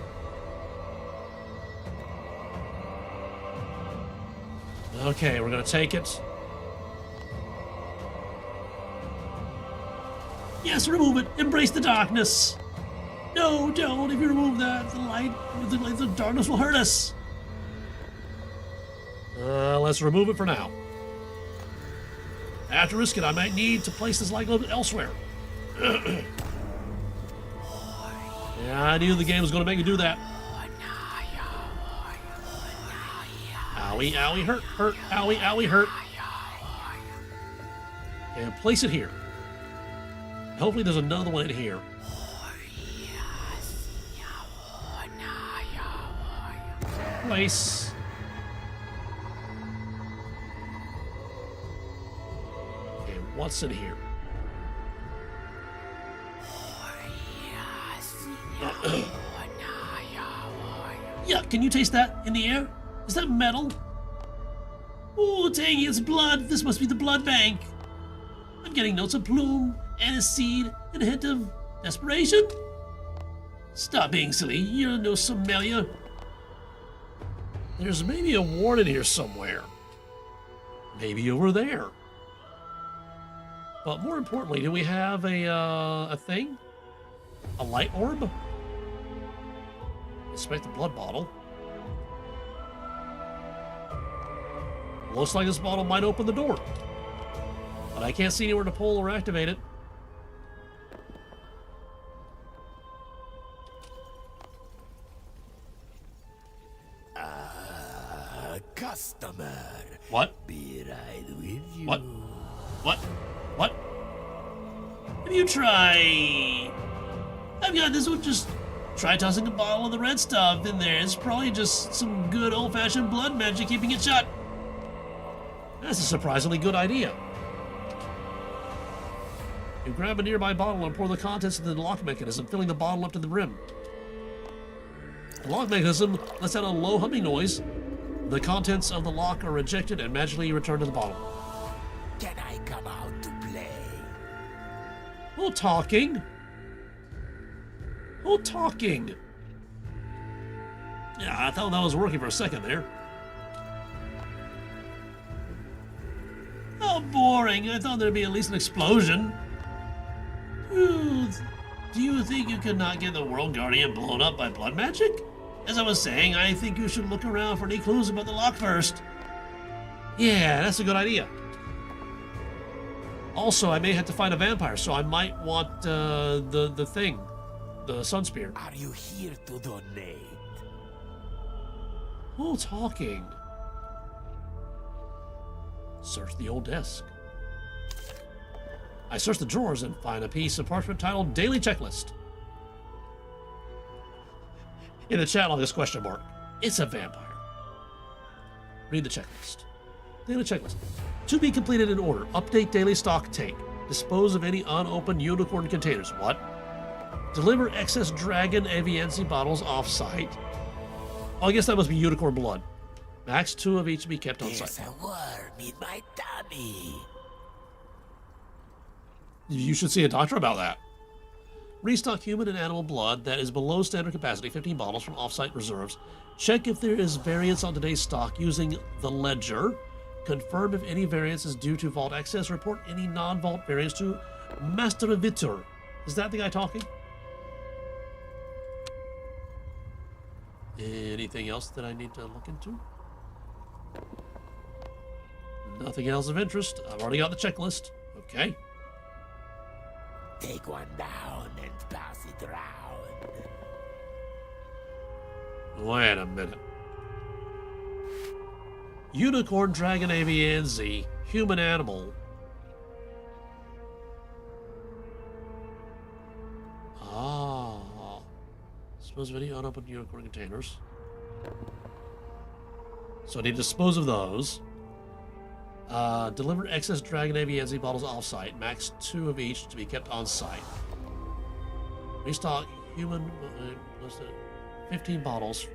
Okay, we're gonna take it. Yes, remove it. Embrace the darkness. No, don't. If you remove that, the darkness will hurt us. Let's remove it for now. After risk it, I might need to place this light globe elsewhere. Yeah, I knew the game was going to make me do that. Owie, owie, hurt, owie, owie, hurt. And place it here. Hopefully there's another one in here. Place. Okay, what's in here? Yeah, can you taste that in the air? Is that metal? Oh, dang, it's blood. This must be the blood bank. I'm getting notes of plume, aniseed, and a hint of desperation. Stop being silly. You're no sommelier. There's maybe a warning here somewhere. Maybe over there. But more importantly, do we have a thing? A light orb? Inspect the blood bottle. Looks like this bottle might open the door. But I can't see anywhere to pull or activate it. Customer. What? Be right with you. What? What? Have you tried? I've got this one. Just try tossing a bottle of the red stuff in there. It's probably just some good old-fashioned blood magic keeping it shut. That's a surprisingly good idea. You grab a nearby bottle and pour the contents into the lock mechanism, filling the bottle up to the brim. The lock mechanism lets out a low humming noise. The contents of the lock are ejected and magically returned to the bottle. Can I come out to play? Who talking? Who talking? Yeah, I thought that was working for a second there. How boring. I thought there'd be at least an explosion. Do you think you could not get the World Guardian blown up by blood magic? As I was saying, I think you should look around for any clues about the lock first. Yeah, that's a good idea. Also, I may have to find a vampire, so I might want the thing, the sun spear. Are you here to donate? Who talking? Search the old desk. I search the drawers and find a piece of parchment titled Daily Checklist. In the chat log, this question mark. It's a vampire. Read the checklist. Daily checklist. To be completed in order. Update daily stock take. Dispose of any unopened unicorn containers. What? Deliver excess dragon aviensi bottles off-site. Oh, I guess that must be unicorn blood. Max 2 of each to be kept on site. There's a worm in my tummy. You should see a doctor about that. Restock human and animal blood that is below standard capacity, 15 bottles from off-site reserves. Check if there is variance on today's stock using the ledger. Confirm if any variance is due to vault access. Report any non-vault variance to Master Vitor. Is that the guy talking? Anything else that I need to look into? Nothing else of interest. I've already got the checklist. Okay. Take one down and pass it around. Wait a minute. Unicorn, dragon, avianzi, human animal. Ah. Dispose of any unopened unicorn containers. So I need to dispose of those. Deliver excess dragon avianzi bottles off-site. Max 2 of each to be kept on-site. Restock human... 15 bottles.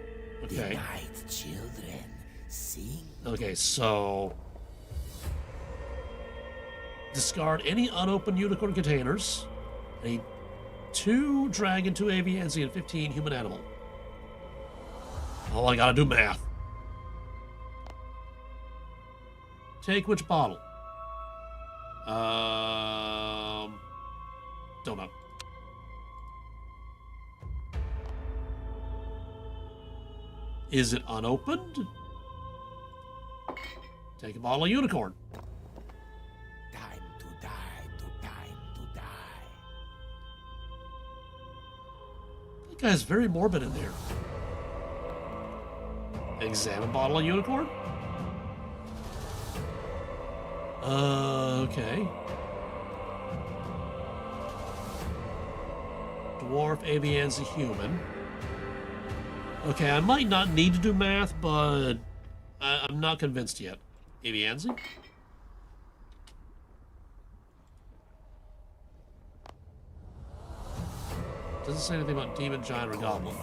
Okay. Good night, children. Sing. Okay, so... Discard any unopened unicorn containers. I need 2 dragon, 2 avianzi, and 15 human animal. Oh, I gotta do math. Take which bottle? Don't know. Is it unopened? Take a bottle of unicorn. Time to die, time to die. That guy's very morbid in there. Examine bottle of unicorn? Okay. Dwarf, avianzi, human. Okay, I might not need to do math, but I'm not convinced yet. Avianzi? Doesn't say anything about demon, giant, or goblin.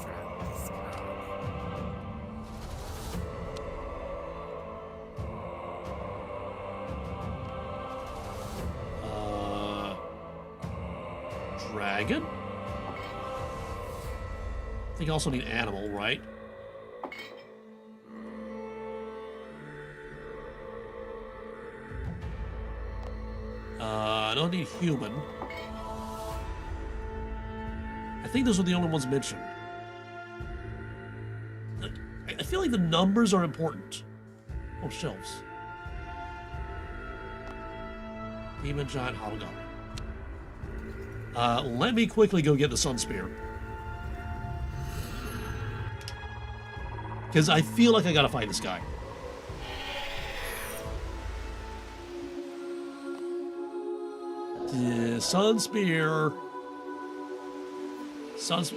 Dragon? I think I also need animal, right? I don't need human. I think those are the only ones mentioned. I feel like the numbers are important. Oh, shelves. Demon, giant, hobgoblin. Let me quickly go get the Sun Spear. Because I feel like I gotta fight this guy. Sun Spear.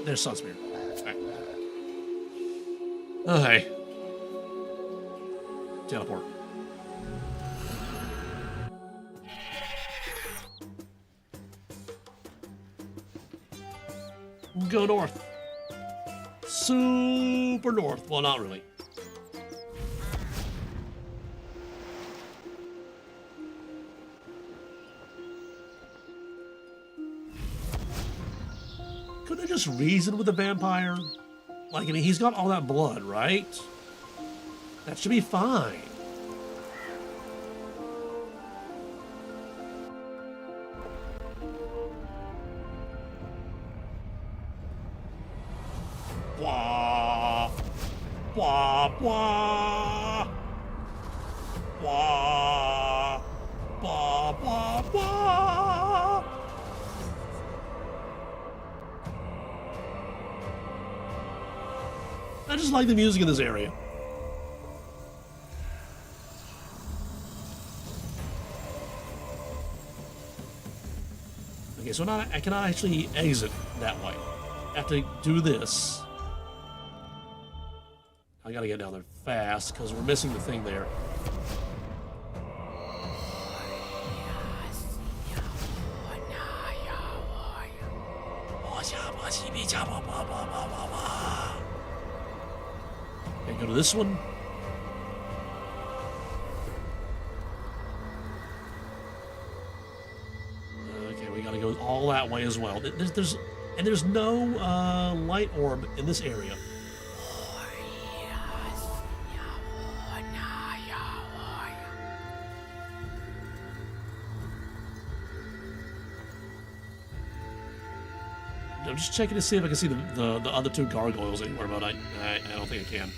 There's Sun Spear. Alright. Okay. Teleport. Go north. Super north. Well, not really. Couldn't I just reason with the vampire? Like, I mean, he's got all that blood, right? That should be fine. Blah, blah, blah, blah, blah, blah, blah. I just like the music in this area. Okay, so now I cannot actually exit that way. I have to do this. I gotta get down there fast because we're missing the thing there. Okay, go to this one. Okay, we gotta go all that way as well. There's no light orb in this area. I'm just checking to see if I can see the other two gargoyles anywhere, but I don't think I can.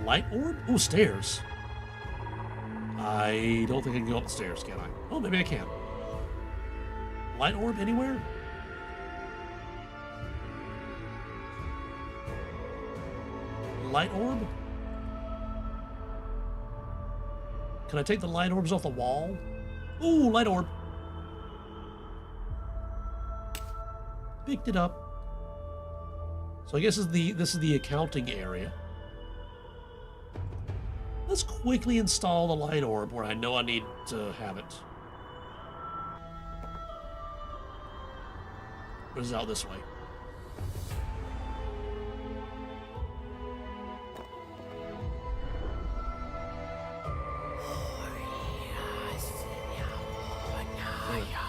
Light orb? Oh, stairs. I don't think I can go up the stairs, can I? Oh, maybe I can. Light orb anywhere? Light orb? Can I take the light orbs off the wall? Ooh, light orb. Picked it up. So I guess this is the accounting area. Let's quickly install the light orb where I know I need to have it. Or is it out this way?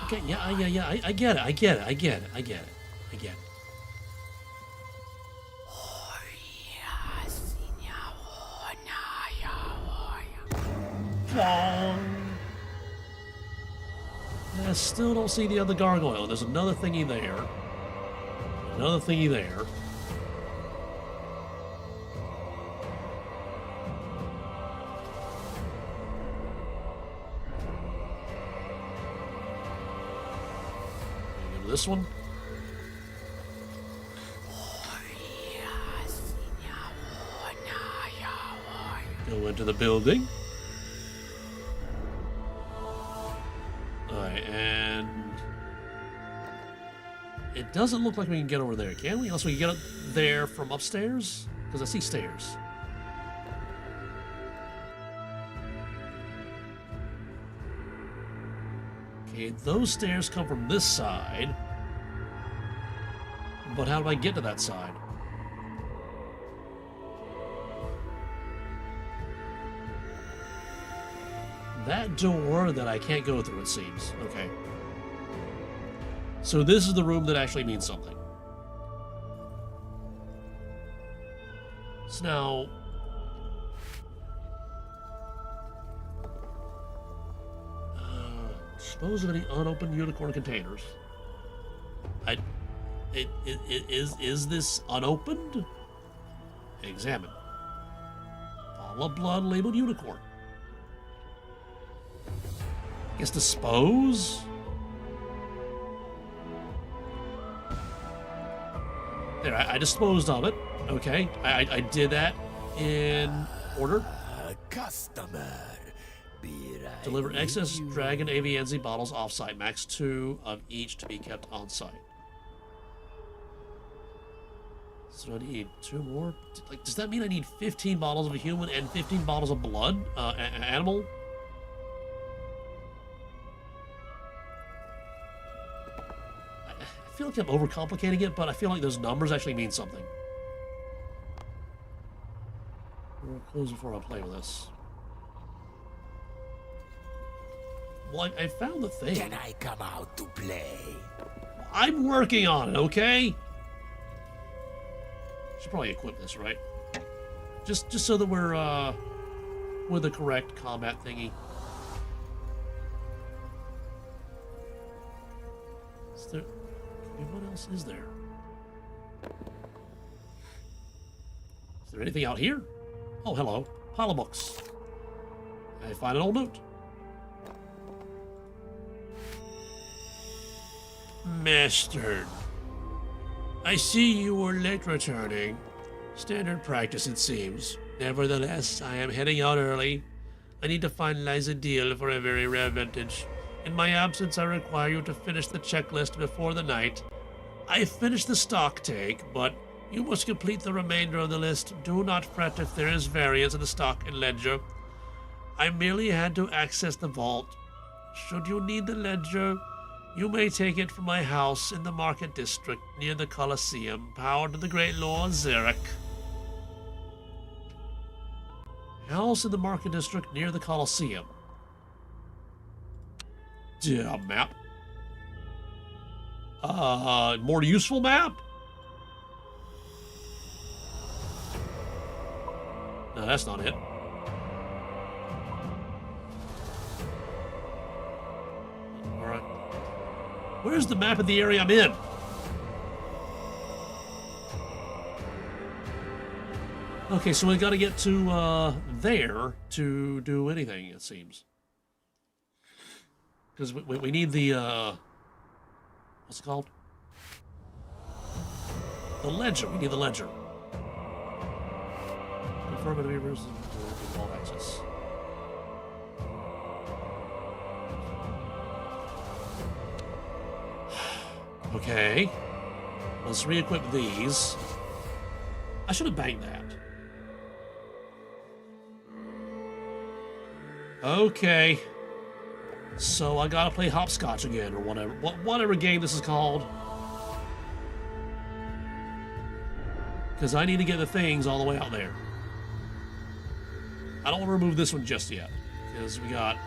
Okay, yeah, I get it. I still don't see the other gargoyle. There's another thingy there. Another thingy there. This one. Go into the building. Alright, and it doesn't look like we can get over there, can we? Unless we can get up there from upstairs? Because I see stairs. Okay, those stairs come from this side. But how do I get to that side? That door that I can't go through, it seems. Okay. So this is the room that actually means something. So now... dispose of any unopened unicorn containers. Is this unopened? Examine. Bottle of blood labeled unicorn. Guess dispose? There, I disposed of it. Okay, I did that in order. Customer, Deliver excess Dragon AVNZ bottles off-site. Max 2 of each to be kept on-site. So I need 2 more. Like, does that mean I need 15 bottles of a human and 15 bottles of blood? Animal? I feel like I'm overcomplicating it, but I feel like those numbers actually mean something. We'll close before I play with this. Well, I found the thing. Can I come out to play? I'm working on it, okay? Should probably equip this, right? Just so that we're with the correct combat thingy. Is there? What else is there? Is there anything out here? Oh, hello. Pile of books. I find an old note. Master, I see you were late returning. Standard practice, it seems. Nevertheless, I am heading out early. I need to finalize a deal for a very rare vintage. In my absence, I require you to finish the checklist before the night. I finished the stock take, but you must complete the remainder of the list. Do not fret if there is variance in the stock and ledger. I merely had to access the vault. Should you need the ledger, you may take it from my house in the Market District near the Colosseum, powered to the great Lord Zarek. House in the Market District near the Colosseum. Yeah, map. More useful map? No, that's not it. Alright. Where's the map of the area I'm in? Okay, so we gotta get to, there to do anything, it seems. Because we need the, what's it called? The ledger. We need the ledger. Confirm it to be versus vault access. Okay. Let's re-equip these. I should have banked that. Okay. So I gotta play hopscotch again, or whatever game this is called. Because I need to get the things all the way out there. I don't want to remove this one just yet, because we got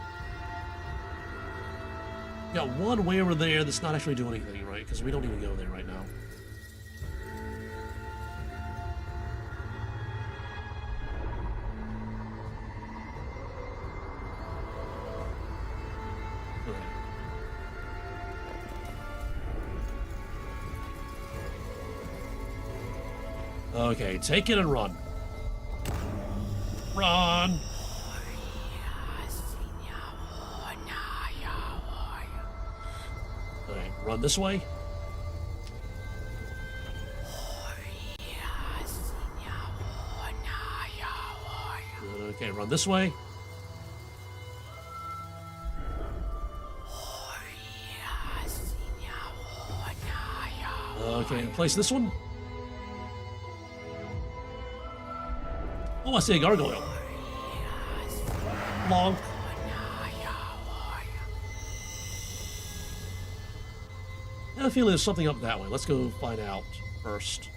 one way over there that's not actually doing anything, right? Because we don't even go there right now. Okay, take it and run. Run! Okay, run this way. Okay, run this way. Okay, place this one. Oh, I see a gargoyle. Long. I feel there's something up that way. Let's go find out first.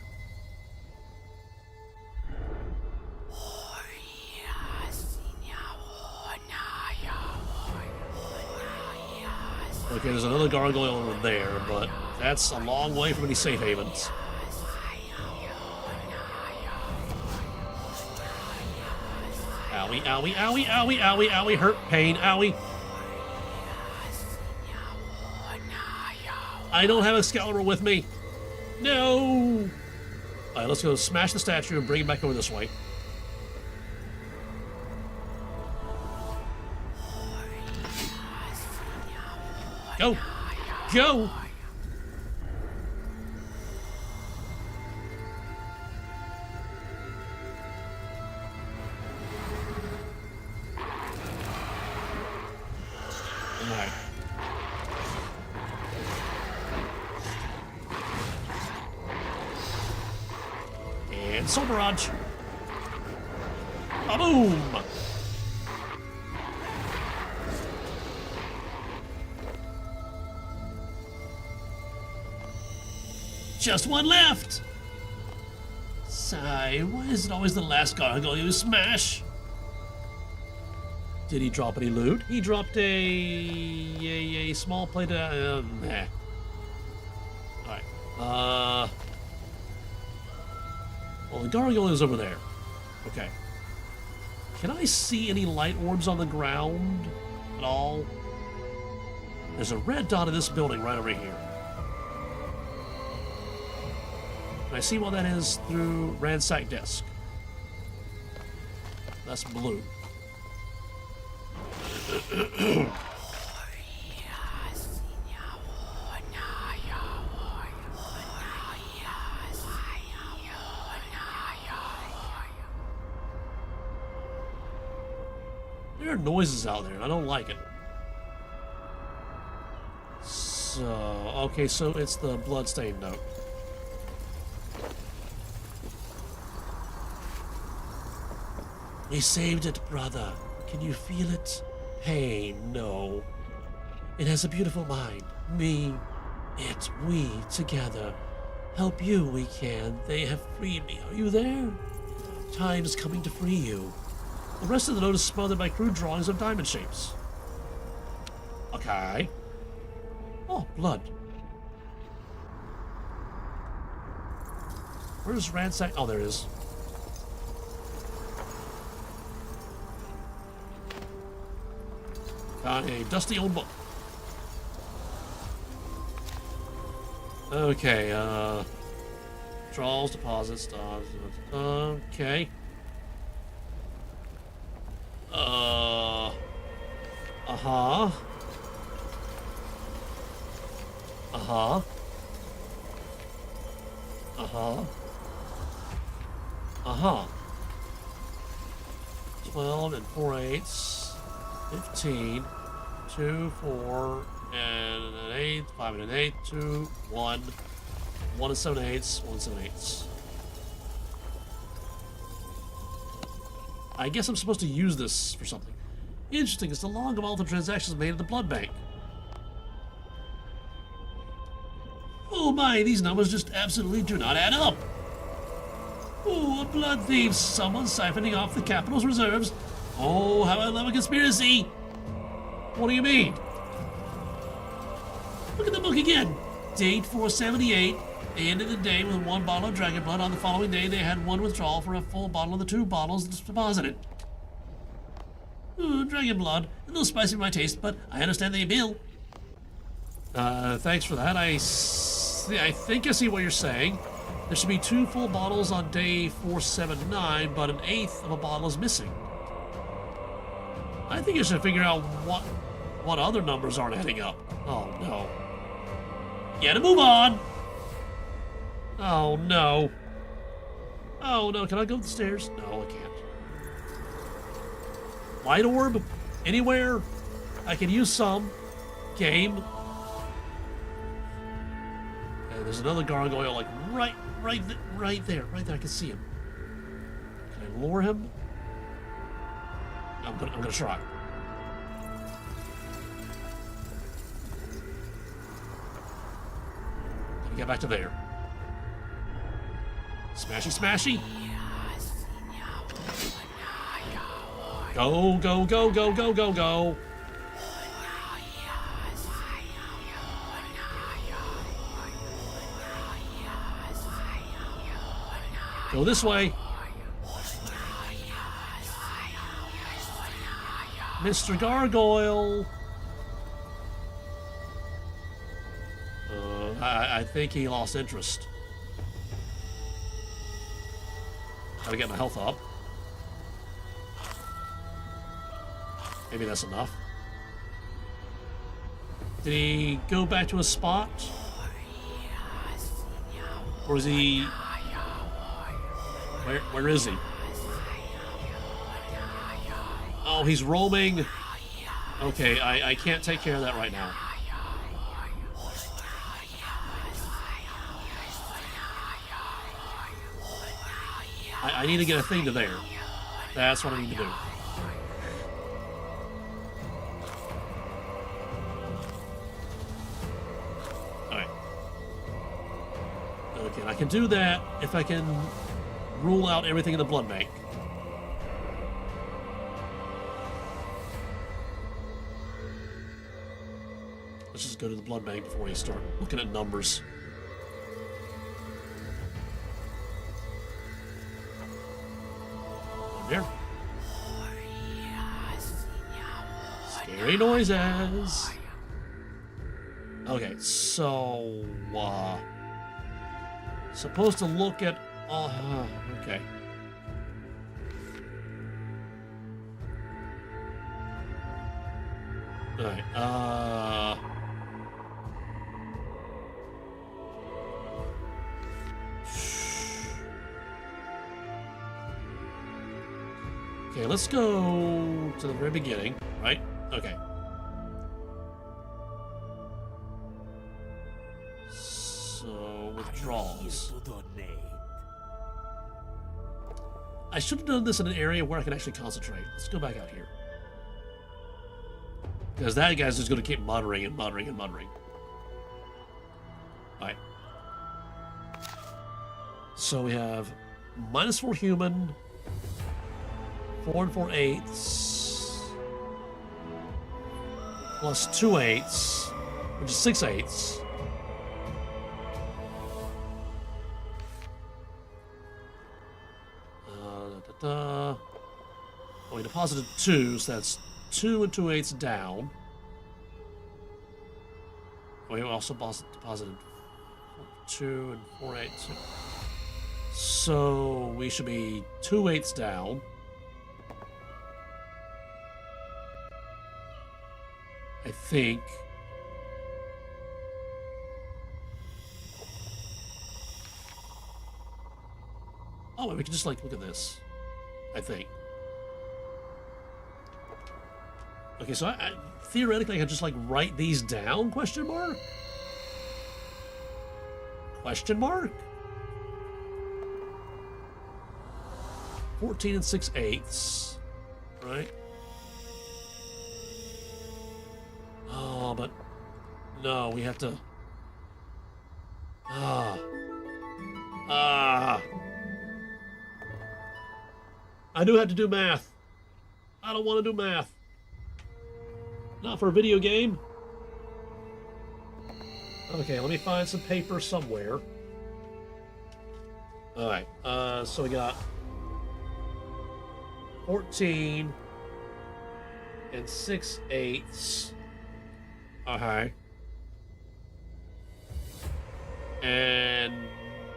Okay, there's another gargoyle over there, but that's a long way from any safe havens. Owie, owie, owie, owie, owie, owie, hurt, pain, owie. I don't have Excalibur with me. No! Alright, let's go smash the statue and bring it back over this way. Go! Go! Alright. And Soul Barrage. Ba-boom! Just one left! Sigh, why is it always the last gargoyle you smash? Did he drop any loot? He dropped a small plate of... nah. Alright. Well, the gargoyle is over there. Okay. Can I see any light orbs on the ground at all? There's a red dot in this building right over here. Can I see what that is through ransack desk? That's blue. There are noises out there, and I don't like it. So, okay, so it's the bloodstained note. We saved it, brother. Can you feel it? Pain, no. It has a beautiful mind. Me, it, we, together. Help you, we can. They have freed me. Are you there? Time is coming to free you. The rest of the note is smothered by crude drawings of diamond shapes. Okay. Oh, blood. Where's ransack? Oh, there it is. A dusty old book. Okay, draws, deposits, okay. Uh-huh. Uh-huh. Uh-huh. Uh-huh. 12 and 4/8. 15, 2, 4, and an 8, 5 and an 8, 2, 1, 1 and 7/8, 1 and 7/8. I guess I'm supposed to use this for something. Interesting, it's the log of all the transactions made at the blood bank. Oh my, these numbers just absolutely do not add up. Oh, a blood thief, someone siphoning off the capital's reserves. Oh, how I love a conspiracy! What do you mean? Look at the book again. Date 478. They ended the day with 1 bottle of dragon blood. On the following day, they had 1 withdrawal for a full bottle of the 2 bottles deposited. Ooh, dragon blood. A little spicy for my taste, but I understand the appeal. Thanks for that. I think I see what you're saying. There should be 2 full bottles on day 479, but an 1/8 of a bottle is missing. I think I should figure out what other numbers aren't adding up. Oh no. Gotta move on! Oh no. Oh no, can I go up the stairs? No, I can't. Light orb? Anywhere? I can use some. Game. And there's another gargoyle like right there. I can see him. Can I lure him? I'm gonna try. Get back to there. Smashy, smashy. Go, go, go, go, go, go, go. Go this way. Mr. Gargoyle. I think he lost interest. Gotta get my health up. Maybe that's enough. Did he go back to his spot? Or is he... Where is he? Oh, he's roaming. Okay, I can't take care of that right now. I need to get a thing to there. That's what I need to do. Alright. Okay, I can do that if I can rule out everything in the blood bank. Let's just go to the blood bank before we start looking at numbers. There. Scary noises. Okay, so supposed to look at okay. Alright, okay, let's go to the very beginning, right? Okay. So, withdrawals. I should have done this in an area where I can actually concentrate. Let's go back out here. Because that guy's just going to keep muttering and muttering and muttering. Alright. So we have -4 human, 4 4/8, plus 2 8s, which is 6 8s. Oh, we deposited 2, so that's 2 and 2 8s down. We also deposited 2 and 4 8s. So we should be 2 8s down. I think. Oh, we can just like look at this. I think. Okay, so I theoretically I could just like write these down? Question mark? Question mark? 14 and 6 8s, right? Oh, but no, we have to. I do have to do math. I don't want to do math. Not for a video game. Okay, let me find some paper somewhere. Alright, so we got 14 and 6 8s. Okay. And,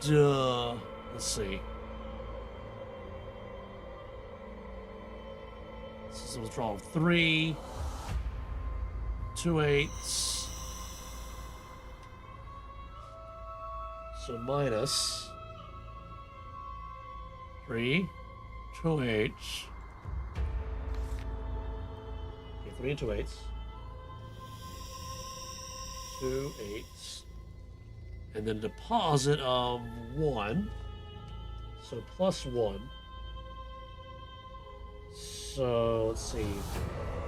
let's see. This is a withdrawal of 3, 2 8s. So minus 3, 2 8s. Okay, 3 and 2 8s. 2 8s. And then deposit of 1. So plus 1. So let's see.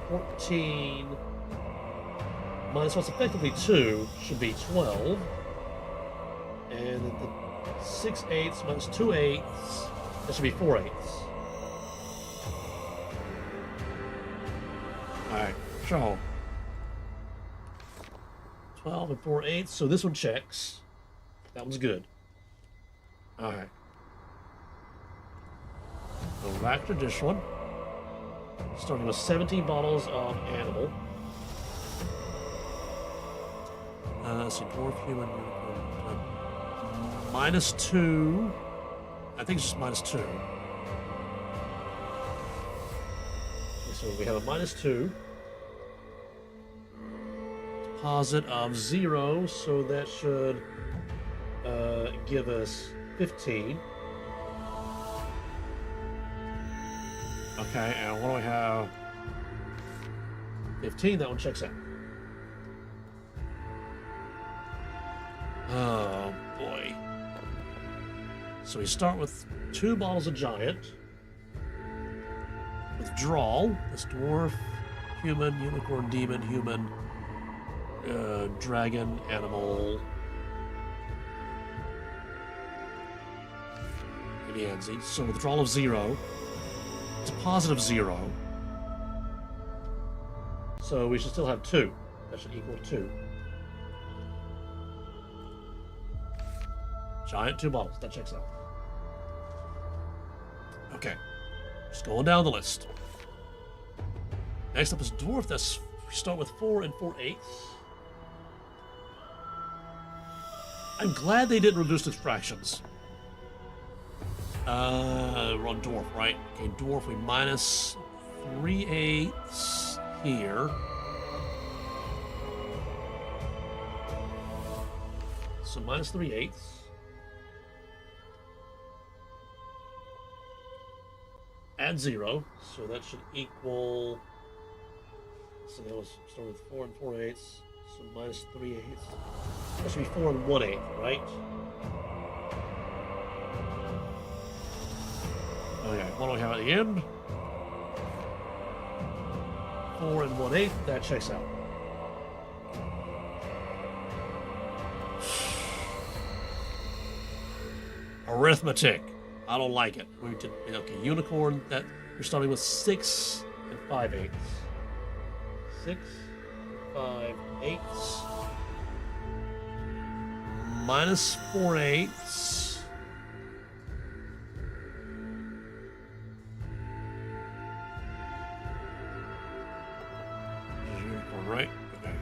14 minus what's effectively 2 should be 12. And then the 6/8 minus 2/8, that should be 4/8. Alright, so 12 and 4/8, so this one checks. That one's good. Alright. Go back to this one. Starting with 17 bottles of animal. Let's see, dwarf, human, unicorn. -2. I think it's just -2. Okay, so we have a -2. Deposit of 0, so that should give us 15. Okay, and what do we have? 15, that one checks out. Oh, boy. So we start with 2 bottles of giant. Withdrawal. This dwarf, human, unicorn, demon, human, dragon, animal. Anzi. So withdrawal of 0. Deposit of 0. So we should still have 2. That should equal 2. Giant 2 bottles. That checks out. Okay. Just going down the list. Next up is dwarf. We start with 4 and 4/8. I'm glad they didn't reduce the fractions. We're on dwarf, right? Okay, dwarf, we minus 3/8 here. So minus 3/8. Add 0, so that should equal. So that was starting with 4 and 4/8. So minus 3/8. That should be 4 and 1/8, right? Okay, what do we have at the end? 4 and 1/8, that checks out. Arithmetic. I don't like it. We did, okay, unicorn, that we're starting with 6 and 5/8. 6, 5/8. Minus 4/8. Right? Okay.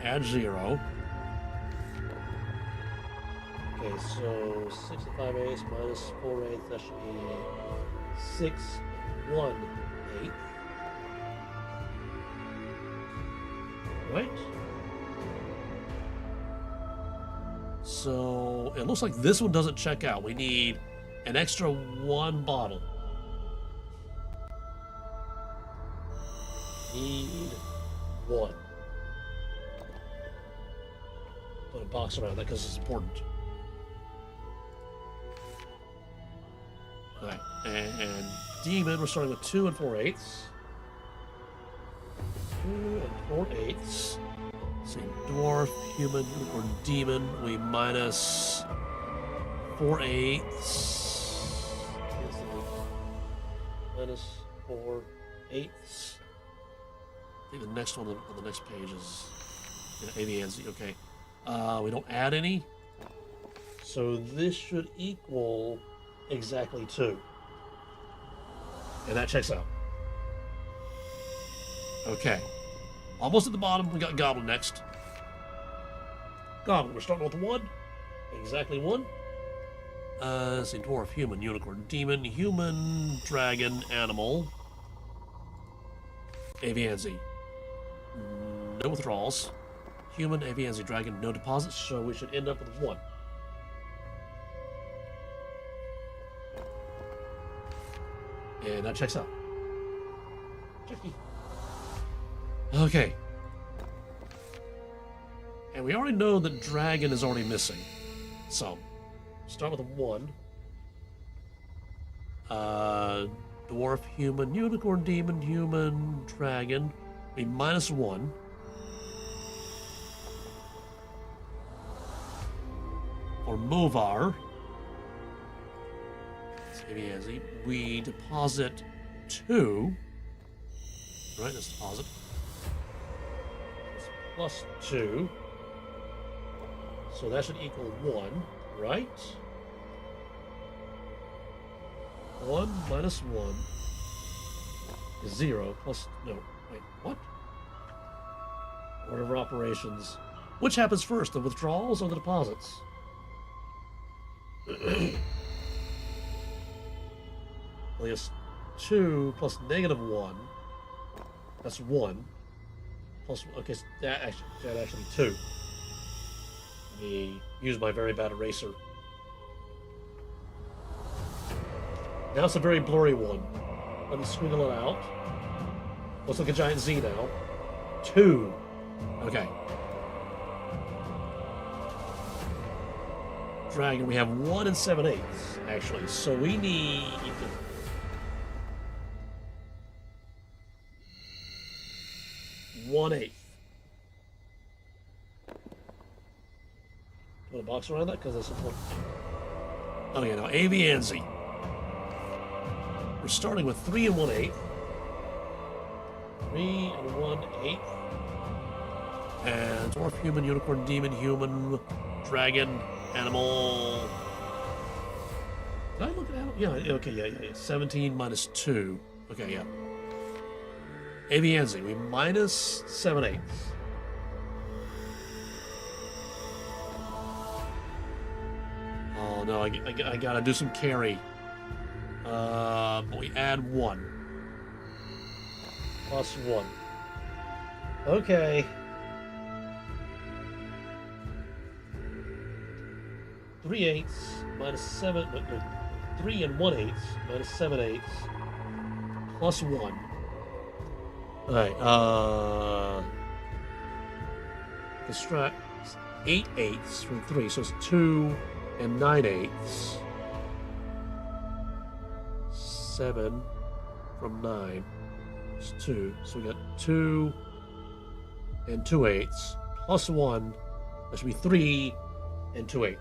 Add 0. Okay, so 6 and 5/8 minus 4/8, that should be 6 and 1/8. Right? So it looks like this one doesn't check out. We need an extra 1 bottle. Need 1. Put a box around that because it's important. Alright, and demon, we're starting with 2 and 4/8. 2 and 4/8. See, dwarf, human, or demon, we minus 4/8. Minus 4/8. I think the next one on the next page is AVNZ. Okay. We don't add any. So this should equal exactly 2. And that checks out. Okay. Almost at the bottom, we got Goblin next. Goblin, we're starting with 1. Exactly 1. Let's see, dwarf, human, unicorn, demon, human, dragon, animal. AVNZ. No withdrawals. Human, AVNZ, dragon, no deposits, so we should end up with 1. And that checks out. Checky. Okay. And we already know that dragon is already missing some. Start with a 1. Dwarf, human, unicorn, demon, human, dragon. Be minus 1. or Movar. We deposit 2. Right, let's deposit. Plus 2. So that should equal 1, right? 1 minus 1 is 0 plus... No, wait, what? Order of operations. Which happens first, the withdrawals or the deposits? Well, yes, 2 plus negative 1. That's 1. Plus, okay, so that actually 2. Let me use my very bad eraser. Now it's a very blurry one. Let me squiggle it out. Looks like a giant Z now. 2. Okay. Dragon, we have 1 and 7/8, actually. So we need 1/8. Put a box around that because that's important. Okay, now Avianzi. We're starting with 3 and 1/8. 3 and 1/8. And dwarf, human, unicorn, demon, human, dragon, animal. Did I look at animal? Yeah, okay, yeah. 17 minus 2. Okay, yeah. Avianzi, we minus 7/8. Oh no, I gotta do some carry. But we add 1. Plus 1. Okay. 3/8 minus 7, 3 and 1/8 minus 7/8 plus 1. Alright, extract 8/8 from 3, so it's 2 and 9/8. 7 from 9 is 2, so we got 2 and 2/8 plus 1, that should be 3 and 2/8.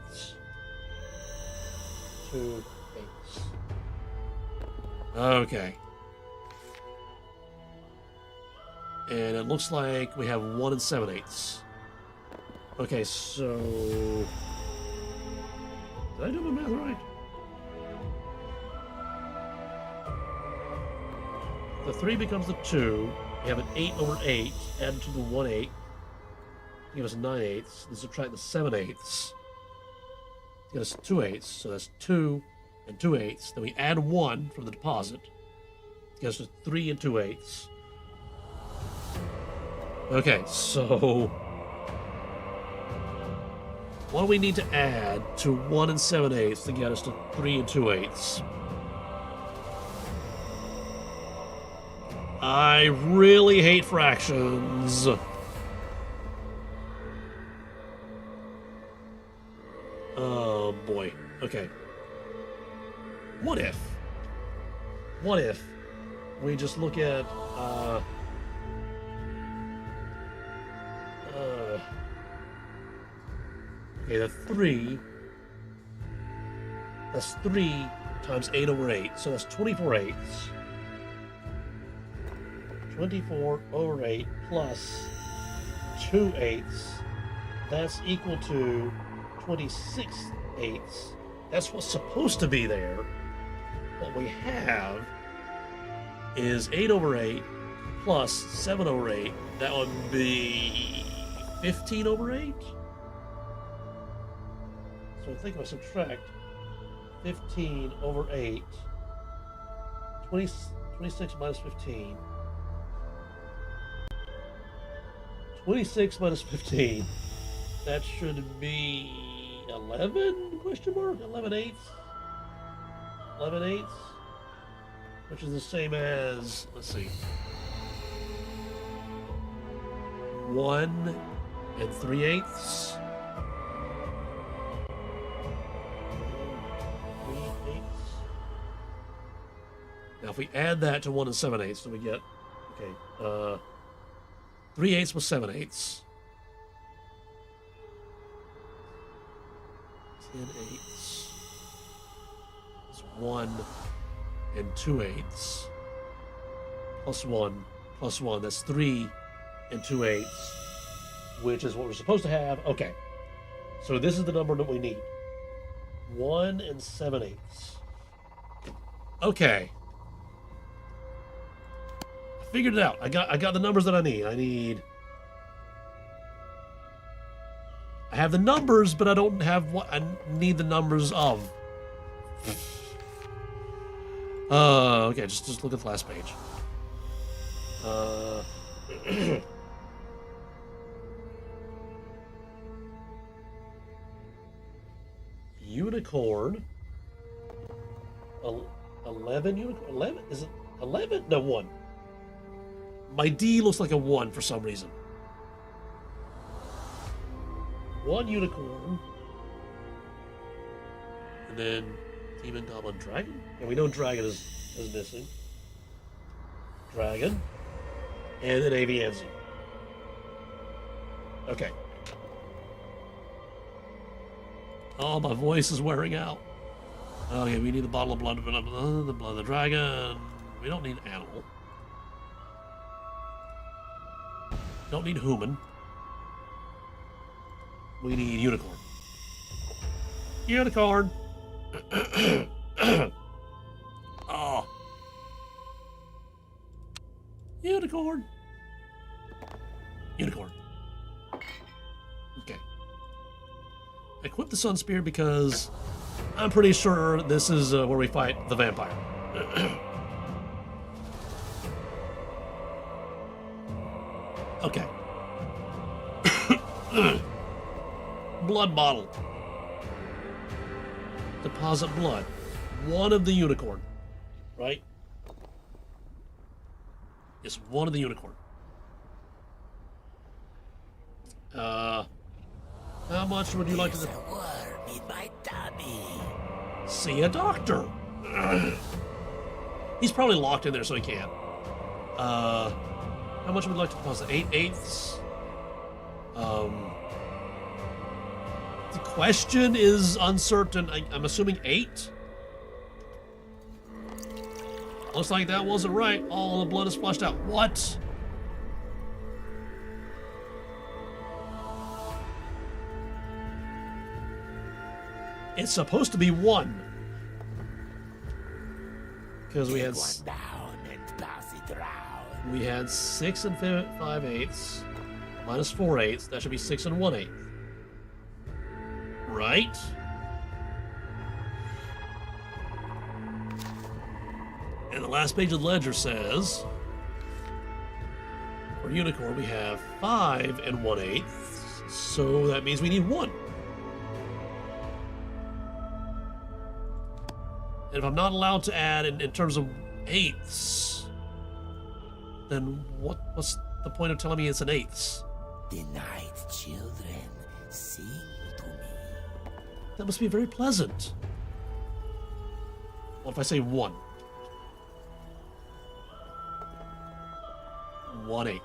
2/8. Okay. And it looks like we have 1 and 7/8. Okay, so... Did I do my math right? The 3 becomes the 2. We have an 8/8 added to the 1/8. Give us 9/8. Then subtract the 7/8. Give us 2/8. So that's 2 and 2/8. Then we add 1 from the deposit. Gives us 3 and 2/8. Okay, so what do we need to add to 1 and 7/8 to get us to 3 and 2/8? I really hate fractions. Oh boy. Okay. What if we just look at okay, the 3, that's 3 times 8/8, so that's 24/8. 24/8 plus 2/8, that's equal to 26/8. That's what's supposed to be there. What we have is 8/8 plus 7/8. That would be 15/8. So I think if I subtract 15/8, 26 minus 15. 26 minus 15. That should be 11? Question mark? 11/8? 11/8? Which is the same as, let's see, 1 and 3/8. 3/8. Now if we add that to 1 and 7/8, then we get, okay, 3/8 plus 7/8. 10 eighths. It's 1 and 2 eighths. Plus 1, plus 1. That's 3 and 2 eighths, which is what we're supposed to have. Okay. So this is the number that we need. 1 and 7 eighths. Okay. I figured it out. I got the numbers that I need. I have the numbers, but I don't have what I need the numbers of. Okay, just look at the last page. Unicorn. 11 unicorn. 11? Is it 11? No, 1. My D looks like a 1 for some reason. 1 unicorn. And then demon, goblin, dragon? And we know dragon is missing. Dragon. And then Avianzi. Okay. Oh, my voice is wearing out. Okay, we need a bottle of blood, the blood of the dragon. We don't need animal. Don't need human. We need unicorn. Unicorn. Oh. Unicorn. Unicorn. Okay. Equip the Sun Spear because I'm pretty sure this is where we fight the vampire. Okay. Blood bottle. Deposit blood. 1 of the unicorn. Right? Yes, 1 of the unicorn. How much would you like to... There's a worm in my tummy. See a doctor. He's probably locked in there, so he can't. How much would you like to deposit? 8 eighths? The question is uncertain. I'm assuming 8? Looks like that wasn't right. All the blood is flushed out. What? It's supposed to be 1. Because we had... Take 1 down and pass it around. We had 6 and 5 eighths. Minus 4 eighths. That should be 6 and 1 eighth. Right? And the last page of the ledger says, for unicorn we have 5 and 1 eighth, so that means we need 1. And if I'm not allowed to add in terms of eighths, then what's the point of telling me it's an eighths? The night children sing to me. That must be very pleasant. What if I say 1? 1 eighth.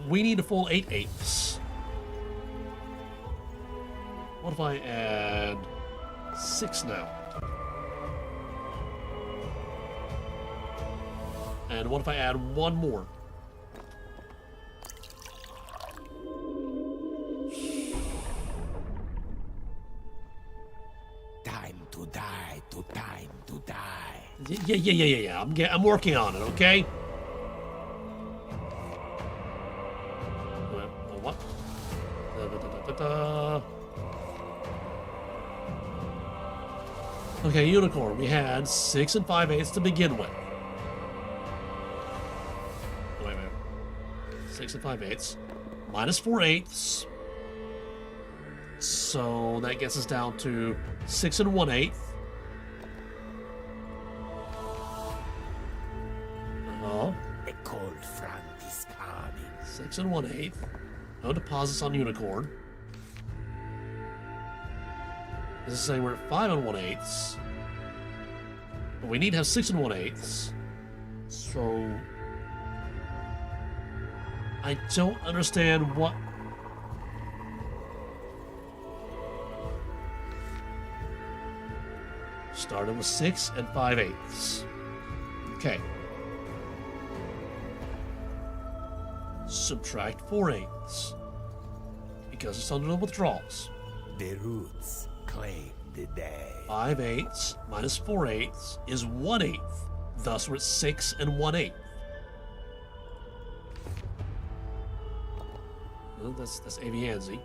We need a full 8 eighths. What if I add 6 now? And what if I add 1 more? Time to die, time to die. Yeah. I'm working on it, okay? What? Okay, unicorn. We had 6 and 5 eighths to begin with. Wait. 6 and 5 eighths. Minus 4 eighths. So that gets us down to 6 and 1 eighth. 6 and 1 eighth. No deposits on unicorn. This is saying we're at 5 and 1 eighths. But we need to have 6 and 1 eighths. So I don't understand what. Started with 6 and 5/8. Okay. Subtract 4/8. Because it's under the withdrawals. The roots claim the day. 5/8 minus 4/8 is 1/8. Thus we're at 6 and 1/8. Well, that's Avianzi.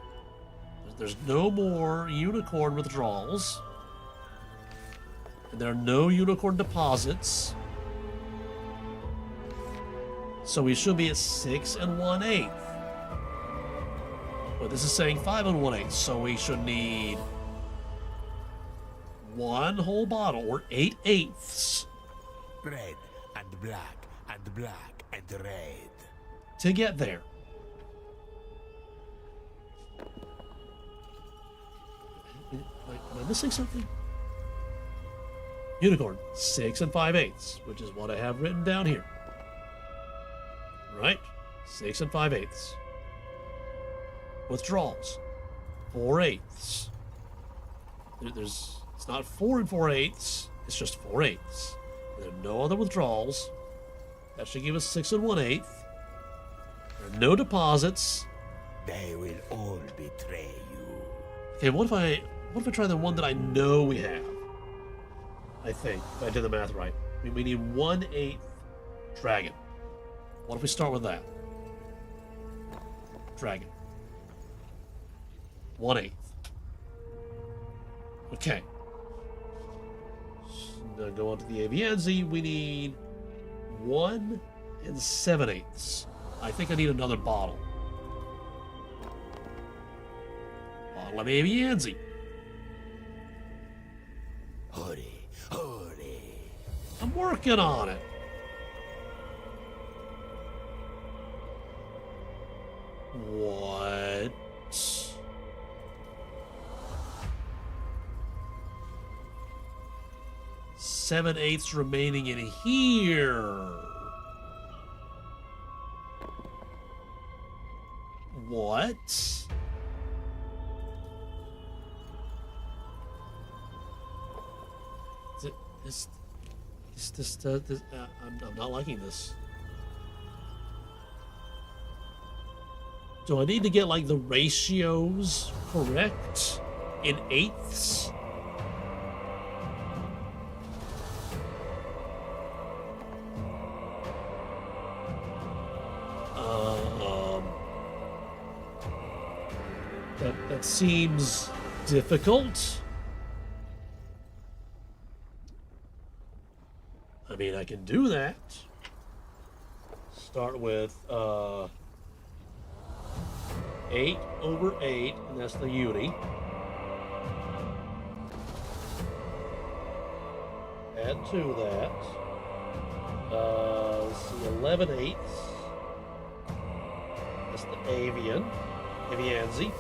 There's no more unicorn withdrawals. And there are no unicorn deposits. So we should be at 6 and 1/8. But this is saying 5 and 1/8, so we should need one whole bottle, or 8/8 Red and black and black and red. to get there. Am I missing something? Unicorn, 6 and 5/8, which is what I have written down here. Right? 6 and 5/8. Withdrawals, 4/8. It's not 4 and 4/8, it's just 4/8. There are no other withdrawals. That should give us 6 and 1/8. There are no deposits. They will all betray you. Okay, what if I try the one that I know we have? I think, if I did the math right. We need 1/8 dragon. What if we start with that? Dragon. 1/8. Okay. So now go on to the Avianzi. We need 1 and 7/8. I think I need another bottle. Bottle of Avianzi. Hurry, hurry. I'm working on it. What? 7/8 remaining in here. What? I'm not liking this. Do I need to get like the ratios correct in eighths? That seems difficult. I mean, I can do that. Start with 8/8, and that's the uni. Add to that. Let's see, 11/8. That's the Avianzi.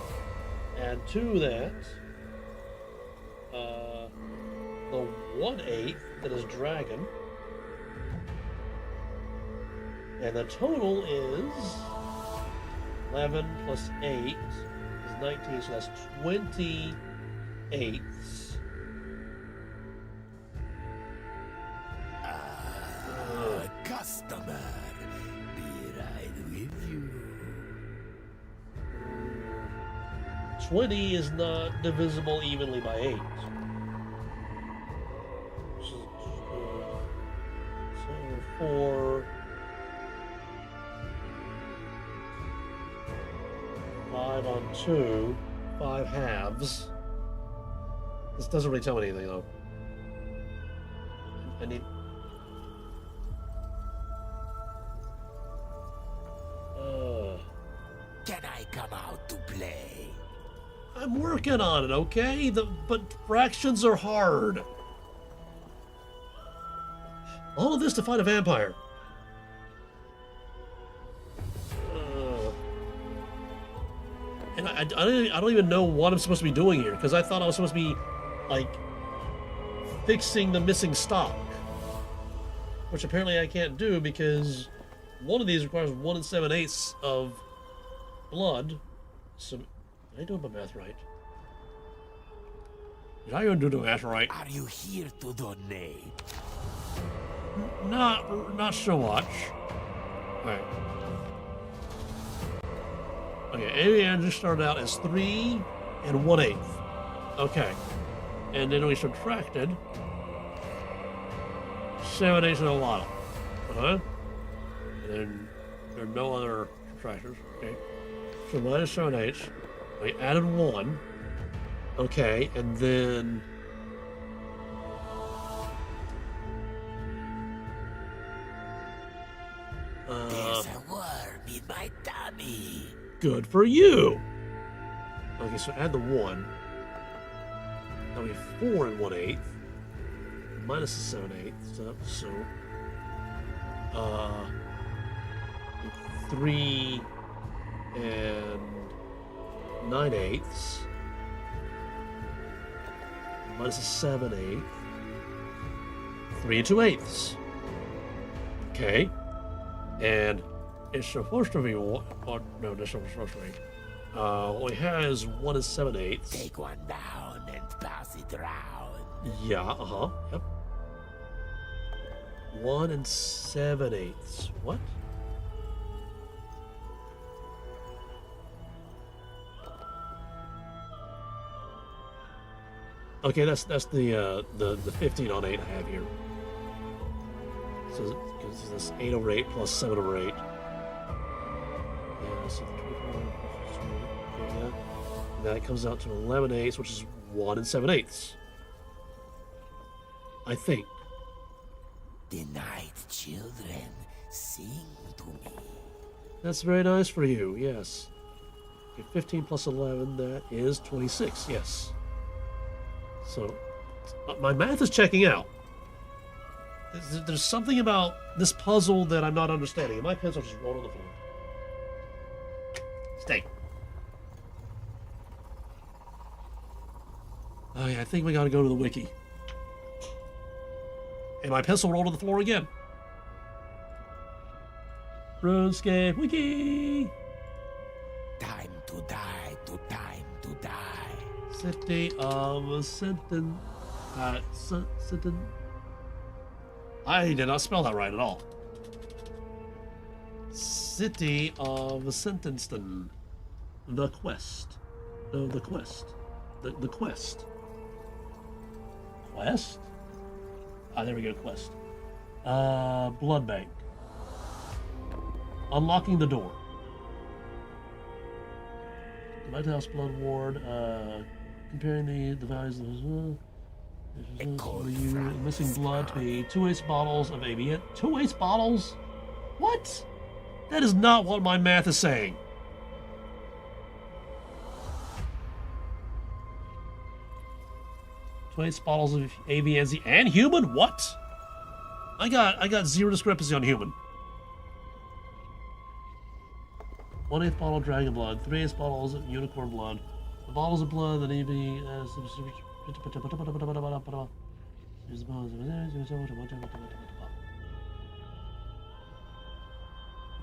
Add to that the 1/8 that is dragon. And the total is 11 plus 8 is 19, so that's 28. Customer, be right with you. 20 is not divisible evenly by 8. So for 5 on 2, 5 halves. This doesn't really tell me anything though. I need. Can I come out to play? I'm working on it, okay? But fractions are hard. All of this to fight a vampire. And I don't even know what I'm supposed to be doing here, because I thought I was supposed to be, like, fixing the missing stock. Which apparently I can't do, because one of these requires 1 7/8 of blood. So, am I doing my math right? Did I even do the math right? Are you here to donate? Not so much. Alright. Okay, AB Energy started out as 3 1/8. Okay. And then we subtracted 7/8 and a lot. Uh-huh. And then there are no other subtractors. Okay. So minus 7/8. We added 1. Okay, and then There's a worm in my tummy. good for you. Okay, so add the 1. That'll be 4 1/8. Minus the 7/8. So 3 9/8. Minus a 7/8. 3 2/8. Okay. And it's supposed to be one. Oh, no, that's not supposed to be. What we have is 1 7/8. Take one down and pass it around. Yeah, yep. 1 7/8. What? Okay, that's the 15 on 8 I have here. So it's this 8 over 8 plus 7 over 8. Yeah, so 24. Okay, yeah. And that comes out to 11/8, which is 1 7/8. I think. The night children sing to me. That's very nice for you, yes. Okay, 15 plus 11, that is 26, yes. So, my math is checking out. There's something about this puzzle that I'm not understanding, and my pencil just rolled on the floor. Stay. Okay, I think we gotta go to the wiki. And my pencil rolled on the floor again. Runescape wiki! Time to die, time to die. City of Senntinsten. I did not spell that right at all. City of Senntinsten. The quest. No, the quest. The quest. Quest? Ah, there we go, quest. Blood bank. Unlocking the door. Lighthouse Blood Ward. Comparing the values of missing blood to be 2 ace bottles of ABN. 2 ace bottles? What? That is not what my math is saying. Bottles of ABNZ and human? What? I got 0 discrepancy on human. 1/8 bottle of dragon blood, 3/8 bottles of unicorn blood. The bottles of blood that need to be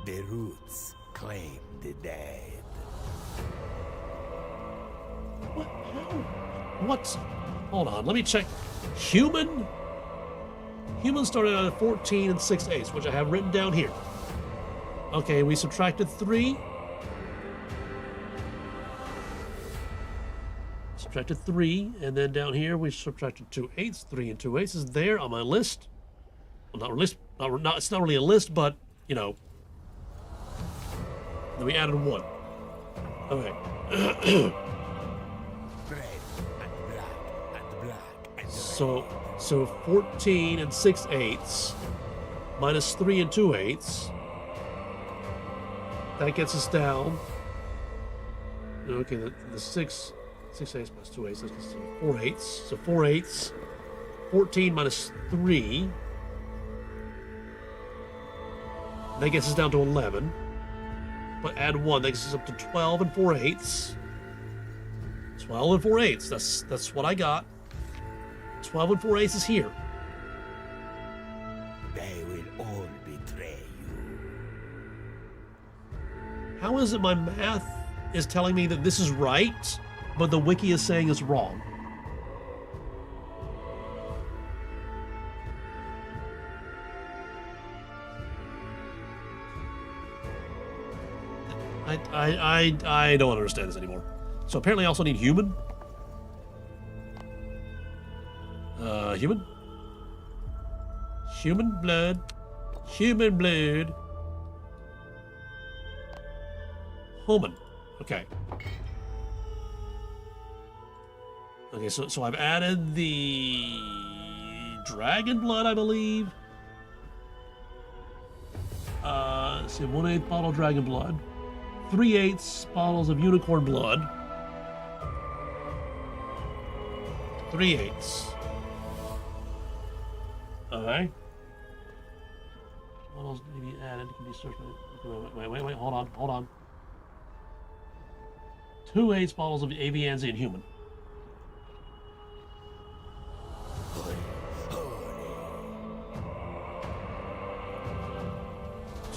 The roots claim the dead. What? How? What? Hold on, let me check. Human started out at 14 6/8, which I have written down here. Okay, we subtracted 3. Subtracted 3, and then down here we subtracted 2 8s. 3 and 2 8s is there on my list. Well, not list. Not, it's not really a list, but you know. Then we added 1. Okay. So 14 6/8 minus 3 2 8. That gets us down. Okay, the 6 8 minus 2 8. That gets to 4 8. So 4 8. 14 minus 3. That gets us down to 11. But add 1, that gets us up to 12 and 4 8. 12 and 4 8. That's what I got. 12 and 4 aces here. They will all betray you. How is it my math is telling me that this is right, but the wiki is saying it's wrong? I don't understand this anymore. So apparently I also need human. Human? Human blood. Human blood. Human. Okay. Okay, so I've added the dragon blood, I believe. Let's see, 1/8 bottle of dragon blood. 3/8 bottles of unicorn blood. 3/8. Okay. What else can be added? Can be searched. Wait, hold on. 2/8 bottles of Avianzi and human.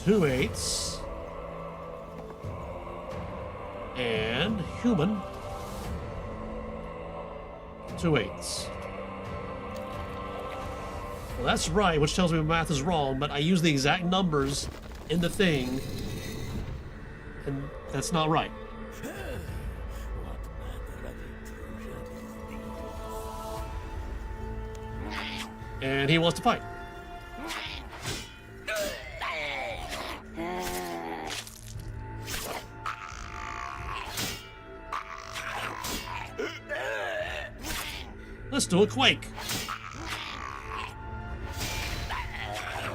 Two eighths and human 2/8. Well, that's right, which tells me my math is wrong, but I use the exact numbers in the thing, and that's not right. And he wants to fight. Let's do a quake.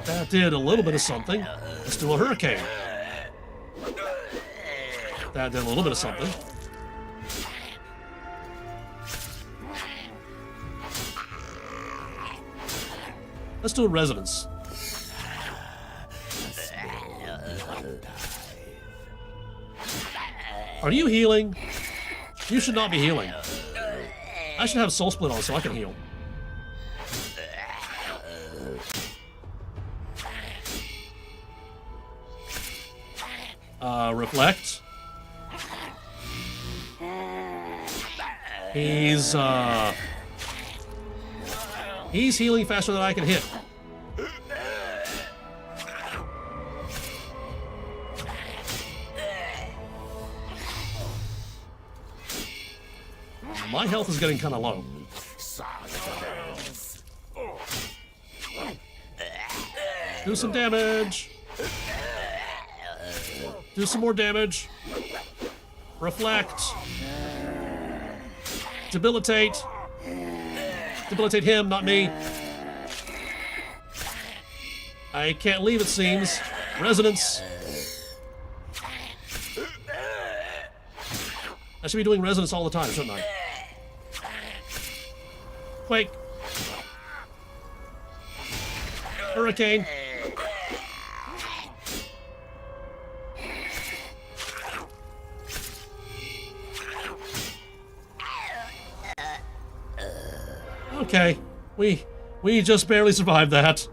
That did a little bit of something. Let's do a hurricane. That did a little bit of something. Let's do a resonance. Are you healing? You should not be healing. I should have soul split on so I can heal. Reflect. He's healing faster than I can hit. My health is getting kind of low. Do some damage. Do some more damage. Reflect. Debilitate. Debilitate him, not me. I can't leave, it seems. Resonance. I should be doing resonance all the time, shouldn't I? Quake. Hurricane. Okay, we just barely survived that.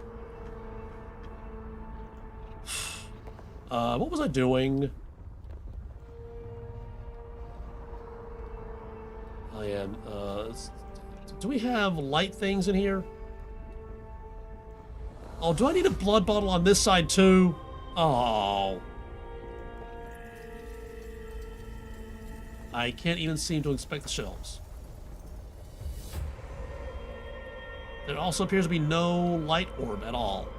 What was I doing? Oh yeah, do we have light things in here? Oh, do I need a blood bottle on this side too? Oh. I can't even seem to inspect the shelves. There also appears to be no light orb at all.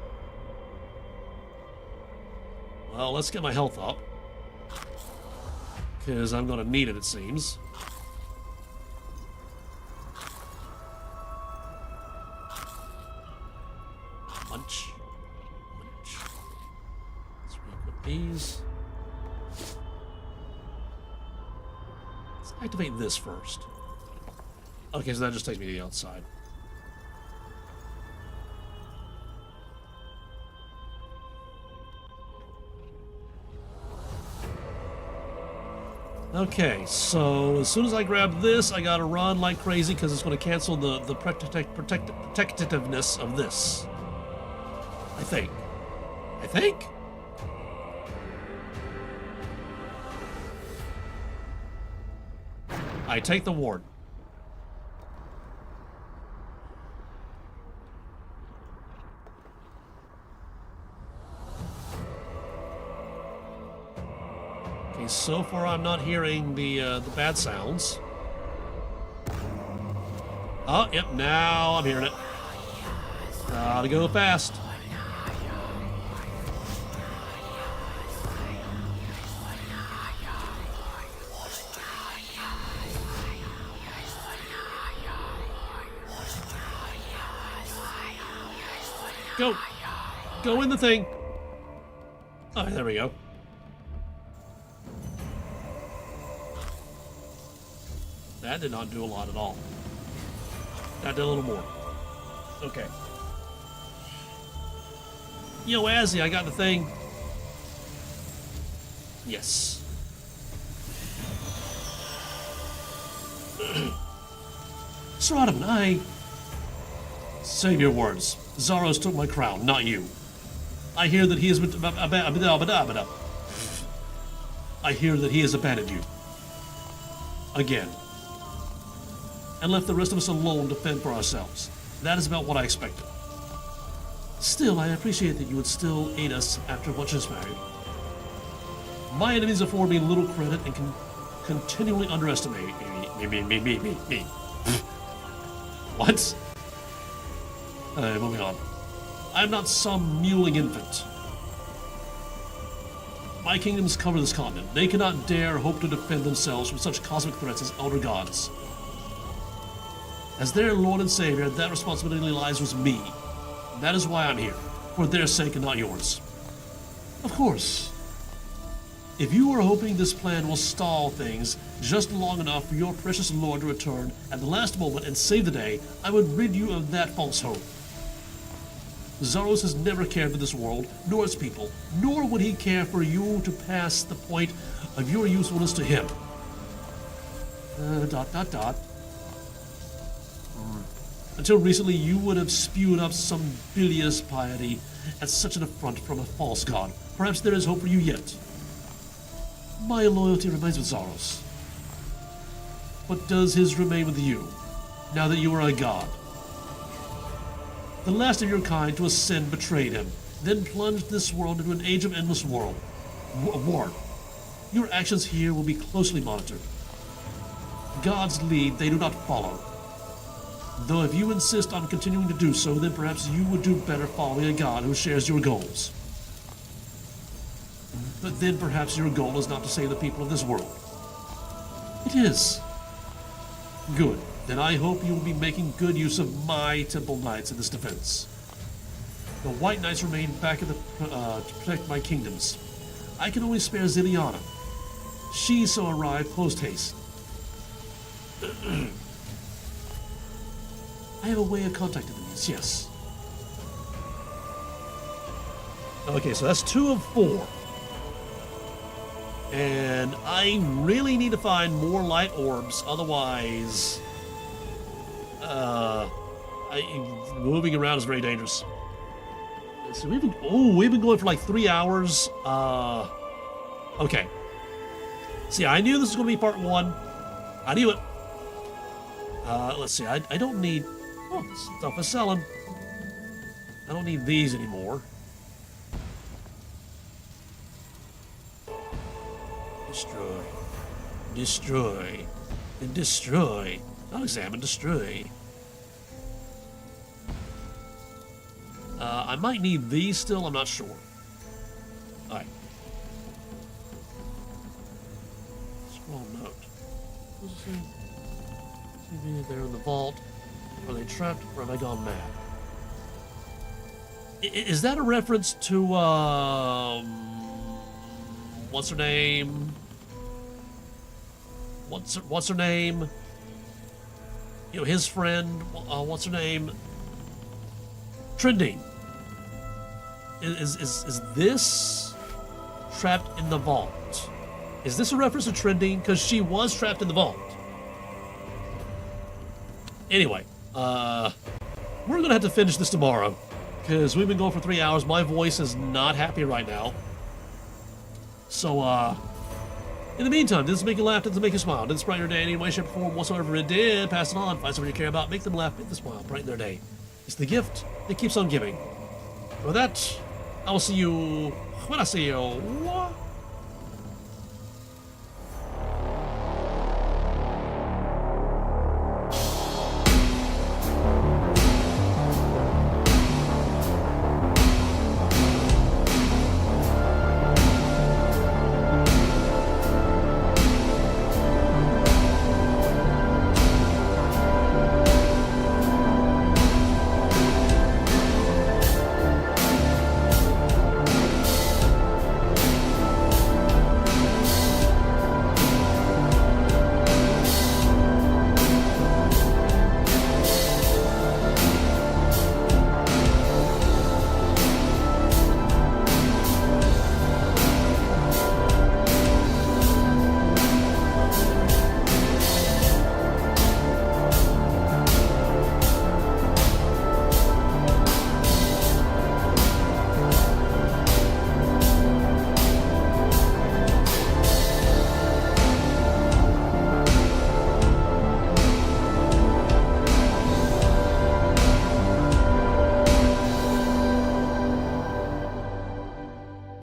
Well, let's get my health up. Because I'm going to need it, it seems. Munch. Munch. Let's re-equip these. Let's activate this first. Okay, so that just takes me to the outside. Okay, so as soon as I grab this, I gotta run like crazy because it's going to cancel the protectiveness of this. I think. I take the ward. Okay, so far I'm not hearing the bad sounds. Oh, yep, now I'm hearing it. Gotta go fast. Go. Go in the thing. Oh, there we go. That did not do a lot at all. That did a little more. Okay. Yo, Azzy, I got the thing. Yes. Sir Ottoman, I... Save your words. Zaros took my crown, not you. I hear that he has... I hear that he has abandoned you. Again. And left the rest of us alone to fend for ourselves. That is about what I expected. Still, I appreciate that you would still aid us after what transpired. My enemies afford me little credit and can continually underestimate me. What? Moving on. I am not some mewling infant. My kingdoms cover this continent. They cannot dare hope to defend themselves from such cosmic threats as elder gods. As their Lord and Savior, that responsibility lies with me. That is why I'm here, for their sake and not yours. Of course. If you are hoping this plan will stall things just long enough for your precious Lord to return at the last moment and save the day, I would rid you of that false hope. Zaros has never cared for this world, nor its people, nor would he care for you to pass the point of your usefulness to him. Until recently, you would have spewed up some bilious piety at such an affront from a false god. Perhaps there is hope for you yet. My loyalty remains with Zaros. But does his remain with you, now that you are a god? The last of your kind to ascend betrayed him, then plunged this world into an age of endless war. Your actions here will be closely monitored. Gods lead, they do not follow. Though if you insist on continuing to do so, then perhaps you would do better following a god who shares your goals. But then perhaps your goal is not to save the people of this world. It is. Good. Then I hope you will be making good use of my Temple Knights in this defense. The White Knights remain back at to protect my kingdoms. I can only spare Ziliana. She so arrived post-haste. I have a way of contacting them, yes. Okay, so that's 2 of 4. And I really need to find more light orbs, otherwise... moving around is very dangerous. So we've been going for like 3 hours. Okay. See, I knew this was going to be part 1. I knew it. Let's see. I don't need... Oh, stuff is selling. I don't need these anymore. Destroy. Destroy. And destroy. Not examine, destroy. I might need these still, I'm not sure. Alright. Scroll note. What does it say? See, they're in the vault. Are they trapped or have I gone mad? Is that a reference to, what's her name? What's her name? You know, his friend, what's her name? Trending. Is this trapped in the vault? Is this a reference to Trending? Because she was trapped in the vault. Anyway, we're gonna have to finish this tomorrow because we've been going for 3 hours. My voice is not happy right now. So, in the meantime, did this make you laugh? Did this make you smile? Did this brighten your day in any way, shape, or form whatsoever it did? Pass it on. Find someone you care about. Make them laugh. Make them smile. Brighten their day. It's the gift that keeps on giving. With that, I will see you when I see you.